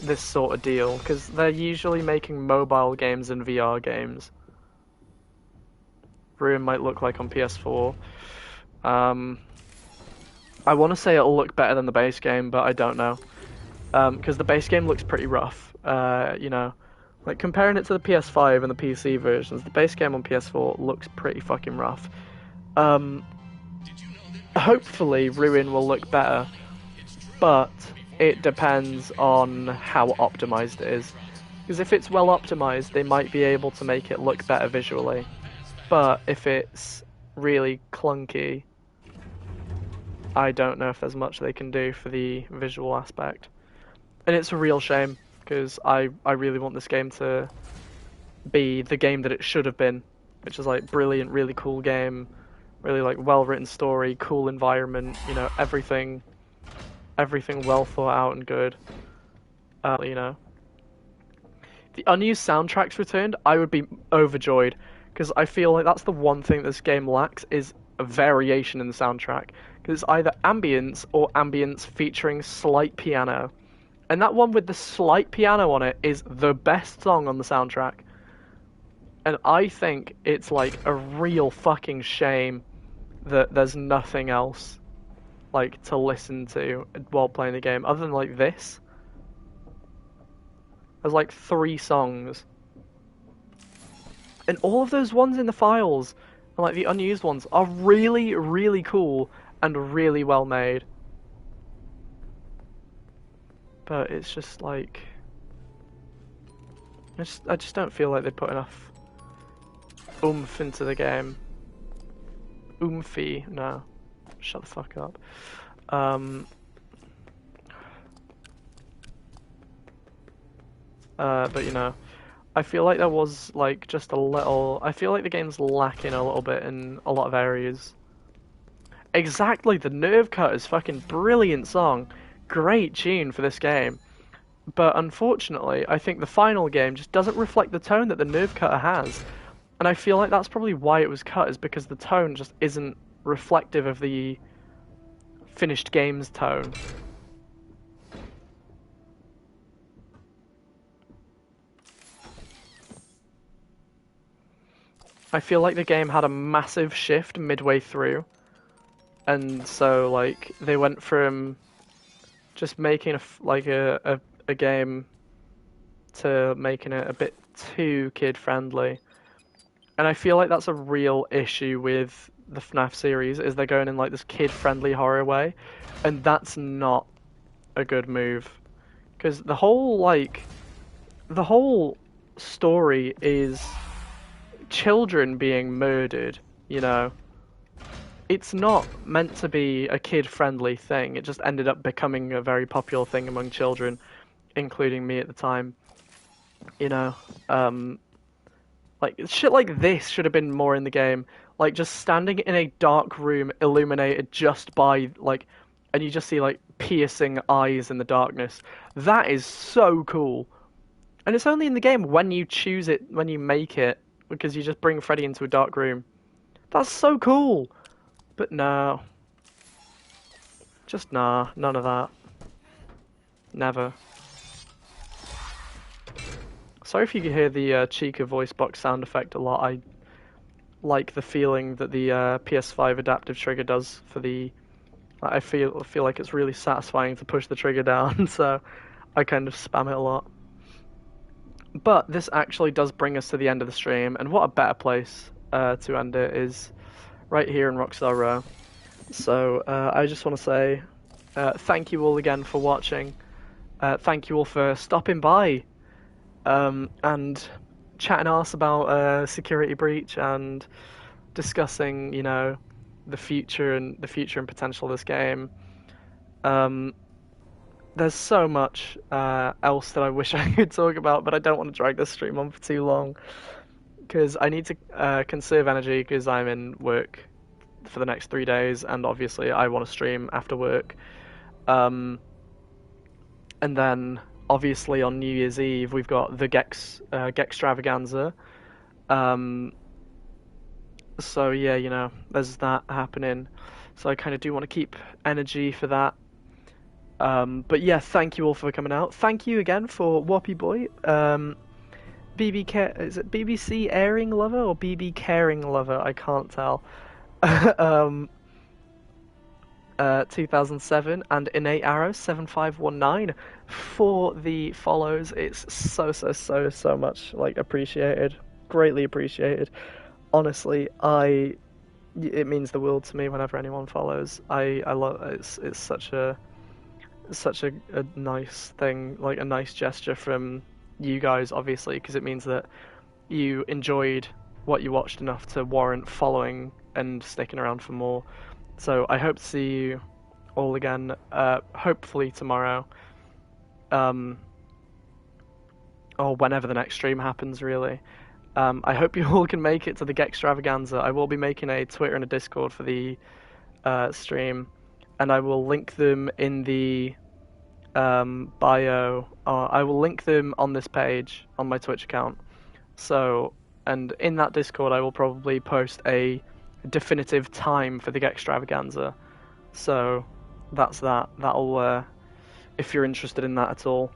this sort of deal. Because they're usually making mobile games and VR games. Ruin might look like on PS4. I want to say it'll look better than the base game, but I don't know. Because the base game looks pretty rough. You know, like comparing it to the PS5 and the PC versions, the base game on PS4 looks pretty fucking rough. Hopefully Ruin will look better, but it depends on how optimized it is. Because if it's well optimized, they might be able to make it look better visually. But if it's really clunky, I don't know if there's much they can do for the visual aspect. And it's a real shame, because I really want this game to be the game that it should have been, which is like brilliant, really cool game, really like well-written story, cool environment, you know, everything well thought out and good. You know. If the unused soundtracks returned, I would be overjoyed. Because I feel like that's the one thing this game lacks is a variation in the soundtrack. Because it's either ambience or ambience featuring slight piano. And that one with the slight piano on it is the best song on the soundtrack. And I think it's like a real fucking shame that there's nothing else like to listen to while playing the game other than like this. There's like 3 songs. And all of those ones in the files, and like the unused ones, are really, really cool and really well made. But it's just like... I just don't feel like they put enough oomph into the game. Oomphy? No. Shut the fuck up. But you know... I feel like there was, like, just a little... I feel like the game's lacking a little bit in a lot of areas. Exactly, the Nerve Cutter's fucking brilliant song. Great tune for this game. But unfortunately, I think the final game just doesn't reflect the tone that the Nerve Cutter has. And I feel like that's probably why it was cut, is because the tone just isn't reflective of the finished game's tone. I feel like the game had a massive shift midway through, and so like they went from just making a game to making it a bit too kid friendly, and I feel like that's a real issue with the FNAF series, is they're going in like this kid friendly horror way, and that's not a good move, because the whole story is children being murdered, you know. It's not meant to be a kid-friendly thing. It just ended up becoming a very popular thing among children, including me at the time. You know, like shit like this should have been more in the game. Like just standing in a dark room illuminated just by like, and you just see like piercing eyes in the darkness. That is so cool. And it's only in the game when you choose it, when you make it, because you just bring Freddy into a dark room. That's so cool! But no. Just nah, none of that. Never. Sorry if you can hear the Chica voice box sound effect a lot. I like the feeling that the PS5 adaptive trigger does for the... I feel like it's really satisfying to push the trigger down, so I kind of spam it a lot. But this actually does bring us to the end of the stream, and what a better place to end it is right here in Rockstar Row. So I just want to say thank you all again for watching. Thank you all for stopping by and chatting arse about Security Breach and discussing, you know, the future and potential of this game. There's so much else that I wish I could talk about, but I don't want to drag this stream on for too long because I need to conserve energy because I'm in work for the next 3 days, and obviously I want to stream after work. And then obviously on New Year's Eve we've got the Gextravaganza. So yeah, you know, there's that happening. So I kind of do want to keep energy for that. But yeah, thank you all for coming out. Thank you again for Whoppy Boy. Is it BBC Airing Lover or BB Caring Lover? I can't tell. 2007 and Innate Arrow 7519 for the follows. It's so much like appreciated, greatly appreciated. Honestly, it means the world to me whenever anyone follows. I love it's such a nice thing, like a nice gesture from you guys, obviously, because it means that you enjoyed what you watched enough to warrant following and sticking around for more. So I hope to see you all again, hopefully tomorrow, or whenever the next stream happens, really. I hope you all can make it to the Gextravaganza. I will be making a Twitter and a Discord for the stream, and I will link them in the bio. I will link them on this page on my Twitch account. So, and in that Discord, I will probably post a definitive time for the Gextravaganza. So, that's that. That'll, if you're interested in that at all.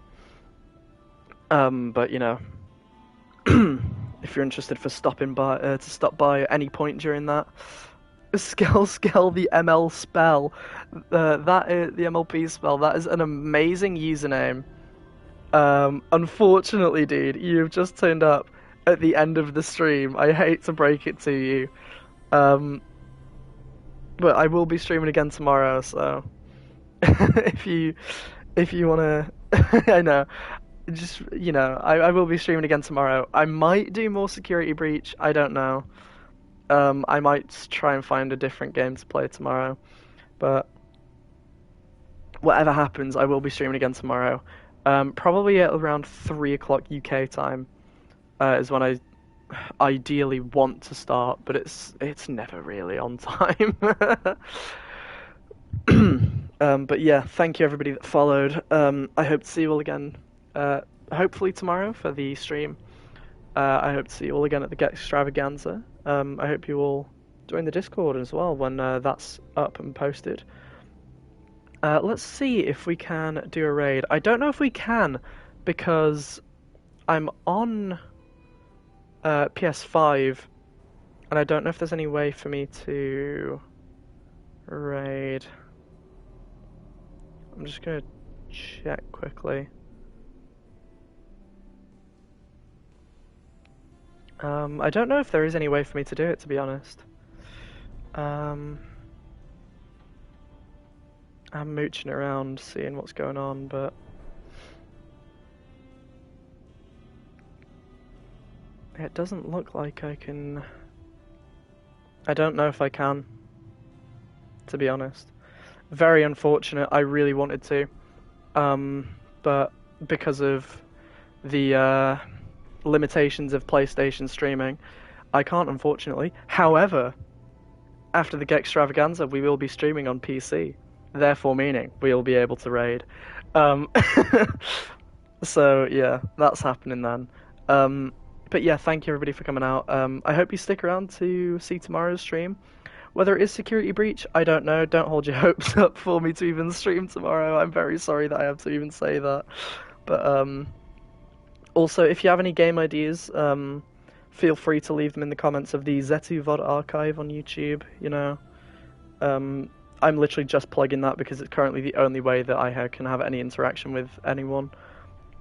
But you know, if you're interested for stopping by to stop by at any point during that, Skell the ML spell, that is the MLP spell. That is an amazing username. Unfortunately, dude, you've just turned up at the end of the stream. I hate to break it to you, but I will be streaming again tomorrow. So if you wanna, I know. Just, you know, I will be streaming again tomorrow. I might do more Security Breach. I don't know. I might try and find a different game to play tomorrow. But whatever happens, I will be streaming again tomorrow. Probably at around 3 o'clock UK time is when I ideally want to start, but it's never really on time. But yeah, thank you everybody that followed. I hope to see you all again. Hopefully tomorrow for the stream. I hope to see you all again at the Gextravaganza. I hope you all join the Discord as well when that's up and posted. Let's see if we can do a raid. I don't know if we can because I'm on PS5 and I don't know if there's any way for me to raid. I'm just gonna check quickly. I don't know if there is any way for me to do it, to be honest. I'm mooching around, seeing what's going on, but it doesn't look like I can... I don't know if I can, to be honest. Very unfortunate, I really wanted to. But because of the limitations of PlayStation streaming, I can't, unfortunately. However, after the Gextravaganza, we will be streaming on PC, therefore meaning we will be able to raid. So yeah, that's happening then. Um, but yeah, thank you everybody for coming out. I hope you stick around to see tomorrow's stream. Whether it is Security Breach, I don't know. Don't hold your hopes up for me to even stream tomorrow. I'm very sorry that I have to even say that. But also, if you have any game ideas, feel free to leave them in the comments of the Zetu VOD archive on YouTube. You know, I'm literally just plugging that because it's currently the only way that I can have any interaction with anyone,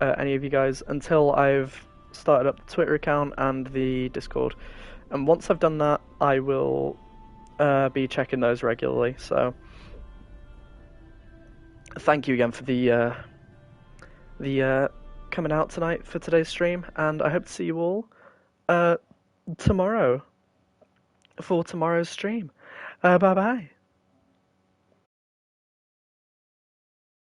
any of you guys, until I've started up the Twitter account and the Discord. And once I've done that, I will be checking those regularly. So, thank you again for the coming out tonight for today's stream, and I hope to see you all tomorrow for tomorrow's stream. Bye bye.